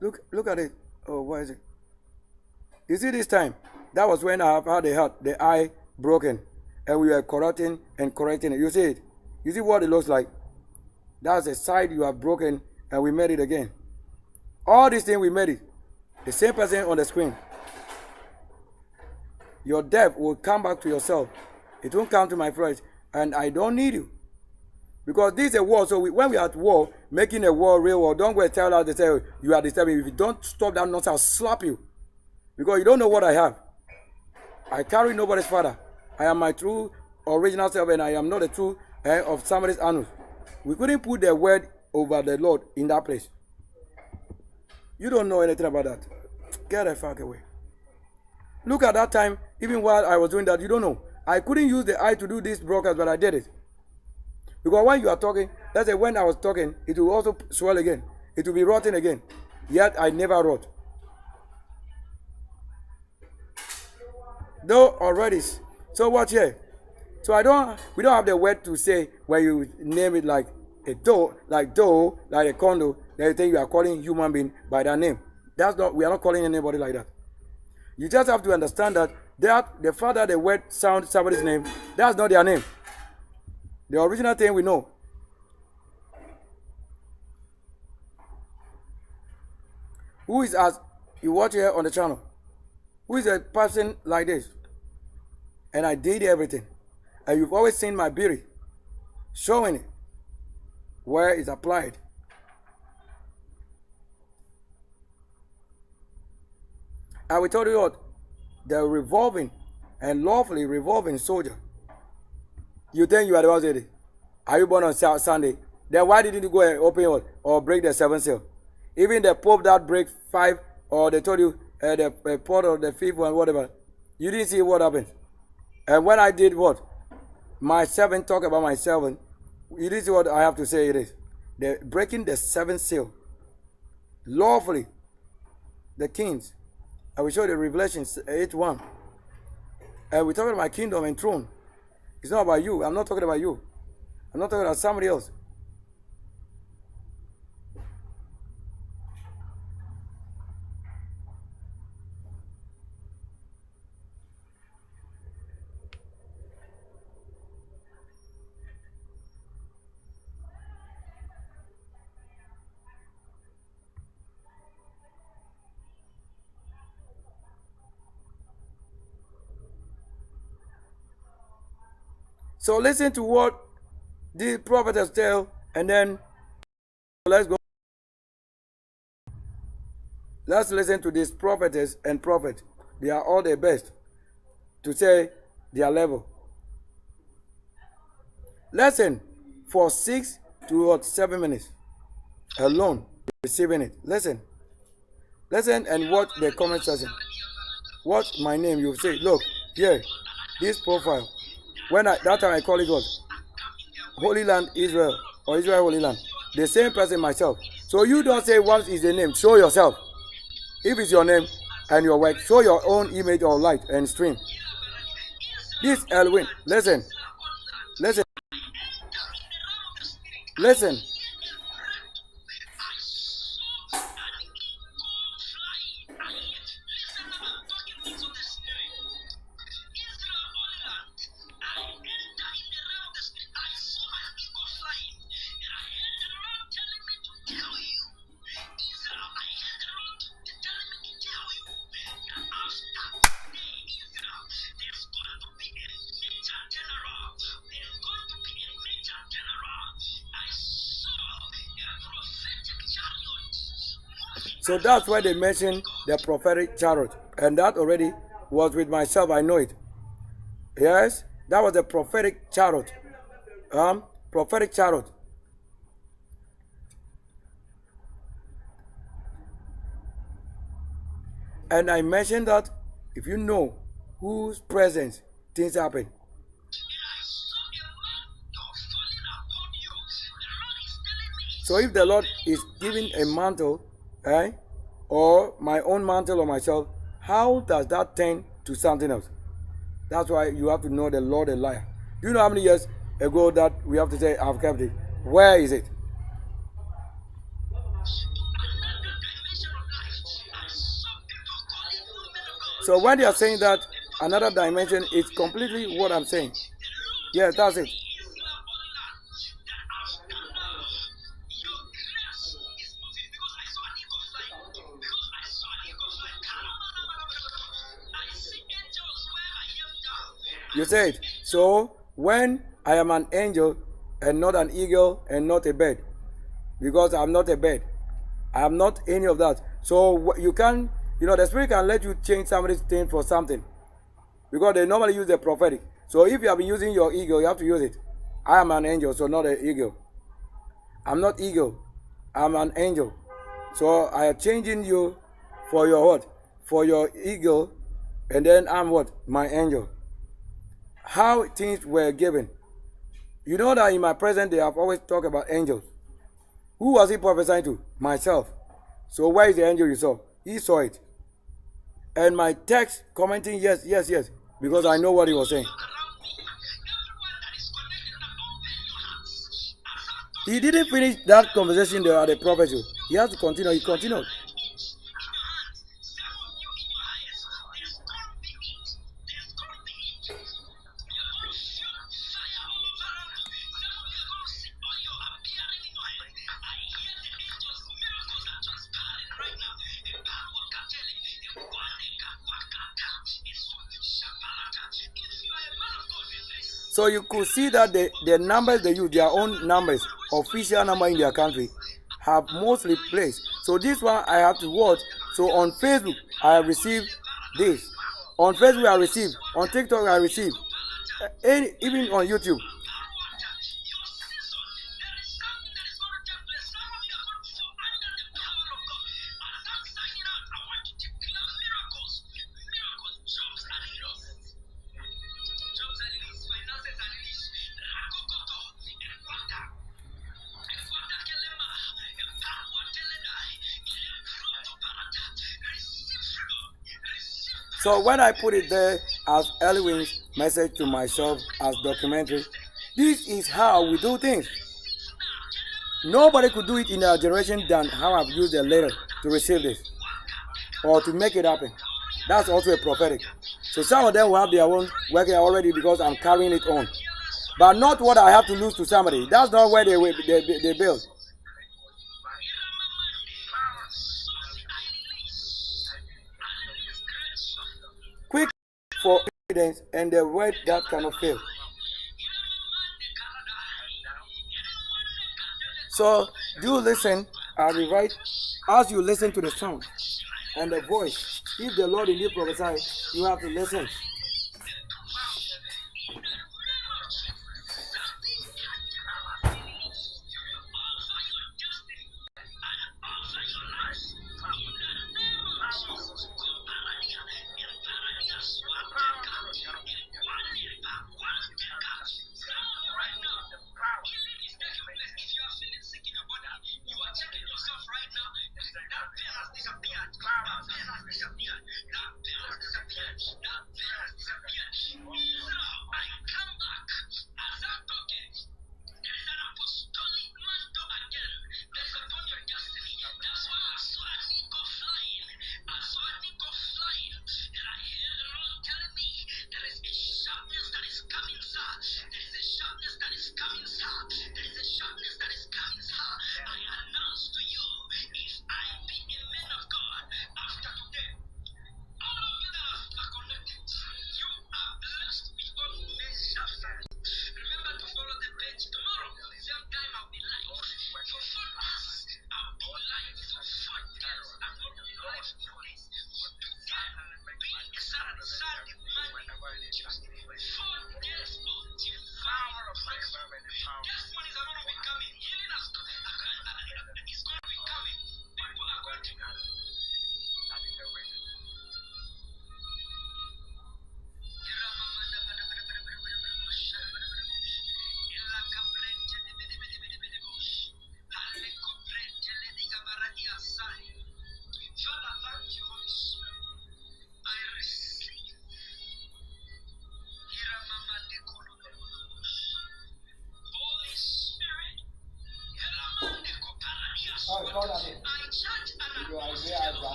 look at it. Oh, what is it? You see this time? That was when I have had the eye broken. And we were correcting and correcting it. You see it? You see what it looks like? That's the side you have broken and we made it again. All these things we made it. The same person on the screen. Your death will come back to yourself. It won't come to my flesh. And I don't need you. Because this is a war. So when we are at war, making a war real war, don't go and tell us they say you are disturbing. If you don't stop that nonsense, I'll slap you. Because you don't know what I have. I carry nobody's father. I am my true original self and I am not the true of somebody's anus. We couldn't put the word over the Lord in that place. You don't know anything about that. Get the fuck away. Look at that time, even while I was doing that, you don't know. I couldn't use the eye to do this broadcast, but I did it. Because when you are talking, let's say when I was talking, it will also swell again. It will be rotting again. Yet I never rot. Though already. So watch here. So we don't have the word to say where you name it like a doe, like a condo, then you think you are calling human being by that name. We are not calling anybody like that. You just have to understand that the fact that the word sounds somebody's name, that's not their name. The original thing we know. Who is, as you watch here on the channel, who is a person like this? And I did everything. And you've always seen my beauty, showing it where it's applied. And we told you what, the revolving and lawfully revolving soldier. You think you are the one saying, are you born on Sunday? Then why didn't you go and open or break the 7th seal? Even the Pope that break 5, or they told you the port of the 5th one, whatever. You didn't see what happened. And when I did what? My 7, talk about my 7. You didn't see what I have to say it is. Breaking the 7th seal. Lawfully. The kings. I will show you the Revelation 8:1. And we're talking about my kingdom and throne. It's not about you. I'm not talking about you. I'm not talking about somebody else. So listen to what the prophets tell, and then let's go. Let's listen to these prophetess and prophet. They are all the best to say their level. Listen for 6 to 7 minutes alone, receiving it. Listen and watch the comment section. Watch my name. You say, look here, this profile. That time I call it what? Holy Land Israel, or Israel Holy Land. The same person myself. So you don't say what is the name. Show yourself. If it's your name and your work, show your own image or light and stream. This Elwin, listen. So that's why they mentioned the prophetic chariot. And that already was with myself. I know it. Yes, that was the prophetic chariot. Prophetic chariot. And I mentioned that if you know whose presence things happen. So if the Lord is giving a mantle, or my own mantle or myself, how does that turn to something else? That's why you have to know the Lord a liar. Do you know how many years ago that we have to say, I've kept it? Where is it? So when they are saying that another dimension, it's completely what I'm saying. Yeah, that's it. You said, so when I am an angel and not an eagle and not a bird, because I'm not a bird, I'm not any of that. So you can, the spirit can let you change somebody's thing for something, because they normally use the prophetic. So if you have been using your eagle, you have to use it. I am an angel, so not an eagle. I'm not eagle. I'm an angel. So I am changing you for your what? For your eagle, and then I'm what? My angel. How things were given. You know that in my present day, I've always talked about angels. Who was he prophesying to? Myself. So where is the angel you saw? He saw it. And my text commenting, yes, yes, yes, because I know what he was saying. He didn't finish that conversation there at the prophecy. He has to continue. He continued. So you could see that the numbers they use, their own numbers, official number in their country, have mostly placed. So this one I have to watch. So on Facebook, I have received this. On Facebook, I received. On TikTok, I received. Even on YouTube. So when I put it there as Elwin's message to myself as documentary, this is how we do things. Nobody could do it in our generation than how I've used the letter to receive this or to make it happen. That's also a prophetic. So some of them will have their own working already because I'm carrying it on. But not what I have to lose to somebody. That's not where they build. Quick for evidence and the word that cannot fail. So do listen, I'll be right. As you listen to the sound and the voice, if the Lord indeed prophesies, you have to listen.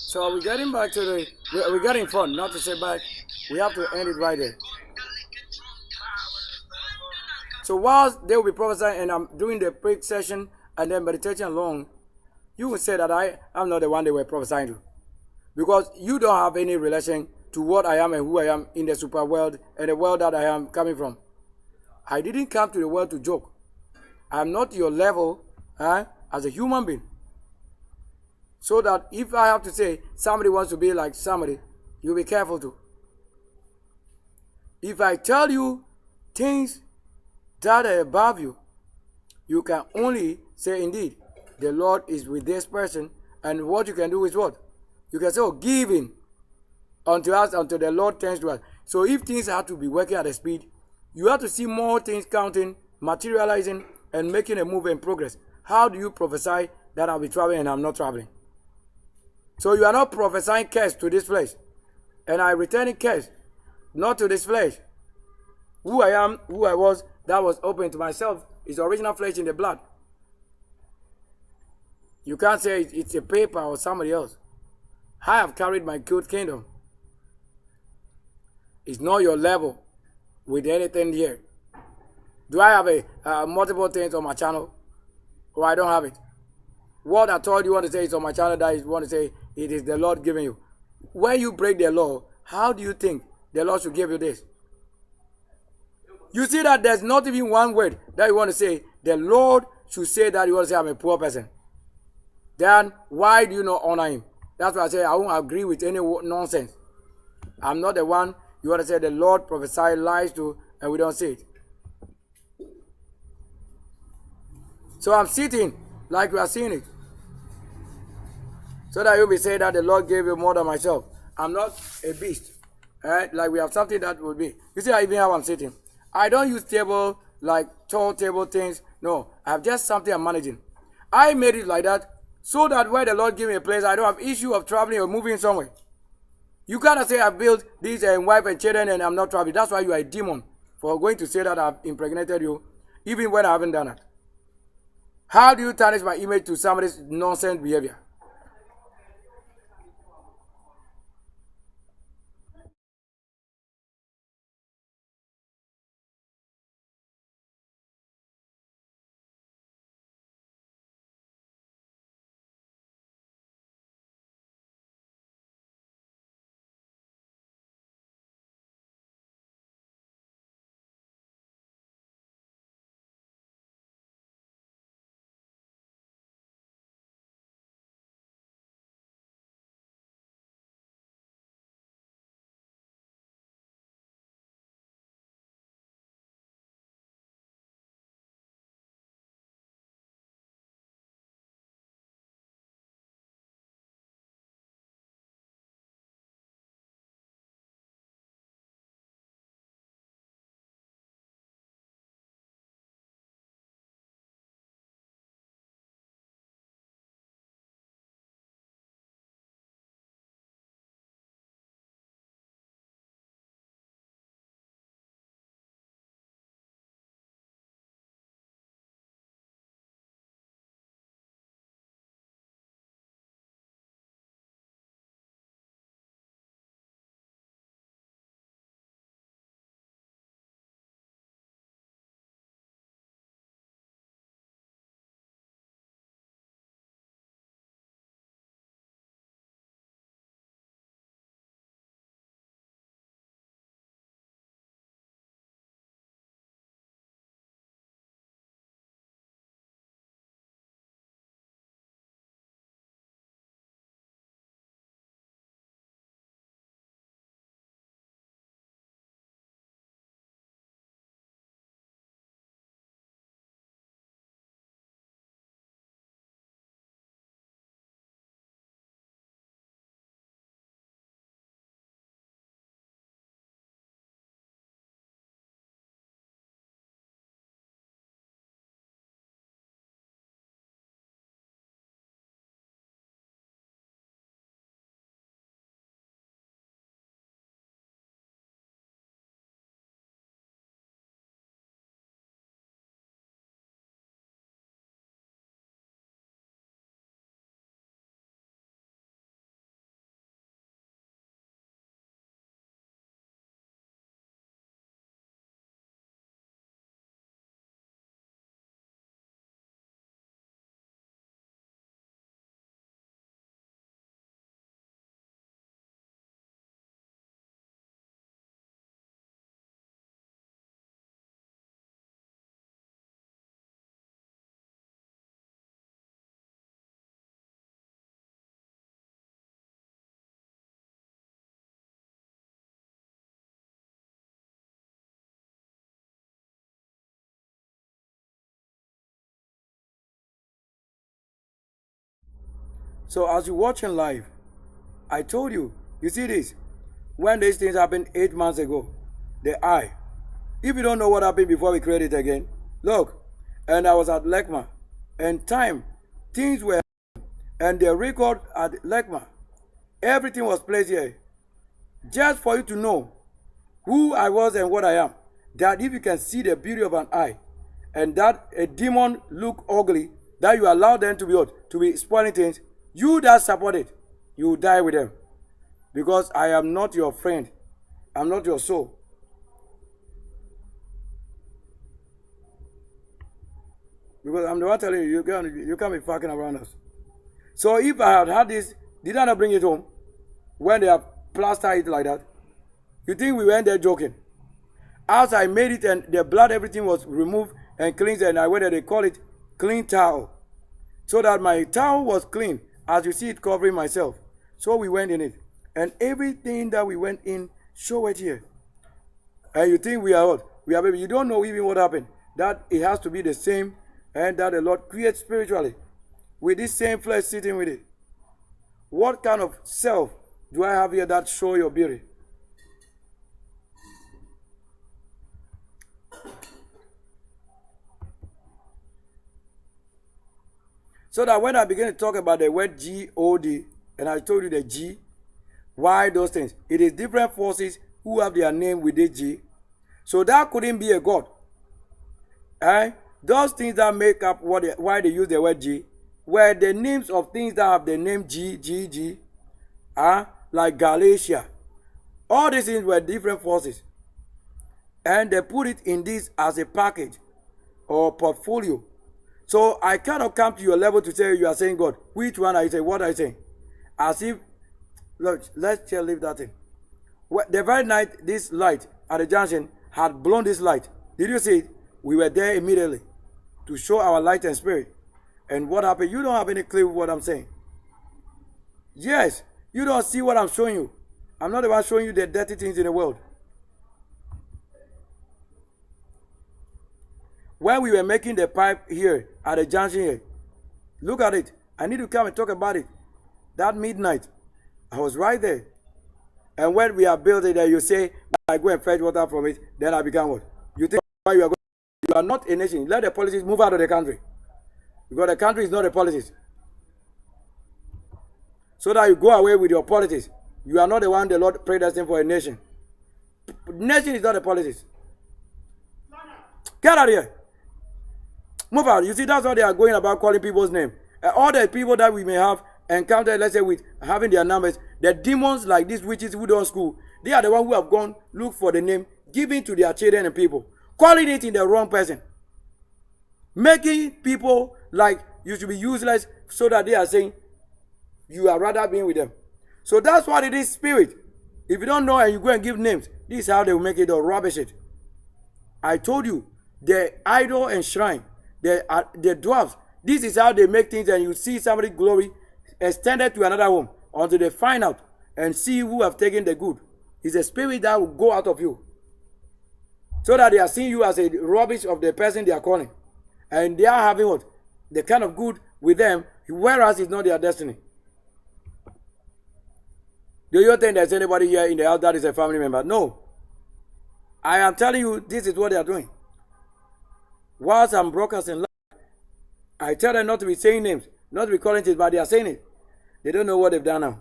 So we're getting back to we're getting fun, not to say back. We have to end it right there. So whilst they will be prophesying and I'm doing the prayer session and then meditation along, you will say that I'm not the one they were prophesying to. Because you don't have any relation to what I am and who I am in the super world and the world that I am coming from. I didn't come to the world to joke. I'm not your level as a human being. So that if I have to say somebody wants to be like somebody, you be careful too. If I tell you things that are above you, you can only say, indeed, the Lord is with this person, and what you can do is what? You can say, oh, give in unto us until the Lord turns to us. So if things have to be working at a speed, you have to see more things counting, materializing, and making a move in progress. How do you prophesy that I'll be traveling and I'm not traveling? So you are not prophesying curse to this flesh, and I returning curse, not to this flesh. Who I am, who I was, that was open to myself is the original flesh in the blood. You can't say it's a paper or somebody else. I have carried my good kingdom. It's not your level with anything here. Do I have a multiple things on my channel? Or I don't have it? What I told you want to say is on my channel that you want to say it is the Lord giving you. When you break the law, how do you think the Lord should give you this? You see that there's not even one word that you want to say. The Lord should say that you want to say I'm a poor person. Then why do you not honor him? That's why I say I won't agree with any nonsense. I'm not the one you want to say the Lord prophesy lies to and we don't see it. So I'm sitting like we are seeing it. So that you'll be saying that the Lord gave you more than myself. I'm not a beast. Right? Like we have something that would be. You see even how I'm sitting. I don't use table like tall table things. No, I have just something I'm managing. I made it like that so that when the Lord give me a place, I don't have issue of traveling or moving somewhere. You cannot say I built this and wife and children and I'm not traveling. That's why you are a demon for going to say that I've impregnated you, even when I haven't done it. How do you tarnish my image to somebody's nonsense behavior? So as you're watching live, I told you, you see this? When these things happened 8 months ago, the eye. If you don't know what happened before we create it again, look. And I was at Lekma. And things were, and the record at Lekma, everything was placed here. Just for you to know who I was and what I am. That if you can see the beauty of an eye, and that a demon look ugly, that you allow them to be what? To be spoiling things, you that support it, you will die with them. Because I am not your friend. I'm not your soul. Because I'm the one telling you, you can't be fucking around us. So if I had this, did I not bring it home? When they have plastered it like that? You think we went there joking? As I made it and the blood, everything was removed and cleansed, and I went there, they call it clean towel. So that my towel was clean, as you see it covering myself. So we went in it. And everything that we went in, show it here. And you think we are what? We are baby. You don't know even what happened. That it has to be the same, and that the Lord creates spiritually. With this same flesh sitting with it. What kind of self do I have here that show your beauty? So that when I begin to talk about the word G-O-D, and I told you the G, why those things? It is different forces who have their name with the G. So that couldn't be a God. Those things that make up why they use the word G were the names of things that have the name G, like Galatia. All these things were different forces. And they put it in this as a package or portfolio. So I cannot come to your level to say you are saying God. Which one are you saying? What are you saying? As if, look, let's just leave that in. The very night this light at the junction had blown this light. Did you see it? We were there immediately to show our light and spirit. And what happened? You don't have any clue what I'm saying. Yes, you don't see what I'm showing you. I'm not the one showing you the dirty things in the world. When we were making the pipe here at the junction here, look at it. I need to come and talk about it. That midnight, I was right there. And when we are building there, you say, I go and fetch water from it, then I become what? You think you are going? You are not a nation. Let the policies move out of the country. Because the country is not a politics. So that you go away with your politics. You are not the one the Lord predestined for a nation. Nation is not a politics. Get out of here. Move out. You see, that's what they are going about calling people's name. All the people that we may have encountered, let's say, with having their numbers, the demons like these witches who don't school, they are the ones who have gone look for the name given to their children and people, calling it in the wrong person, making people like you should be useless, so that they are saying you are rather being with them. So that's what it is, spirit. If you don't know and you go and give names, this is how they will make it or rubbish it. I told you, the idol and shrine, the dwarfs, this is how they make things, and you see somebody's glory extended to another home until they find out and see who have taken the good. It's a spirit that will go out of you. So that they are seeing you as a rubbish of the person they are calling. And they are having what? The kind of good with them, whereas it's not their destiny. Do you think there's anybody here in the house that is a family member? No. I am telling you, this is what they are doing. Whilst I'm broadcasting live, I tell them not to be saying names, not to be calling things, but they are saying it. They don't know what they've done now.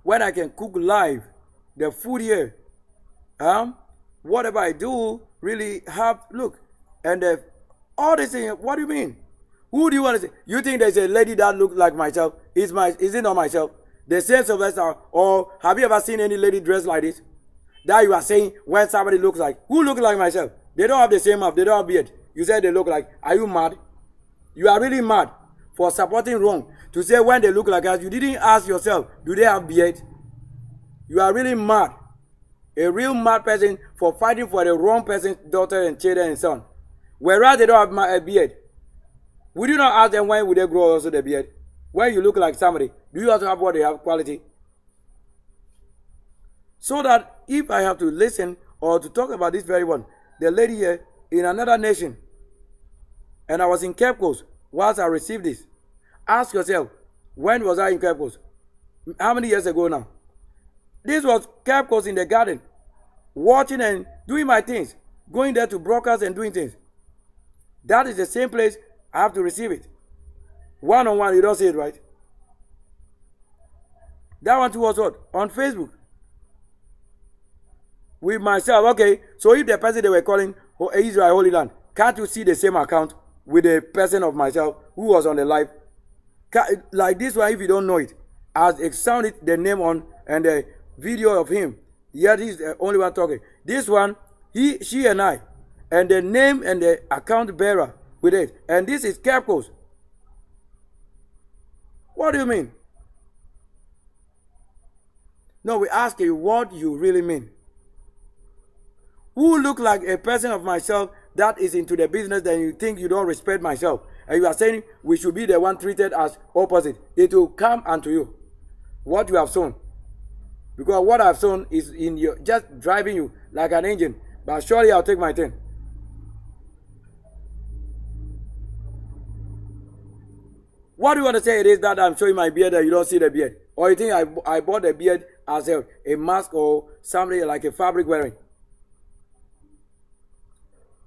When I can cook live, the food here, whatever I do, really have, look, and all these things, what do you mean? Who do you want to say? You think there's a lady that looks like myself? Is it not myself? The same Sylvester, or have you ever seen any lady dressed like this? That you are saying when somebody looks like, who looks like myself? They don't have the same mouth, they don't have beard. You said they look like, are you mad? You are really mad for supporting wrong. To say when they look like us, you didn't ask yourself, do they have beard? You are really mad. A real mad person for fighting for the wrong person's daughter and children and son. Whereas they don't have a beard. Would you not ask them when would they grow also the beard? When you look like somebody, do you also have what they have quality? So that if I have to listen or to talk about this very one. The lady here in another nation, and I was in Cape Coast whilst I received this. Ask yourself, when was I in Cape Coast? How many years ago now? This was Cape Coast in the garden, watching and doing my things, going there to broadcast and doing things. That is the same place I have to receive it. One on one, you don't see it, right? That one too was what? On Facebook. With myself, okay. So if the person they were calling Israel Holy Land, can't you see the same account with the person of myself who was on the live? Like this one, if you don't know it, as it sounded the name on and the video of him. Yeah, this is the only one talking. This one, she and I, and the name and the account bearer with it. And this is Cape Coast. What do you mean? No, we ask you what you really mean. Who look like a person of myself that is into the business that you think you don't respect myself, and you are saying we should be the one treated as opposite? It will come unto you what you have sown, because what I've sown is in your just driving you like an engine. But surely I'll take my turn. What do you want to say? It is that I'm showing my beard that you don't see the beard, or you think I bought the beard as a mask or something like a fabric wearing?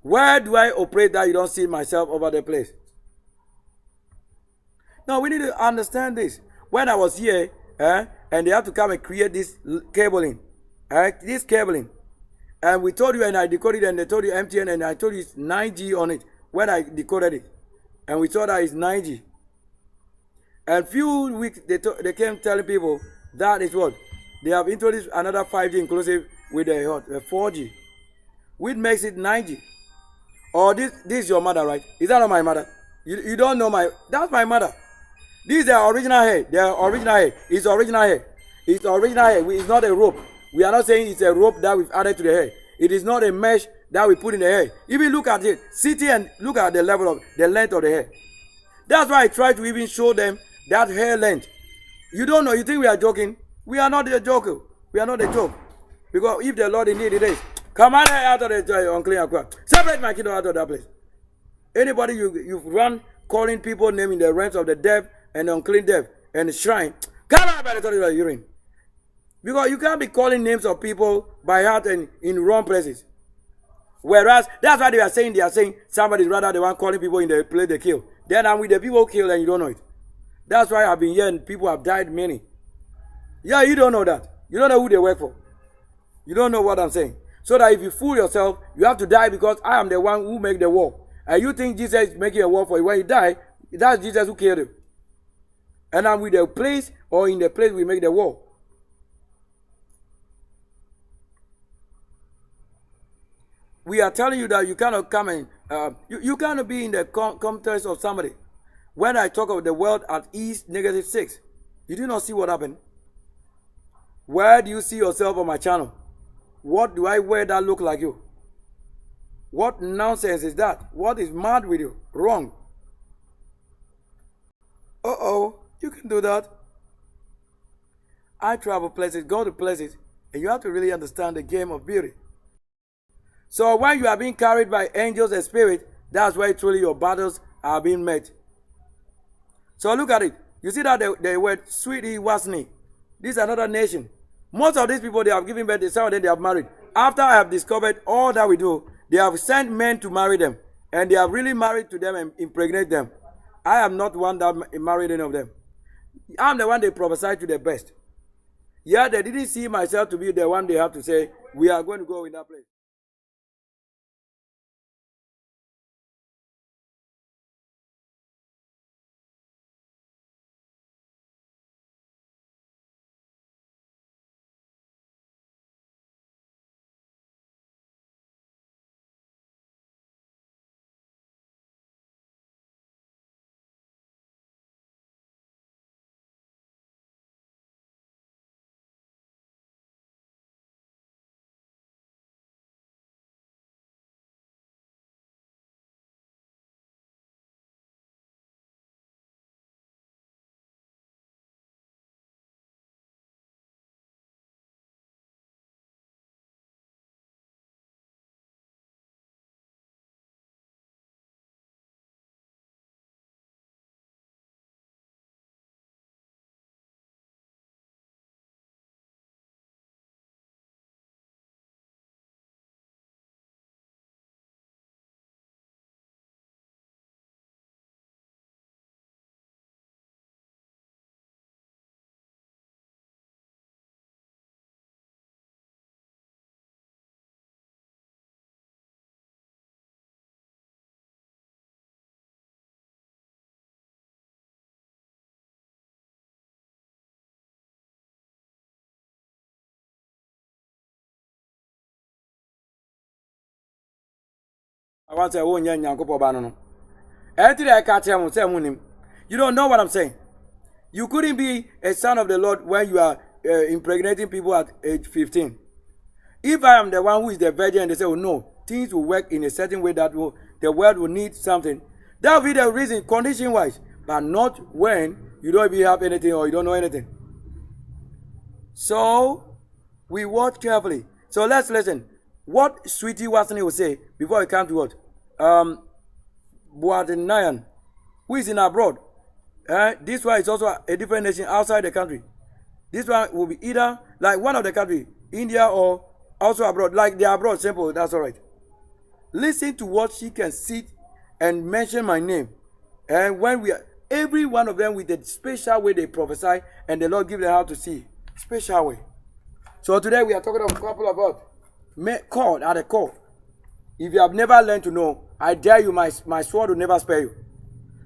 Where do I operate that you don't see myself over the place? No, we need to understand this. When I was here, and they have to come and create this cabling, this cabling, and we told you, and I decoded, and they told you MTN, and I told you it's 9G on it when I decoded it, and we saw that it's 9G. And few weeks they came telling people that is what they have introduced another 5G inclusive with the 4G, which makes it 9G. Or this is your mother, right? Is that not my mother? You don't know that's my mother. This is their original hair. Their original hair. It's original hair. It's original hair. It's not a rope. We are not saying it's a rope that we've added to the hair. It is not a mesh that we put in the hair. If you look at it, sit here and look at the level of the length of the hair. That's why I try to even show them that hair length. You don't know. You think we are joking? We are not a joker. We are not a joke. Because if the Lord indeed it is, come out of the unclean aqua. Separate my kingdom out of that place. Anybody you've run calling people naming the realms of the deaf and the unclean deaf and the shrine, come out by the authority of the urine. Because you can't be calling names of people by heart and in wrong places. Whereas that's why they are saying somebody's rather the one calling people in the place they kill. Then I'm with the people killed and you don't know it. That's why I've been here and people have died many. Yeah, you don't know that. You don't know who they work for. You don't know what I'm saying. So that if you fool yourself, you have to die because I am the one who make the war. And you think Jesus is making a war for you. When you die, that's Jesus who killed you. And I'm with the place or in the place we make the war. We are telling you that you cannot come and you cannot be in the context of somebody. When I talk of the world at east -6, you do not see what happened. Where do you see yourself on my channel? What do I wear that look like you? What nonsense is that? What is mad with you? Wrong. You can do that. I travel places, go to places, and you have to really understand the game of beauty. So when you are being carried by angels and spirits, that's where truly your battles are being met. So look at it. You see that the word sweetie wasn't. This is another nation. Most of these people, they have given birth, some of them they have married. After I have discovered all that we do, they have sent men to marry them. And they have really married to them and impregnate them. I am not one that married any of them. I'm the one they prophesied to the best. Yeah, they didn't see myself to be the one they have to say, we are going to go in that place. I want to say, oh, Yanko Banano. Enter I catch him, say, you don't know what I'm saying. You couldn't be a son of the Lord when you are impregnating people at age 15. If I am the one who is the virgin and they say, oh no, things will work in a certain way that the world will need something, that will be the reason, condition-wise, but not when you don't even have anything or you don't know anything. So, we watch carefully. So let's listen. What Sweetie Watson will say before we come to what? Boadinayan, who is in abroad. This one is also a different nation outside the country. This one will be either like one of the country, India or also abroad. Like they are abroad, simple, that's all right. Listen to what she can sit and mention my name. And when we are, every one of them with a special way they prophesy and the Lord give them how to see. Special way. So today we are talking of a couple of what? Call at a call. If you have never learned to know, I dare you, my sword will never spare you.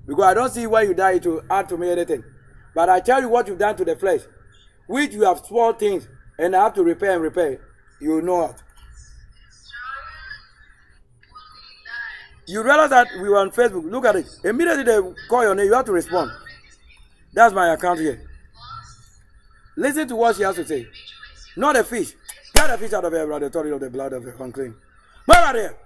Because I don't see why you die to add to me anything. But I tell you what you've done to the flesh. Which you have spoiled things and I have to repair and repair. You will know it. You realize that we were on Facebook. Look at it. Immediately they call your name, you have to respond. That's my account here. Listen to what she has to say. Not a fish. Get a fish out of here, brother. Authority of the blood of the unclean. Move out here.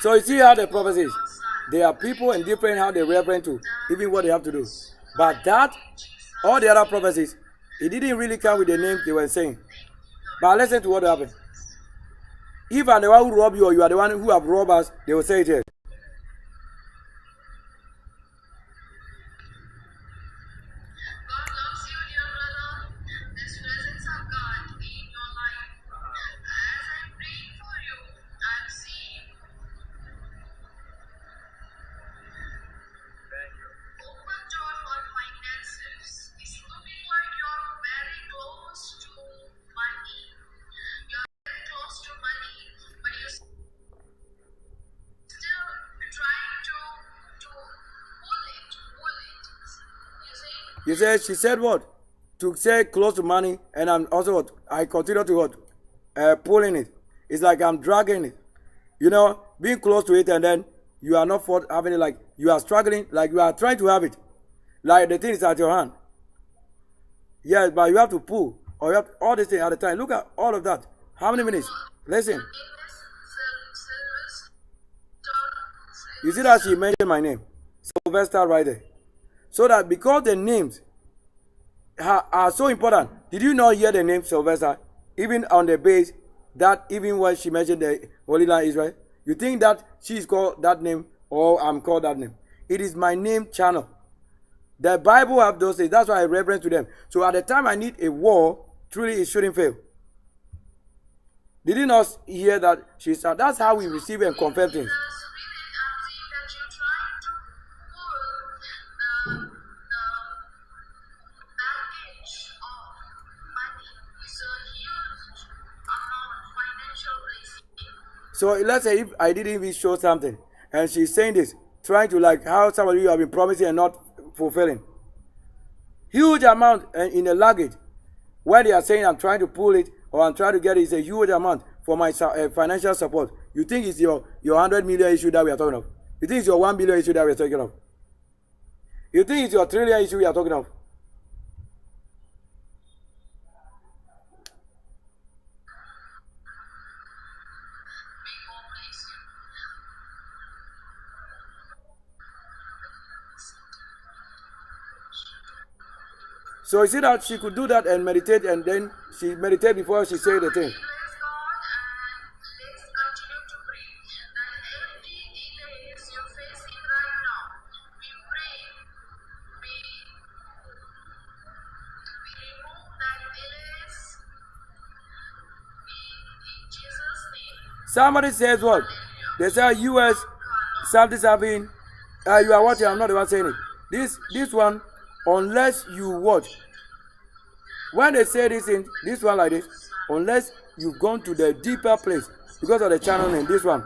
So you see how the prophecy is. There are people and different how they reference to even what they have to do. But that, all the other prophecies, it didn't really come with the name they were saying. But listen to what happened. If I'm the one who robbed you or you are the one who have robbed us, they will say it here. You say she said what? To say close to money, and I'm also what? I continue to what? Pulling it. It's like I'm dragging it. You know, being close to it, and then you are not having it like you are struggling, like you are trying to have it. Like the thing is at your hand. Yes, but you have to pull, or you have all this thing at a time. Look at all of that. How many minutes? Listen. You see that she mentioned my name. Sylvester right there. So that because the names are so important. Did you not hear the name Sylvester? Even on the base, that even when she mentioned the Holy Land Israel, you think that she is called that name or I'm called that name. It is my name channel. The Bible have those things. That's why I reference to them. So at the time I need a war, truly it shouldn't fail. Did you not hear that she said? That's how we receive and confirm things. So let's say if I didn't even show something and she's saying this, trying to like how some of you have been promising and not fulfilling. Huge amount in the luggage. When they are saying I'm trying to pull it or I'm trying to get it, it's a huge amount for my financial support. You think it's your 100 million issue that we are talking of? You think it's your 1 billion issue that we are talking of? You think it's your trillion issue we are talking of? So you see that she could do that and meditate, and then she meditate before she say the thing. Somebody says what? They say US something's happening. You are watching, I'm not the one saying it. This one, unless you watch. When they say this one like this, unless you've gone to the deeper place because of the channel name, this one.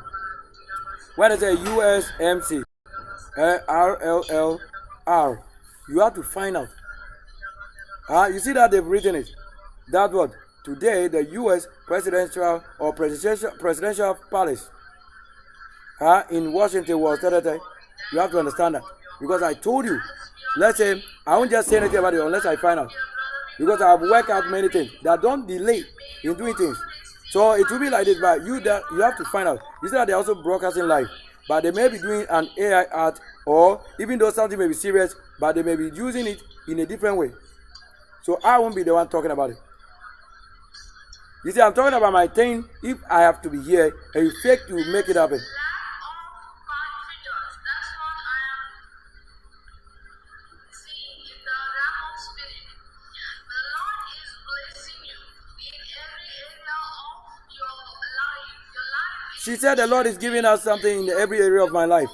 When they say USMC, RLLR, you have to find out. You see that they've written it. That what? today the U.S. presidential or presidential palace in Washington was you have to understand that, because I told you, let's say I won't just say anything about it unless I find out, because I have worked out many things that don't delay in doing things. So it will be like this, but you have to find out. You see that they're also broadcasting live, but they may be doing an AI art, or even though something may be serious, but they may be using it in a different way. So I won't be the one talking about it. You see, I'm talking about my thing. If I have to be here and you fake to make it happen. She said the Lord is giving us something in every area of my life.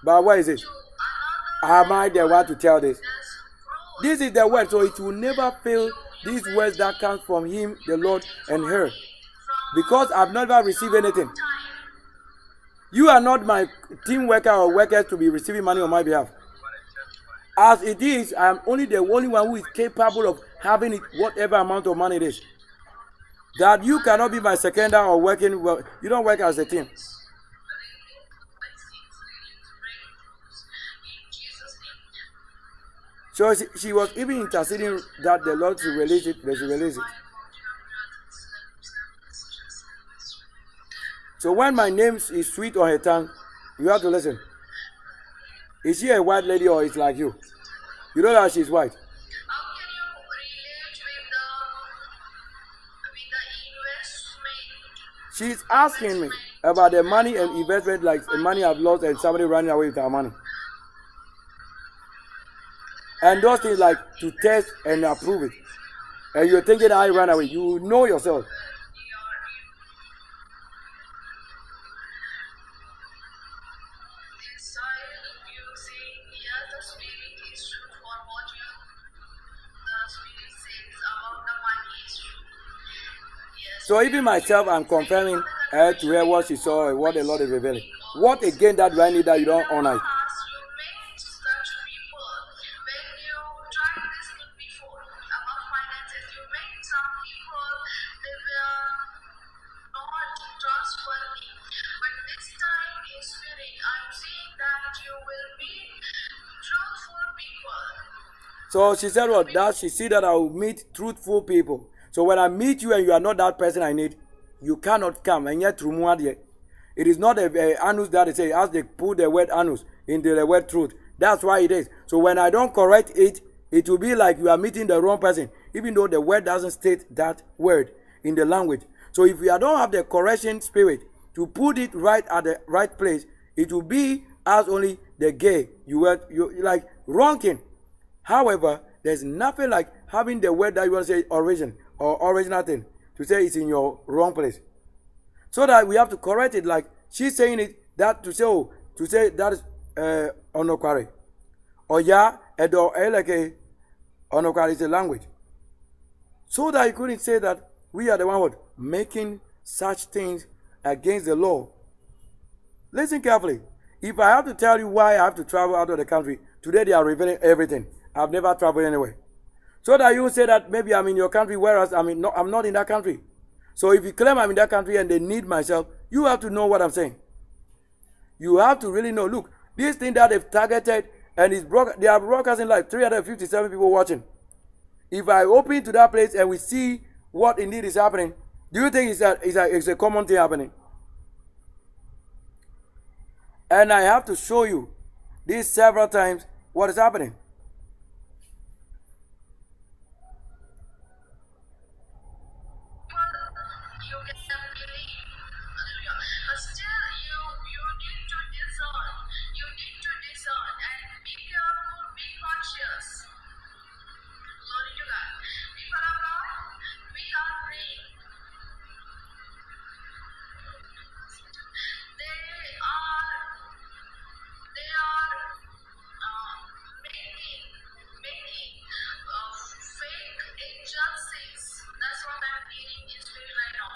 But what is it? Am I the one to tell this? This is the word, so it will never fail. These words that come from Him, the Lord, and her. Because I've never received anything. You are not my team worker or workers to be receiving money on my behalf. As it is, I am only the only one who is capable of having it, whatever amount of money it is. That you cannot be my secondary or working well. You don't work as a team. So she was even interceding that the Lord should release it. They should release it. So when my name is sweet on her tongue, you have to listen. Is she a white lady or is like you? You know that she's white. She's asking me about the money and investment, like the money I've lost and somebody running away with our money. And those things like to test and approve it. And you're thinking I ran away. You know yourself. So even myself, I'm confirming to her what she saw and what the Lord is revealing. What again that do I need that you don't honor it? So she said what? That she see that I will meet truthful people. So when I meet you and you are not that person I need, you cannot come. And yet, it is not a anus that they say, as they put the word anus into the word truth. That's why it is. So when I don't correct it, it will be like you are meeting the wrong person, even though the word doesn't state that word in the language. So if you don't have the correction spirit to put it right at the right place, it will be as only the gay. You like wronging. However, there's nothing like having the word that you want to say origin or original thing to say it's in your wrong place. So that we have to correct it, like she's saying it, that to say that is onokware. Or yeah, edo eleke onokware is a language. So that you couldn't say that we are the one making such things against the law. Listen carefully. If I have to tell you why I have to travel out of the country, today they are revealing everything. I've never traveled anywhere. So that you say that maybe I'm in your country, whereas I'm not in that country. So if you claim I'm in that country and they need myself, you have to know what I'm saying. You have to really know. Look, this thing that they've targeted and they are broadcasting like 357 people watching. If I open to that place and we see what indeed is happening, do you think it's a common thing happening? And I have to show you this several times what is happening.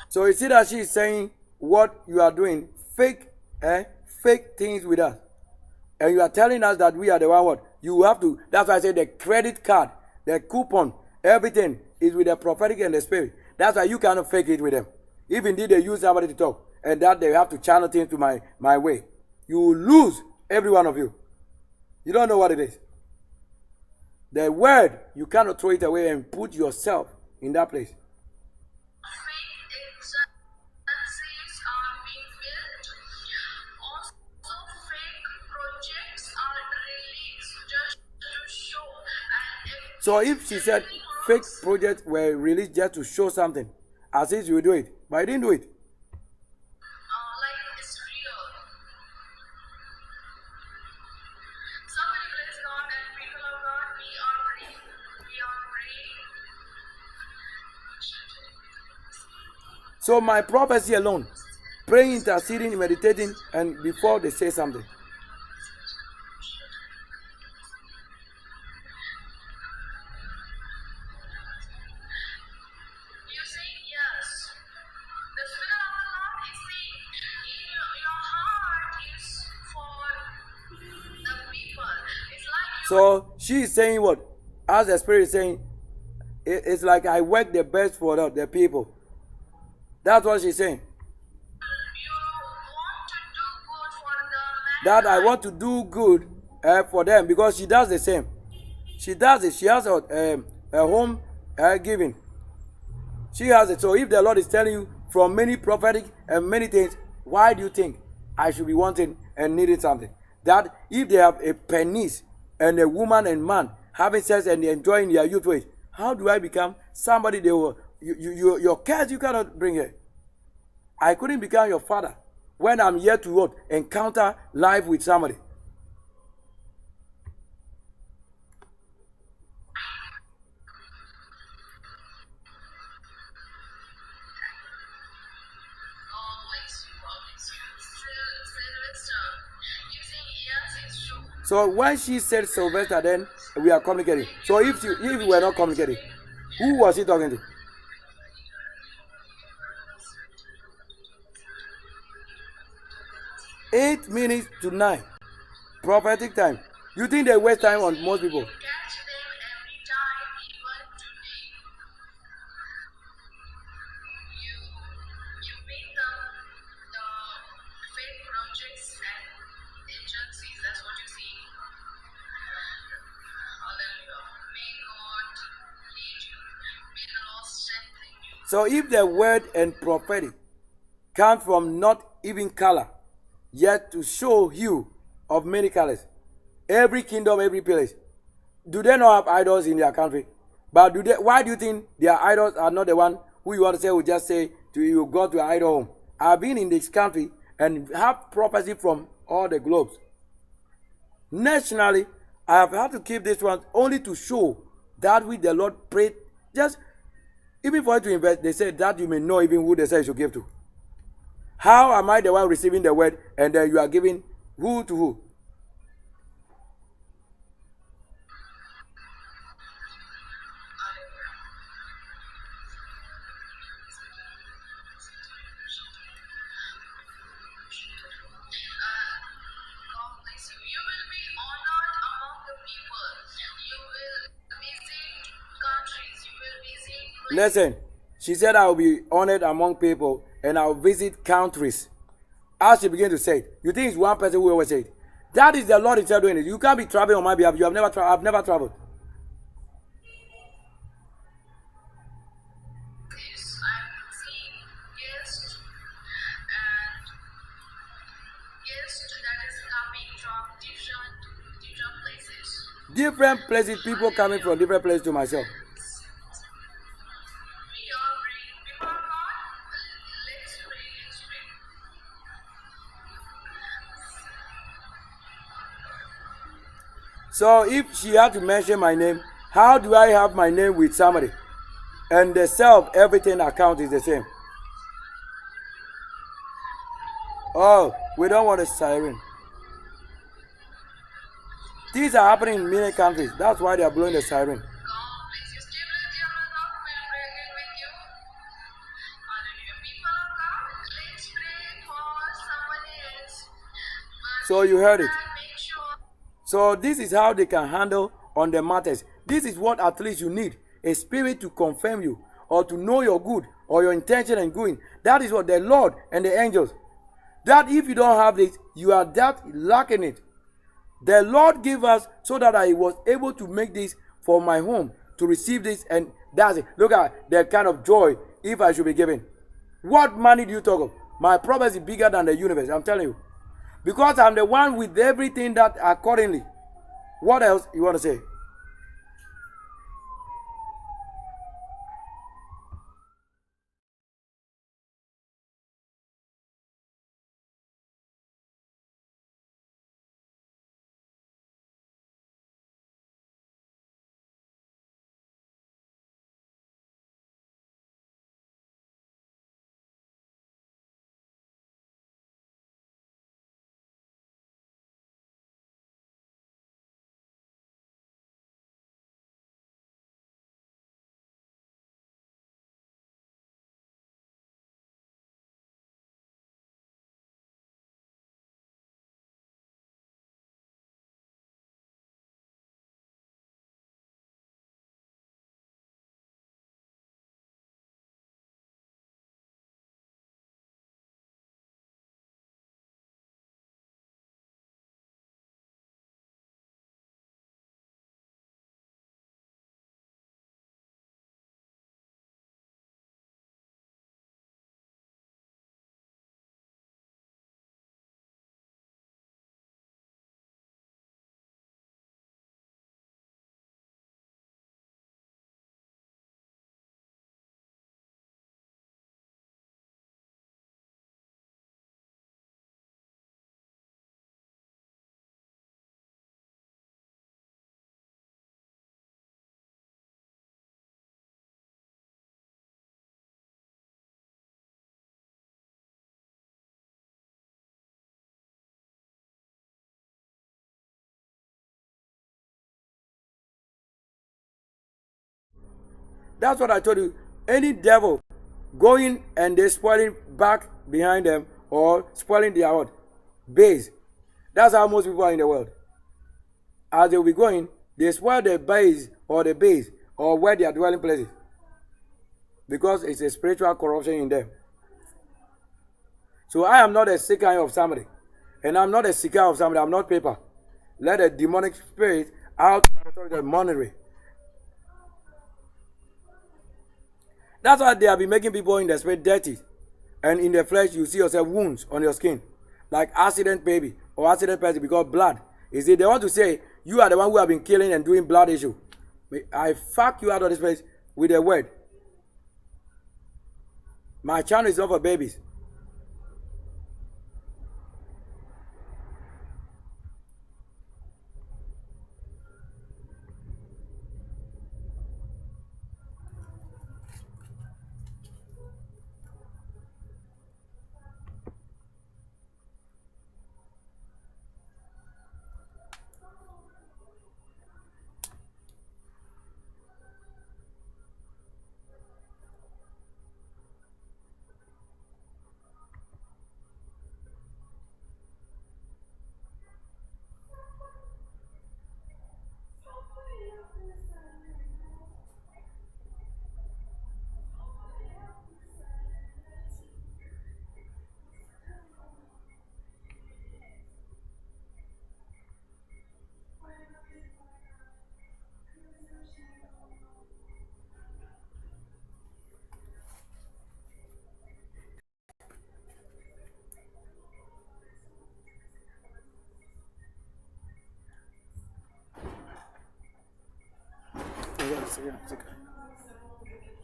So you see that she is saying what you are doing, fake things with us. And you are telling us that we are the one what? You have to, that's why I say the credit card, the coupon, everything. is with the prophetic and the spirit. That's why you cannot fake it with them. If indeed they use somebody to talk and that they have to channel things to my way, you will lose every one of you. You don't know what it is. The word, you cannot throw it away and put yourself in that place. So if she said fake projects were released just to show something, as if you would do it, but I didn't do it. Like it's real. Somebody bless God and people of God, we are praying. We are praying. So my prophecy alone, praying, interceding, meditating, and before they say something. So she is saying what? As the Spirit is saying, it's like I work the best for the people. That's what she's saying. That I want to do good for them because she does the same. She does it. She has a home giving. She has it. So if the Lord is telling you from many prophetic and many things, why do you think I should be wanting and needing something? That if they have a penis and a woman and man having sex and enjoying their youth age, how do I become somebody they will your kids you cannot bring here? I couldn't become your father when I'm here to what? Encounter life with somebody. So when she said Sylvester, then we are communicating. So if we were not communicating, who was he talking to? Eight minutes to 9, prophetic time. You think they waste time on most people? So if the word and prophetic come from not even color, yet to show hue of many colors, every kingdom, every place, do they not have idols in their country? But do they? Why do you think their idols are not the one who you want to say will just say to you, go to an idol home? I've been in this country and have prophecy from all the globes. Nationally, I have had to keep this one only to show that which the Lord prayed. Just even for you to invest, they said that you may know even who they say you should give to. How am I the one receiving the word and then you are giving who to who? Listen, she said I will be honored among people and I will visit countries. As she began to say it, you think it's one person who always say it? That is the Lord himself doing it. You can't be traveling on my behalf. You have never I've never traveled. Different places, people coming from different places to myself. So if she had to mention my name, how do I have my name with somebody? And the self, everything account is the same. Oh, we don't want a siren. Things are happening in many countries. That's why they are blowing the siren. So you heard it. So this is how they can handle on the matters. This is what at least you need. a spirit to confirm you or to know your good or your intention and going. That is what the Lord and the angels. That if you don't have this, you are that lacking it. The Lord gave us so that I was able to make this for my home, to receive this, and that's it. Look at the kind of joy if I should be given. What money do you talk of? My promise is bigger than the universe, I'm telling you. Because I'm the one with everything that accordingly. What else you want to say? That's what I told you. Any devil going and they spoiling back behind them or spoiling their what? Base. That's how most people are in the world. As they will be going, they spoil the base or where they are dwelling places. Because it's a spiritual corruption in them. So I am not a seeker of somebody. And I'm not a seeker of somebody. I'm not paper. Let a demonic spirit out of the monetary. That's why they have been making people in the spirit dirty. And in the flesh, you see yourself wounds on your skin. Like accident baby or accident person because blood. You see, they want to say, you are the one who have been killing and doing blood issue. I fuck you out of this place with a word. My channel is not for babies.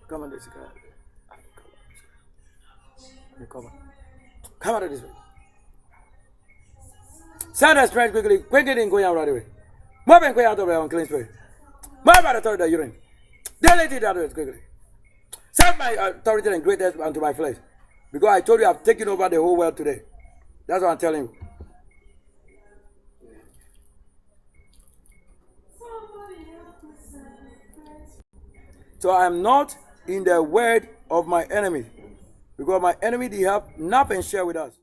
Come on, this guy. Come on. Come out of this way. Sound that strength quickly. Quickly in going out right away. Move and go out of the unclean spirit. Move by the authority of the urine. Delete it out of it quickly. Serve my authority and greatness unto my flesh. Because I told you I've taken over the whole world today. That's what I'm telling you. So I'm not in the word of my enemy. Because my enemy, they have nothing share with us.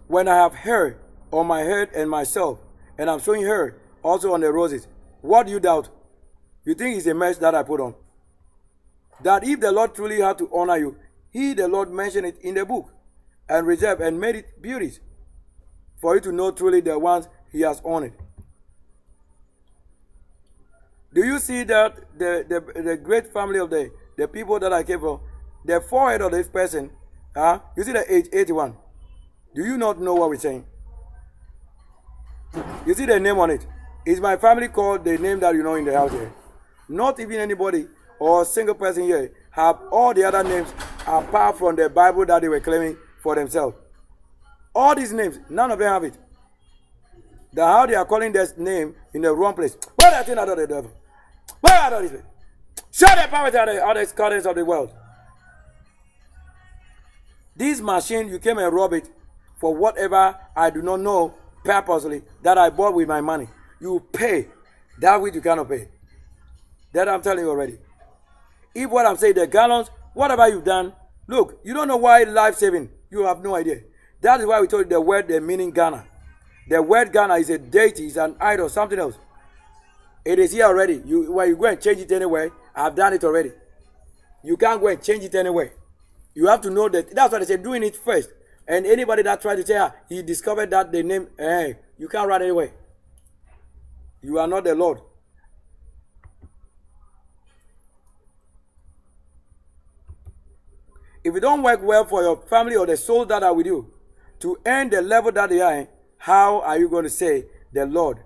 when I have hair on my head and myself, and I'm showing hair also on the roses, what do you doubt? You think it's a mess that I put on? That if the Lord truly had to honor you, He, the Lord, mentioned it in the book and reserved and made it beauties for you to know truly the ones He has honored. Do you see that the great family of the people that I came from, the forehead of this person, you see the age 81. Do you not know what we're saying? You see the name on it. Is my family called the name that you know in the house here? Not even anybody or a single person here have all the other names apart from the Bible that they were claiming for themselves. All these names, none of them have it. How they are calling this name in the wrong place. What are things out of the devil? Where are these people? Show the powers out of the currents of the world. This machine, you came and robbed it for whatever I do not know purposely that I bought with my money. You pay that which you cannot pay. That I'm telling you already. If what I'm saying, the gallons, whatever you've done, look, you don't know why life-saving. You have no idea. That is why we told you the word, the meaning Ghana. The word Ghana is a deity, is an idol, something else. It is here already. When you go and change it anywhere, I've done it already. You can't go and change it anywhere. You have to know that. That's why they say doing it first. And anybody that tried to say, he discovered that the name, you can't run anywhere. You are not the Lord. If you don't work well for your family or the souls that are with you to earn the level that they are in, how are you going to say the Lord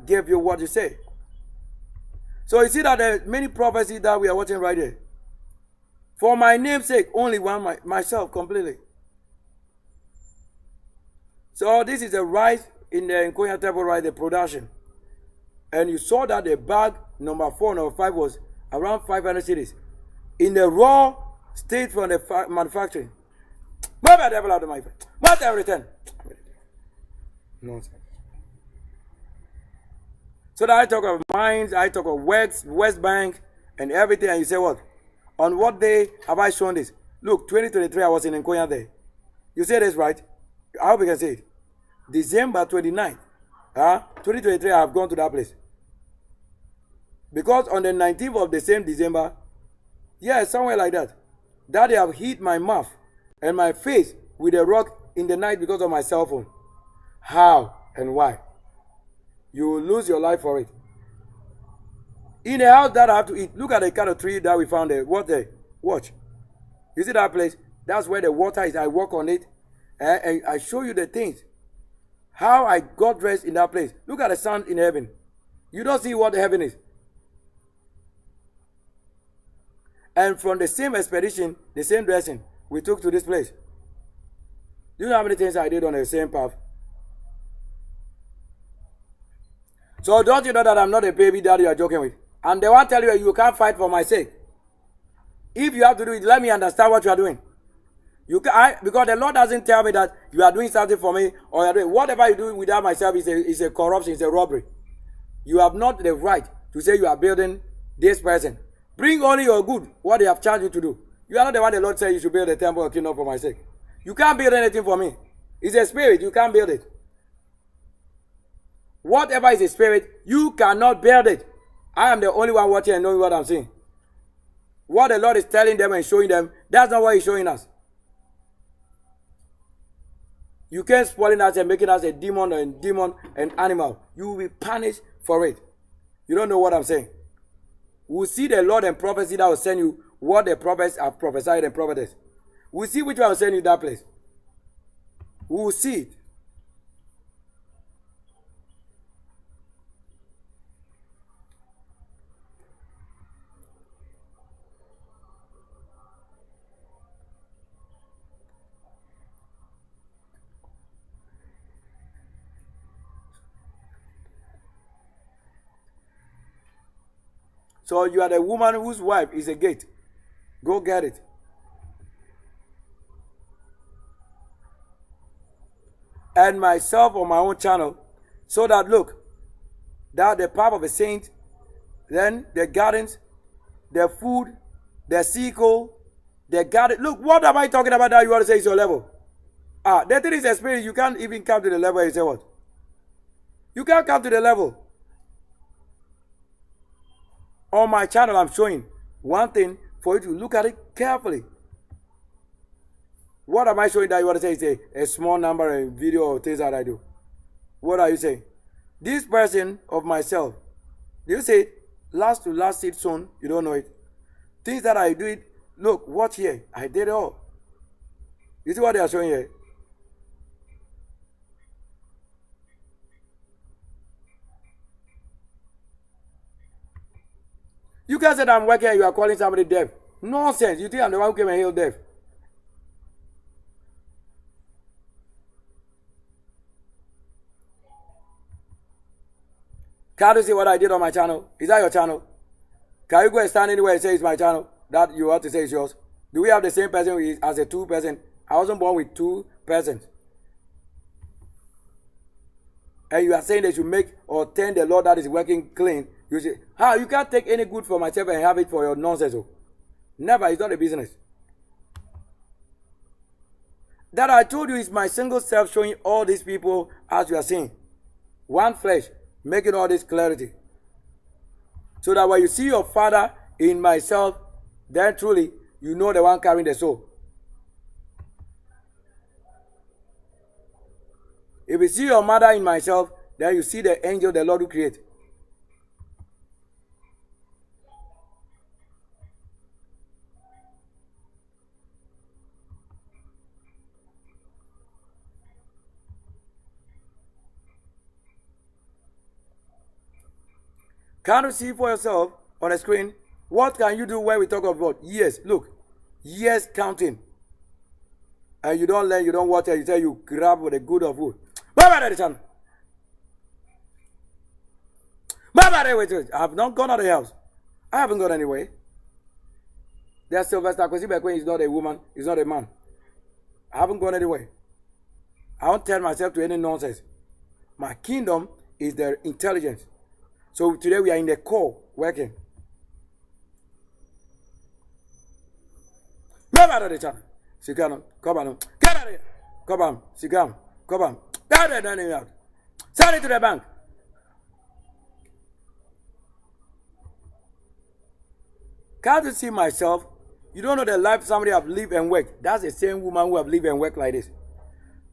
gave you what you say? So you see that there are many prophecies that we are watching right here. For my name's sake, only one myself completely. So this is a rice in the Nkonya Temple, right, the production. And you saw that the bag number 4, number 5 was around 500 cities. In the raw state from the manufacturing. What about devil out of my face? What everything? Nonsense. So that I talk of mines, I talk of West Bank, and everything, and you say what? On what day have I shown this? Look, 2023, I was in Nkonya there. You say this right? I hope you can say it. December 29th, 2023, I have gone to that place. Because on the 19th of the same December, yeah, somewhere like that, that they have hit my mouth and my face with a rock in the night because of my cell phone. How and why? You will lose your life for it. In the house that I have to eat, look at the kind of tree that we found there. What there? Watch. You see that place? That's where the water is. I walk on it and I show you the things. How I got dressed in that place. Look at the sun in heaven. You don't see what the heaven is. And from the same expedition, the same dressing, we took to this place. Do you know how many things I did on the same path? So don't you know that I'm not a baby that you are joking with? And they want to tell you you can't fight for my sake. If you have to do it, let me understand what you are doing. Because the Lord doesn't tell me that you are doing something for me or you are doing whatever you do without myself is a corruption, is a robbery. You have not the right to say you are building this person. Bring only your good, what they have charged you to do. You are not the one the Lord said you should build a temple or kingdom for my sake. You can't build anything for me. It's a spirit, you can't build it. Whatever is a spirit, you cannot build it. I am the only one watching and knowing what I'm saying. What the Lord is telling them and showing them, that's not what He's showing us. You can't spoil us and making us a demon and animal. You will be punished for it. You don't know what I'm saying. We'll see the Lord and prophecy that will send you what the prophets have prophesied and prophetess. We'll see which one will send you that place. We will see it. So you are the woman whose wife is a gate. Go get it. And myself on my own channel, so that look, that the path of a saint, then the gardens, the food, the sequel, the garden. Look, what am I talking about that you want to say is your level? The thing is a spirit. You can't even come to the level. You say what? You can't come to the level. On my channel, I'm showing one thing for you to look at it carefully. What am I showing that you want to say is a small number, a video, or things that I do? What are you saying? This person of myself, you say last to last seed soon, you don't know it. Things that I do it, look, watch here, I did it all. You see what they are showing here? You can't say that I'm working and you are calling somebody deaf. Nonsense. You think I'm the one who came and healed deaf? Can't you see what I did on my channel? Is that your channel? Can you go and stand anywhere and say it's my channel? That you have to say it's yours? Do we have the same person as a 2 person? I wasn't born with 2 persons. And you are saying that you make or turn the Lord that is working clean. You say, how? You can't take any good for myself and have it for your nonsense. Never. It's not a business. That I told you is my single self showing all these people as you are seeing. One flesh, making all this clarity. So that when you see your Father in myself, then truly you know the one carrying the soul. If you see your mother in myself, then you see the angel, the Lord who created. Can't you see for yourself on the screen? What can you do when we talk about years? Look, years counting. And you don't learn, you don't watch it, you say you grab with the good of wood. I have not gone out of the house. I haven't gone anywhere. There's Sylvester Kwesi is not a woman, he's not a man. I haven't gone anywhere. I don't tell myself to any nonsense. My kingdom is the intelligence. So today we are in the core working. Come out of the channel. Sit down. Come on. Get out of here. Come on. Sit down. Come on. Send it to the bank. Can't you see myself? You don't know the life somebody have lived and worked. That's the same woman who have lived and worked like this.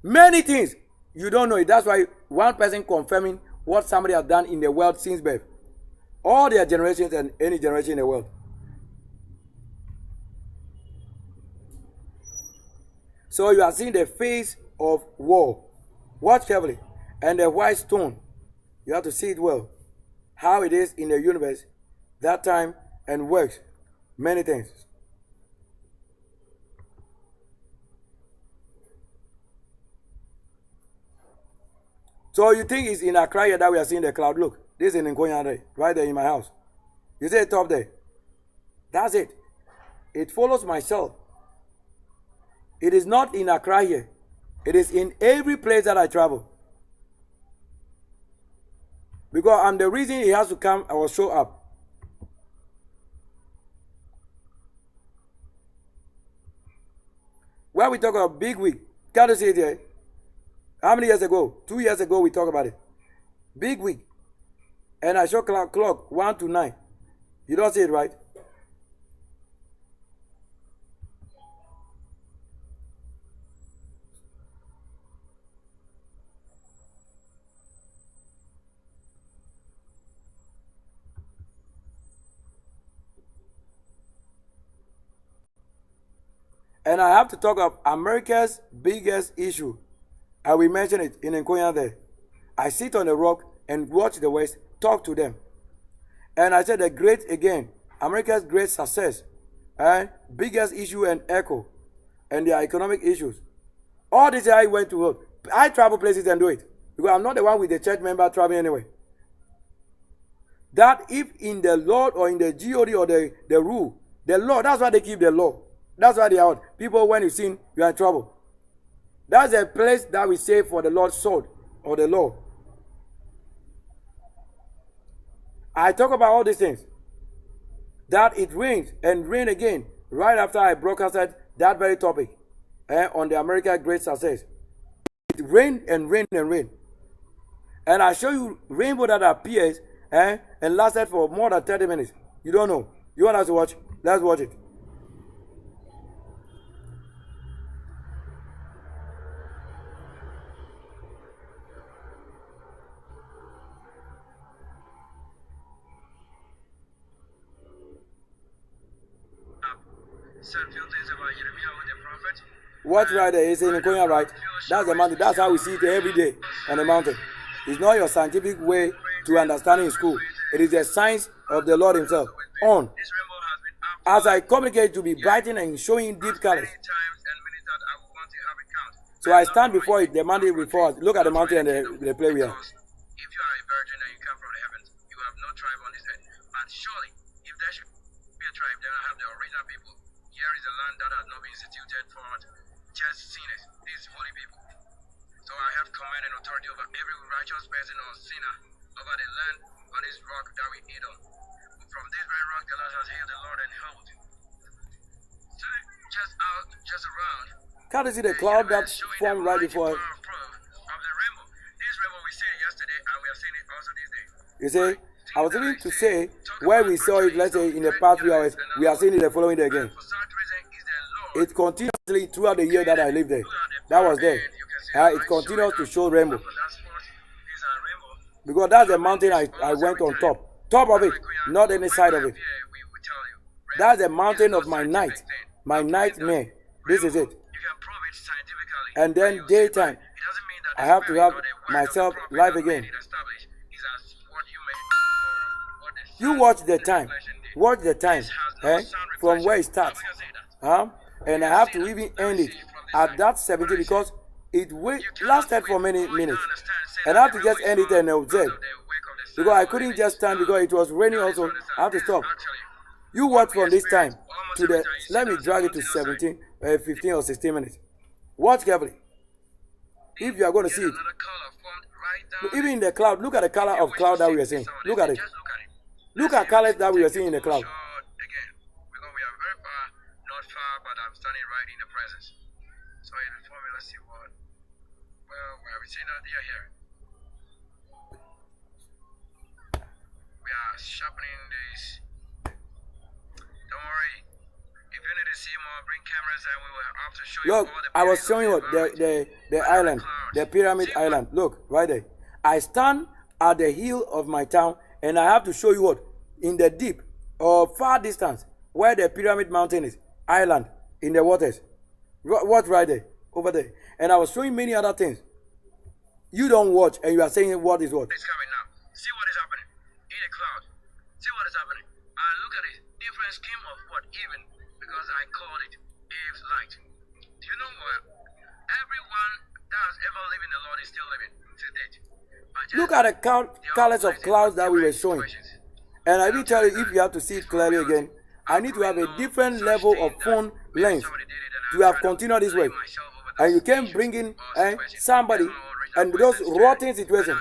Many things you don't know it. That's why one person confirming what somebody has done in the world since birth. All their generations and any generation in the world. So you are seeing the face of war. Watch carefully. And the white stone. You have to see it well. How it is in the universe that time and works many things. So you think it's in Accra here that we are seeing the cloud? Look, this is in Nkonya, right there in my house. You see it top there? That's it. It follows myself. It is not in Accra here. It is in every place that I travel. Because I'm the reason he has to come or show up. When we talk about big week, can't you see it here? How many years ago? 2 years ago we talked about it. Big week. And I show clock 1 to 9. You don't see it, right? And I have to talk of America's biggest issue. I will mention it in Nkonya there. I sit on the rock and watch the West, talk to them. And I said the great, again, America's great success and biggest issue and echo and their economic issues. All this I went to work. I travel places and do it. Because I'm not the one with the church member traveling anyway. That if in the Lord or in the God or the rule, the law, that's why they keep the law. That's why they are out. People, when you sin, you are in trouble. That's a place that we say for the Lord's sword or the law. I talk about all these things. That it rains and rain again right after I broadcasted that very topic on the American Great Success. it rained and rained and rained. And I show you rainbow that appears and lasted for more than 30 minutes. You don't know. You want us to watch? Let's watch it. Said few things about Jeremiah with the prophet. Watch right there. It's in Konya, right? That's the mountain. That's how we see it every day on the mountain. It's not your scientific way to understand in school. It is the science of the Lord Himself. On. This rainbow has been up As I communicate to be brightened and showing deep colors. many times and many that I would want to have it count. So I stand before it, the mountain before us. Look at the mountain and the play we are. Because if you are a virgin and you come from the heavens, you have no tribe on this earth. But surely, if there should be a tribe, then I have the original people. Here is a land that has not been instituted for just sinners, these holy people. So I have command and authority over every righteous person or sinner, over the land on this rock that we eat on. From this very rock, the Lord has healed the Lord and held. So just around. Can't you see the cloud that formed right before us? Of the rainbow. This rainbow we saw yesterday, and we are seeing it also this day. You see, I was even to say where we saw it, let's say in the past few hours, we are seeing it the following day again. For such reason is the Lord. It continuously throughout the year that I lived there. That was there. It continues to show rainbow. For that spot is a rainbow. Because that's the mountain I went on top. Top of it, not any side of it. Here we will tell you. That's the mountain of my night. My nightmare. This is it. You can prove it scientifically. And then daytime, It doesn't mean that I have to have the spirit or the word myself of the prophet live that again. made it established is as what you made or what the You sun watch the time. reflection did. Watch the time. This has no sun From reflection. where it starts. How we can say that? And I have to even end it at that 70 because it lasted for many minutes. And I have to just end it and observe. Because I couldn't just stand because it was raining also. I have to stop. You watch from this time to the, let me drag it to 17, 15 or 16 minutes. Watch carefully. If you are going to see it. Another color formed right down. Even in the cloud, look at the color of cloud that we are seeing. Look at it. Just look at it. Look at colors that we are seeing in the cloud. Short again, because we are very far, not far, but I'm standing right in the presence. So before me, let's see what. Well, where are we seeing that? They are here. We are sharpening this. Don't worry. If you need to see more, bring cameras and we will have to show you Look, all the I was beauties showing you of what the island, the pyramid island. Look, right there. I stand at the hill of my town and I have to show you what? In the deep or far distance where the pyramid mountain is. Island in the waters. What right there? Over there. And I was showing many other things. You don't watch and you are saying what is what? It's coming now. See what is happening in the cloud. See what is happening. And look at it. Different scheme of what even because I called it Eve's light. Do you know what? Everyone that has ever lived in the Lord is still living to date. Look at the colors of clouds that we were showing. And I will tell you, if you have to see it clearly again, I need to have a different level of phone length to have continued this way. And you can bring in somebody and those rotten situations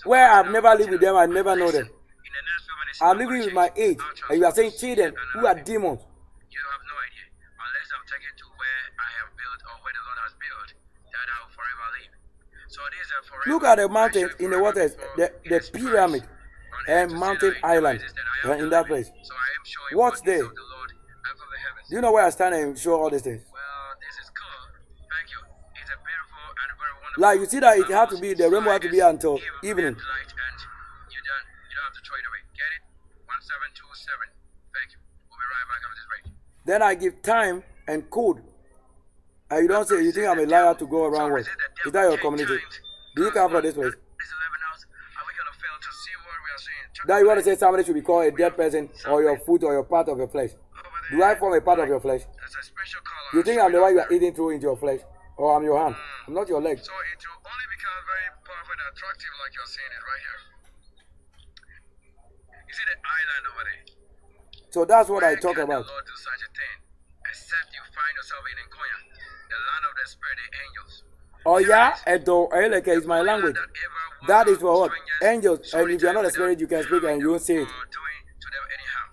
where I've never lived with them, I never know them. I'm living with my age, and you are saying children who are demons. You have no idea. Unless I'm taken to where I have built or where the Lord has built, that I will forever live. So these are forever. Look at the mountains in the waters, the pyramid and mountain island in that place. So I am showing What's what is there? of the Lord and from the heavens. Do you know where I stand and show all these things? Well, this is cool. Thank you. It's a beautiful and very wonderful. Like you see that it had to be, the rainbow had to be until evening. Light and you're done. You don't have to throw it away. Get it? 1727. Thank you. We'll be right back after this break. Then I give time and code. And you don't say, you think I'm a liar to go around with. Is that your community? Do you come from this place? It's 11 hours. Are we gonna fail to see what we are seeing? That you want to say somebody should be called a dead person or your foot or your part of your flesh. Do I form a part of your flesh? That's a special color. You think I'm the one you are eating through into your flesh? Or I'm your hand? I'm not your leg. So it will only become very powerful and attractive like you're seeing it right here. You see the island over there? So that's what I Where talk can about. the Lord do such a thing? Except you find yourself in Nkoya, the land of the spirit, the angels. Oh yeah, Edo, Eleke is my language. That is for what? Angels. And if you are not a spirit, you can speak and you won't say it. Doing to them anyhow.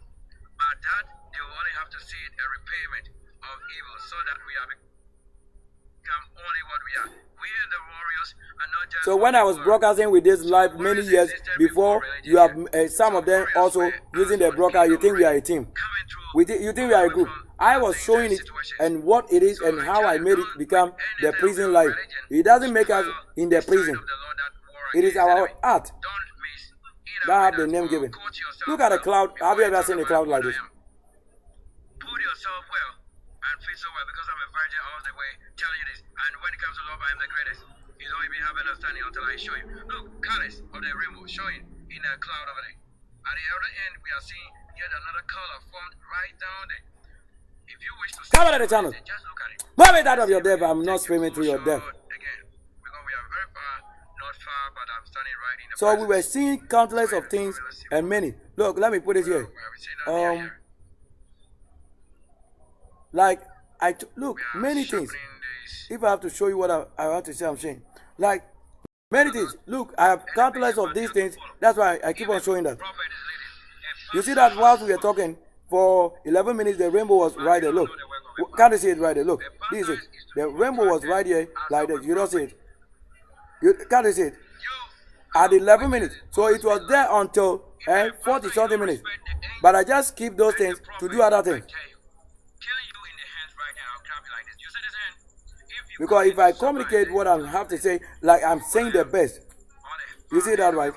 But that they will only have to see it a repayment of evil so that we have become only what we are. We are the warriors and not just So when I was broadcasting with this live many years before, you have some of them also using the broadcast. You think we are a team? You think we are a group? I was showing it and what it is and how I made it become the prison life. It doesn't make us in the prison. It is our art that have the name given. Look at the cloud. Have you ever seen a cloud like this? Put yourself well and feel so well because I'm a virgin all the way telling you this. And when it comes to love, I am the greatest. You don't even have understanding until I show you. Look, colors of the rainbow showing in a cloud over there. At the other end, we are seeing yet another color formed right down there. If you wish to see Come on to the channel. just look at it. Move it out of your death. I'm not screaming through your death. Again, because we are very far, not far, but I'm standing right in the So we were seeing countless of things and many. Look, let me put it here. Like look, many things. If I have to show you what I want to say, I'm saying. Like many things. Look, I have countless of these things. That's why I keep on showing that. You see that whilst we were talking for 11 minutes, the rainbow was right there. Look, can't you see it right there? Look, this is it. The rainbow was right here, like that. You don't see it. You can't you see it? At 11 minutes. So it was there until 40 something minutes. But I just keep those things to do other things. Because if I communicate what I have to say, like I'm saying the best. You see that, right? Look,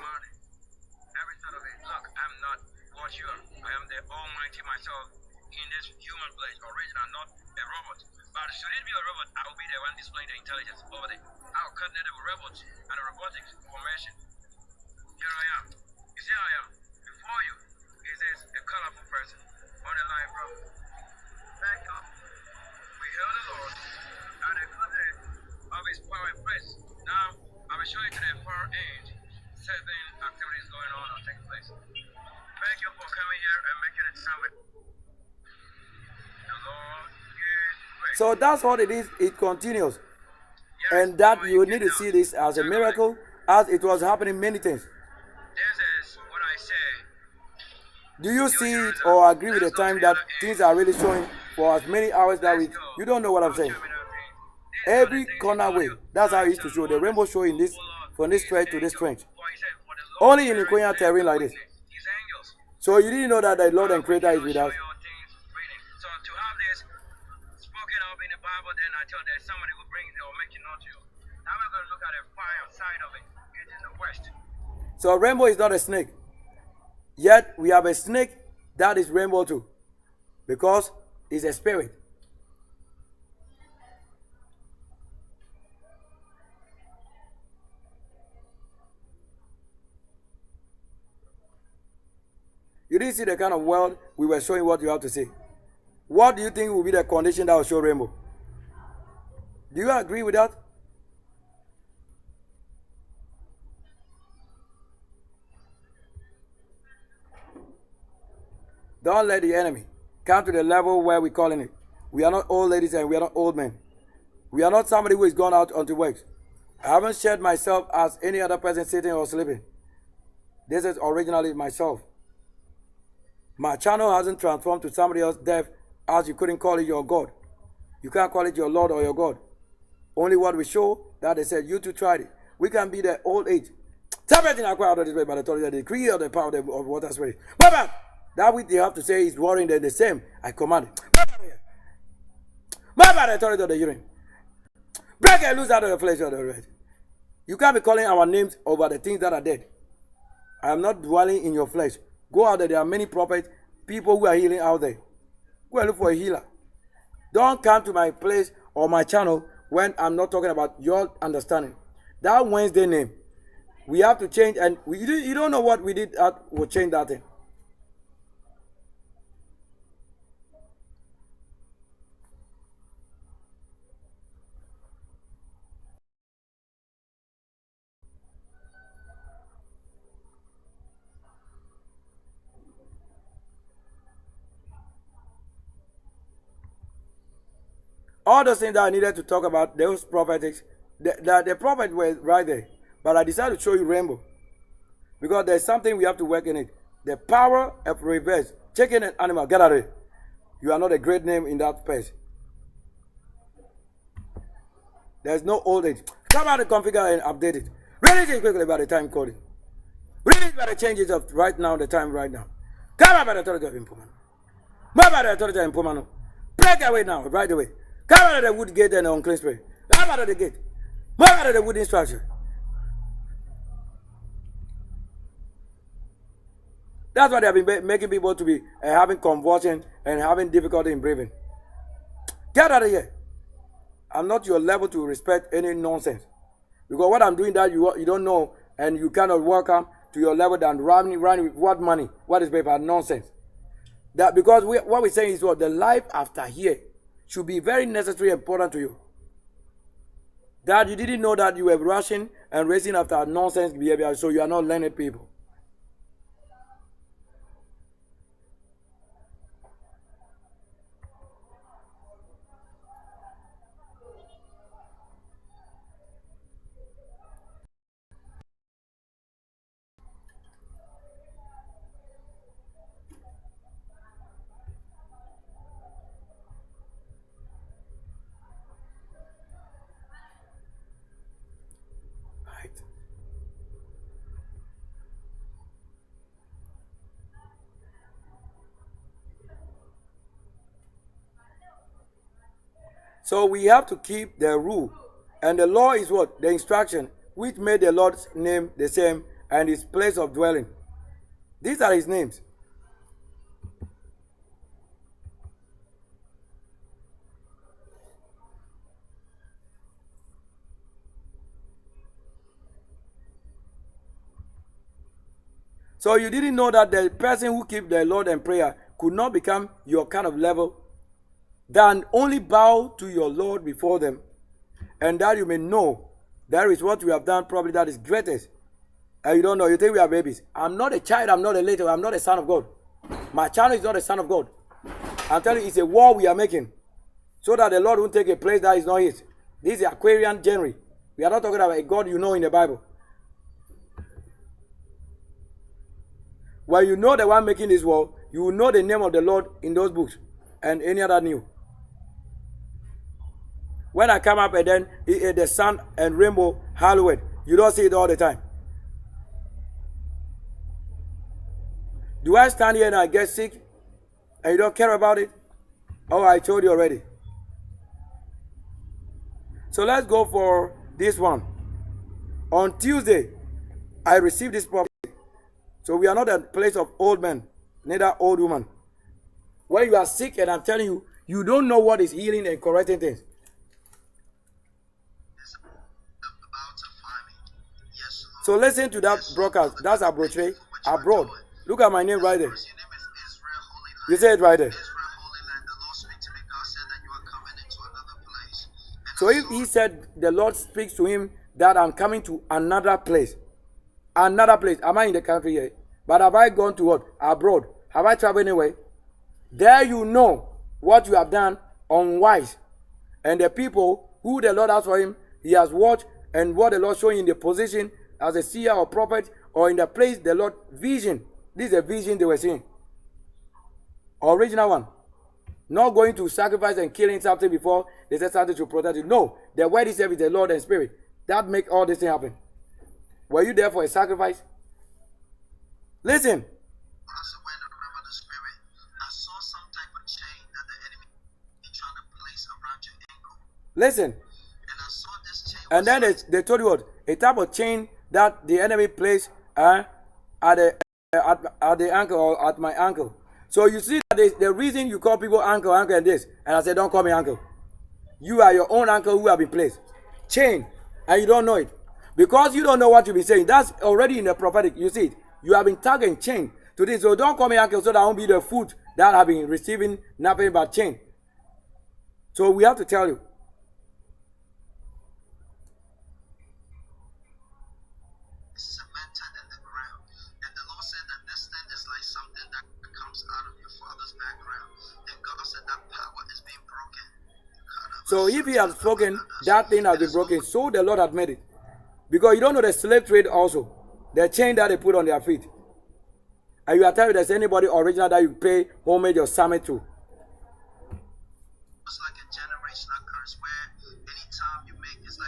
I'm not what you are. I am the Almighty myself in this human flesh, original, not a robot. But should it be a robot, I will be the one displaying the intelligence over there. I'll coordinate the robots and the robotics formation. Here I am. You see how I am? Before you is a colorful person on a live road. Thank God. We hail the Lord and the goodness of his power and praise. Now, I will show you to the far end. Certain activities going on or taking place. Thank you for coming here and making it sound with the Lord is great. So that's what it is. It continues. And that you need to see this as a miracle, as it was happening many times. This is what I say. Do you see it or agree with the time that things are really showing for as many hours that week? You don't know what I'm saying. Every corner way. That's how it used to show. The rainbow showing this from this stretch to this stretch. Only in Ukrainian terrain like this. So you didn't know that the Lord and Creator is with us. So to have this spoken up in the Bible, then I tell there's somebody who brings it or make it known to you. Now we're going to look at the fire side of it. It is the west. So rainbow is not a snake. Yet we have a snake that is rainbow too. Because it's a spirit. You didn't see the kind of world we were showing what you have to say. What do you think will be the condition that will show rainbow? Do you agree with that? Don't let the enemy come to the level where we're calling it. We are not old ladies and we are not old men. We are not somebody who is gone out onto works. I haven't shared myself as any other person sitting or sleeping. This is originally myself. My channel hasn't transformed to somebody else deaf as you couldn't call it your God. You can't call it your Lord or your God. Only what we show that they said you too tried it. We can be the old age. Everything I out of this way by the authority of the decree of the power of water spirit. Baba! That which they have to say is warring the same. I command it. Baba! The authority of the urine. Break and loose out of the flesh of the red. You can't be calling our names over the things that are dead. I am not dwelling in your flesh. Go out there. There are many prophets, people who are healing out there. Go and look for a healer. Don't come to my place or my channel when I'm not talking about your understanding. That Wednesday name, we have to change, and you don't know what we did that will change that thing. All those things that I needed to talk about, those prophetics, the prophet were right there. But I decided to show you rainbow. Because there's something we have to work in it. The power of reverse. Chicken and animal, get out of it. You are not a great name in that place. There's no old age. Come out and configure and update it. Release it quickly by the time coding. Release by the changes of right now, the time right now. Come out by the authority of improvement. Move by the authority of improvement. Break away now, right away. Come out of the wood gate and the unclean spirit. Come out of the gate. Move out of the wooden structure. That's why they have been making people to be having convulsion and having difficulty in breathing. Get out of here. I'm not your level to respect any nonsense. Because what I'm doing that you don't know and you cannot welcome to your level than running with what money, what is paper, nonsense. That because what we're saying is what the life after here should be very necessary and important to you. That you didn't know that you were rushing and racing after nonsense behavior, so you are not learned people. So we have to keep the rule. And the law is what? The instruction, which made the Lord's name the same and his place of dwelling. These are his names. So you didn't know that the person who keeps the Lord and prayer could not become your kind of level, than only bow to your Lord before them, and that you may know that is what we have done, probably that is greatest. And you don't know, you think we are babies. I'm not a child, I'm not a little, I'm not a son of God. My child is not a son of God. I'm telling you, it's a war we are making, so that the Lord won't take a place that is not his. This is Aquarian January. We are not talking about a God you know in the Bible. When you know the one making this war, you will know the name of the Lord in those books and any other new. When I come up and then the sun and rainbow hallowed, you don't see it all the time. Do I stand here and I get sick and you don't care about it? Oh, I told you already. So let's go for this one. On Tuesday, I received this property. So we are not a place of old men, neither old woman. When you are sick and I'm telling you, you don't know what is healing and correcting things. So listen to that broadcast. That's abroad. Look at my name right there. You say it right there. So if he said the Lord speaks to him that I'm coming to another place. Another place. Am I in the country here? But have I gone to what? Abroad. Have I traveled anywhere? There you know what you have done unwise. And the people who the Lord has for him, he has watched, and what the Lord showing in the position as a seer or prophet, or in the place the Lord vision. This is a vision they were seeing. Original one. Not going to sacrifice and killing something before they said something to protect it. No. The word itself is the Lord and Spirit. That make all this thing happen. Were you there for a sacrifice? Listen. Listen. And then they told you what? A type of chain that the enemy placed at the ankle or at my ankle. So you see that the reason you call people ankle and this, and I said don't call me ankle. You are your own ankle who have been placed. Chain. And you don't know it. Because you don't know what you've been saying. That's already in the prophetic. You see it. You have been tagged and chained to this. So don't call me ankle so that I won't be the foot that have been receiving nothing but chain. So we have to tell you. Cemented in the ground. And the Lord said that this thing is like something that comes out of your father's background. And God said that power is being broken. So if he has spoken, that thing has been broken. So the Lord has made it. Because you don't know the slave trade also. The chain that they put on their feet. And you are telling me there's anybody original that you pay homage or summit to. It's like a generational curse where anytime you make, it's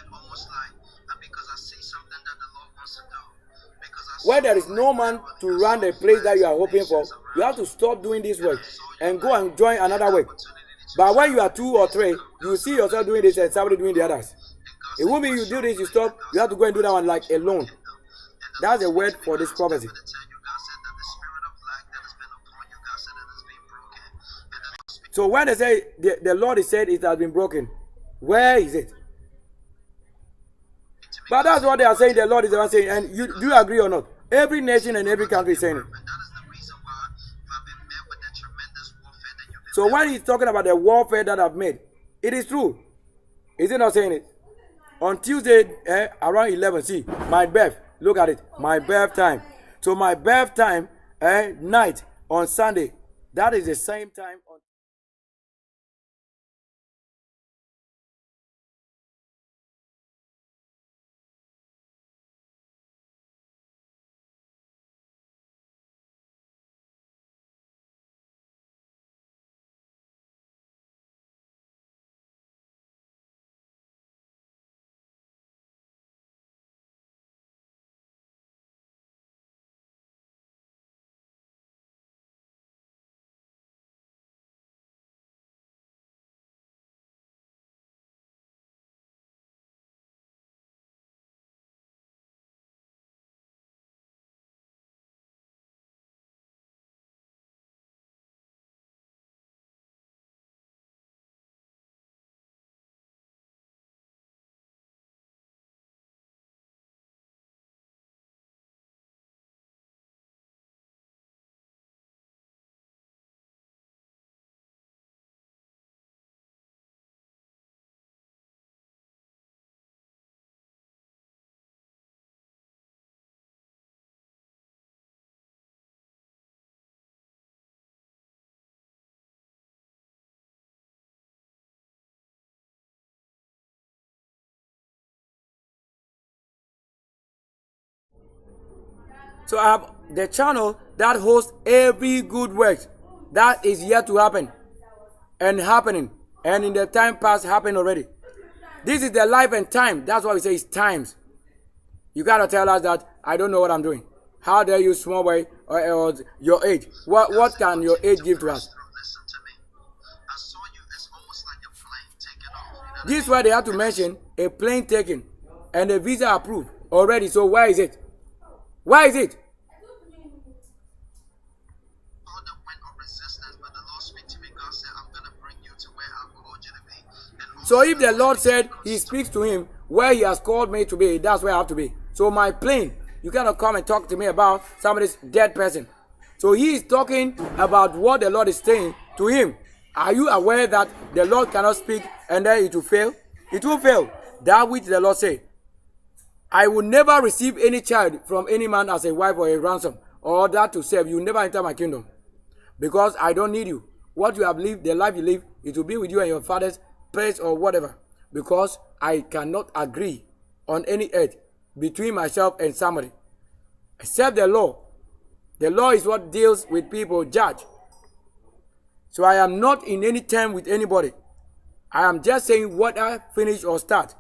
where there is no man to run the place that you are hoping for, you have to stop doing this work and go and join another work. But when you are 2 or 3, you see yourself doing this and somebody doing the others. It won't be you do this, you stop, you have to go and do that one like alone. That's a word for this prophecy. So when they say the Lord is said it has been broken, where is it? But that's what they are saying. The Lord is the one saying, and do you agree or not? Every nation and every country is saying it. So when he's talking about the warfare that I've made, it is true. Is he not saying it? On Tuesday, around 11, see, my birth, look at it, my birth time. So my birth time, night on Sunday, that is the same time on. So I have the channel that hosts every good work that is yet to happen and happening, and in the time past happened already. This is the life and time. That's why we say it's times. You gotta tell us that I don't know what I'm doing. How dare you, small boy, or your age? What can your age give to us? This is why they have to mention a plane taken and a visa approved already. So where is it? Where is it? So if the Lord said he speaks to him where he has called me to be, that's where I have to be. So my plane, you cannot come and talk to me about somebody's dead person. So he is talking about what the Lord is saying to him. Are you aware that the Lord cannot speak and then it will fail? It will fail. That which the Lord said. I will never receive any child from any man as a wife or a ransom, or that to serve. You will never enter my kingdom. Because I don't need you. What you have lived, the life you live, it will be with you and your father's place or whatever. Because I cannot agree on any earth between myself and somebody. Except the law. The law is what deals with people, judge. So I am not in any term with anybody. I am just saying what I finish or start.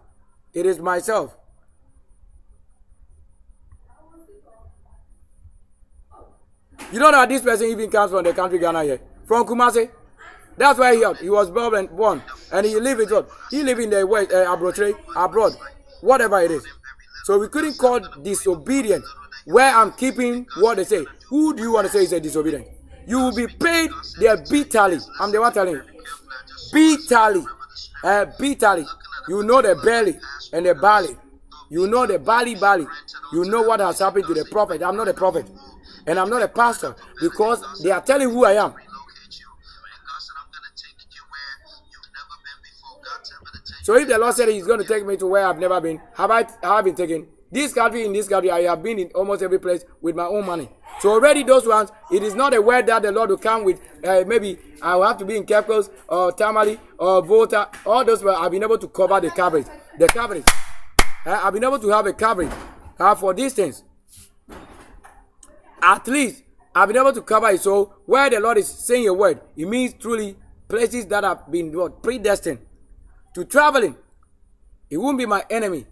It is myself. You know that this person even comes from the country Ghana here. From Kumasi. That's where he was born. And he lived in what? He lived in the West, abroad. Whatever it is. So we couldn't call disobedient where I'm keeping what they say. Who do you want to say is a disobedient? You will be paid their bitterly. I'm the one telling you. Bitterly. Bitterly. You know the belly and the barley. You know the barley. You know what has happened to the prophet. I'm not a prophet. And I'm not a pastor because they are telling who I am. So if the Lord said he's going to take me to where I've never been, have I been taken? In this country, I have been in almost every place with my own money. So already those ones, it is not a word that the Lord will come with. Maybe I will have to be in Kepkos or Tamale or Volta. All those where I've been able to cover the coverage. I've been able to have a coverage for these things. At least I've been able to cover it. So where the Lord is saying a word, it means truly places that have been predestined to traveling. It won't be my enemy.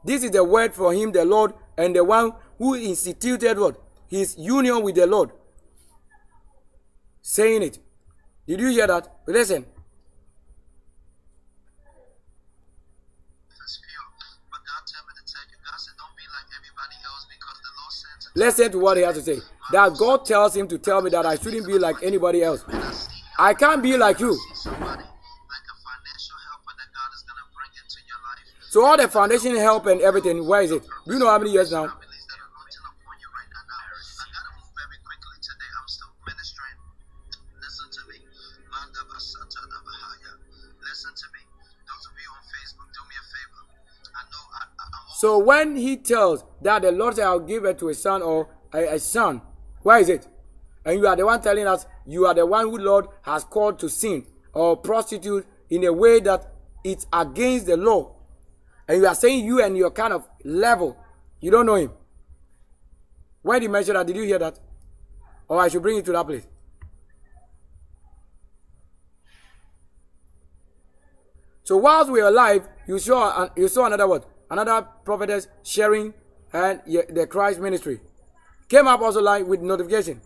This is the word for him, the Lord, and the one who instituted what? His union with the Lord. Saying it. Did you hear that? Listen. Listen to what he has to say. That God tells him to tell me that I shouldn't be like anybody else. I can't be like you. So all the foundation help and everything, where is it? Do you know how many years now? So when he tells that the Lord said, I'll give it to a son or a son, where is it? And you are the one telling us you are the one who Lord has called to sin or prostitute in a way that it's against the law. And you are saying you and your kind of level, you don't know him. When did he mention that? Did you hear that? Or I should bring you to that place. So whilst we are alive, you saw another what? Another prophetess sharing and the Christ ministry. Came up also live with notification.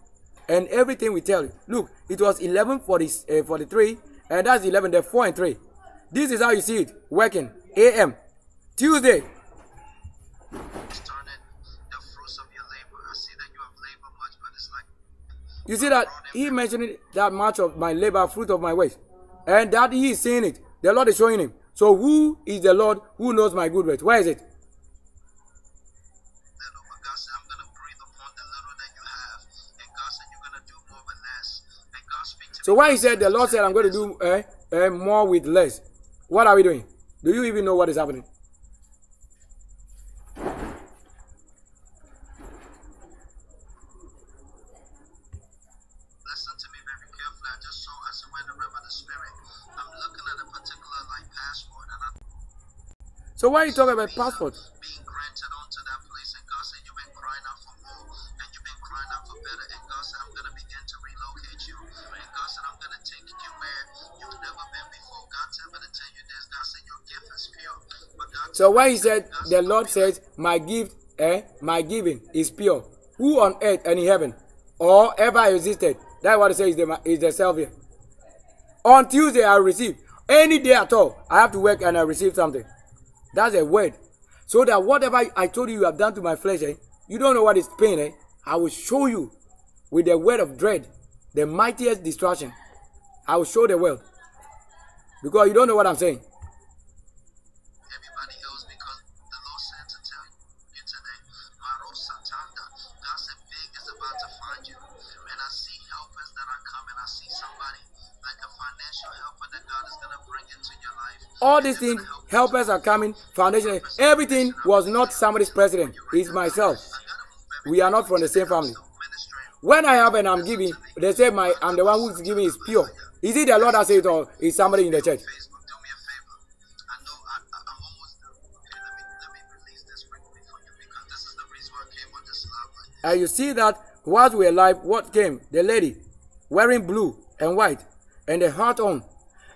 And everything we tell you. Look, it was 11:43 and that's 11, the 4 and 3. This is how you see it working. AM. Tuesday. You see that he mentioned that much of my labor, fruit of my ways. And that he is saying it. The Lord is showing him. So who is the Lord who knows my good ways? Where is it? So why he said, the Lord said, I'm going to do more with less. What are we doing? Do you even know what is happening? So why are you talking about passport? Being granted onto that place, and God said you've been crying out for more, and you've been crying out for better, and God said I'm going to begin to relocate you, and God said I'm going to take you where you've never been before. God said I'm going to tell you this. God said your gift is pure. But God so when he said, the Lord says, my gift, my giving is pure. Who on earth and in heaven or ever existed? That's what it says is the self here. On Tuesday I receive. Any day at all, I have to work and I receive something. That's a word. So that whatever I told you have done to my flesh, you don't know what is pain. I will show you with the word of dread, the mightiest destruction. I will show the world. Because you don't know what I'm saying. everybody else, because the Lord said to tell you today, Maro Satanda, God said big is about to find you. And I see helpers that are coming. I see somebody like a financial helper that God is going to bring into your life. All these things, helpers are coming, foundation, everything was not somebody's president. It's myself. We are not from the same family. When I have and I'm giving, they say I'm the one who's giving is pure. Is it the Lord that says it or is somebody in the church? Facebook, do me a favor. I know I'm almost done. Okay, let me release this quickly for you, because this is the reason why I came on this live. And you see that whilst we were alive, what came? The lady wearing blue and white and the heart on.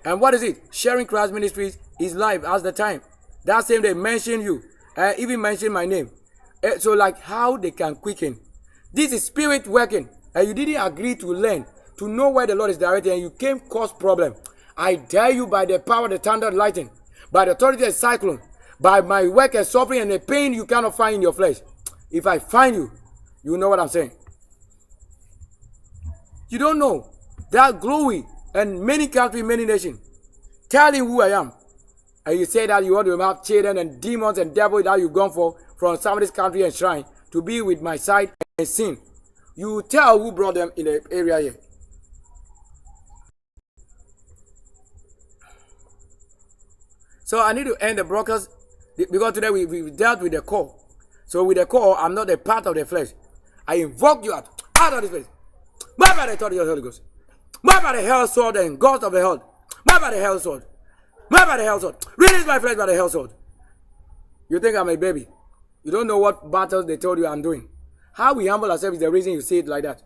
And what is it? Sharing Christ Ministries is live as the time. That same day mention you. Even mention my name. So like how they can quicken. This is spirit working. And you didn't agree to learn. To know where the Lord is directing. And you came cause problem. I dare you by the power of the thunder and lightning. By the authority of the cyclone. By my work and suffering and the pain you cannot find in your flesh. If I find you, you know what I'm saying. You don't know. That glory. And many countries, many nations, telling who I am. And you say that you want to have children and demons and devils that you've gone for from somebody's country and shrine to be with my side and sin. You tell who brought them in the area here. So I need to end the broadcast because today we dealt with the core. So with the core, I'm not a part of the flesh. I invoke you out of this place. Bye by the authority of the Holy Ghost. Bye by the hell sword and ghost of the hell. Bye by the hell sword. Bye by the hell sword. Release my flesh by the hell sword. You think I'm a baby. You don't know what battles they told you I'm doing. How we humble ourselves is the reason you see it like that.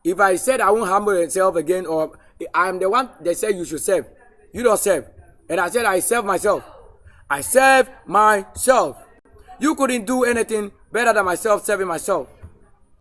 If I said I won't humble myself again, or I'm the one they said you should serve, you don't serve. And I said I serve myself. I serve myself. You couldn't do anything better than myself serving myself.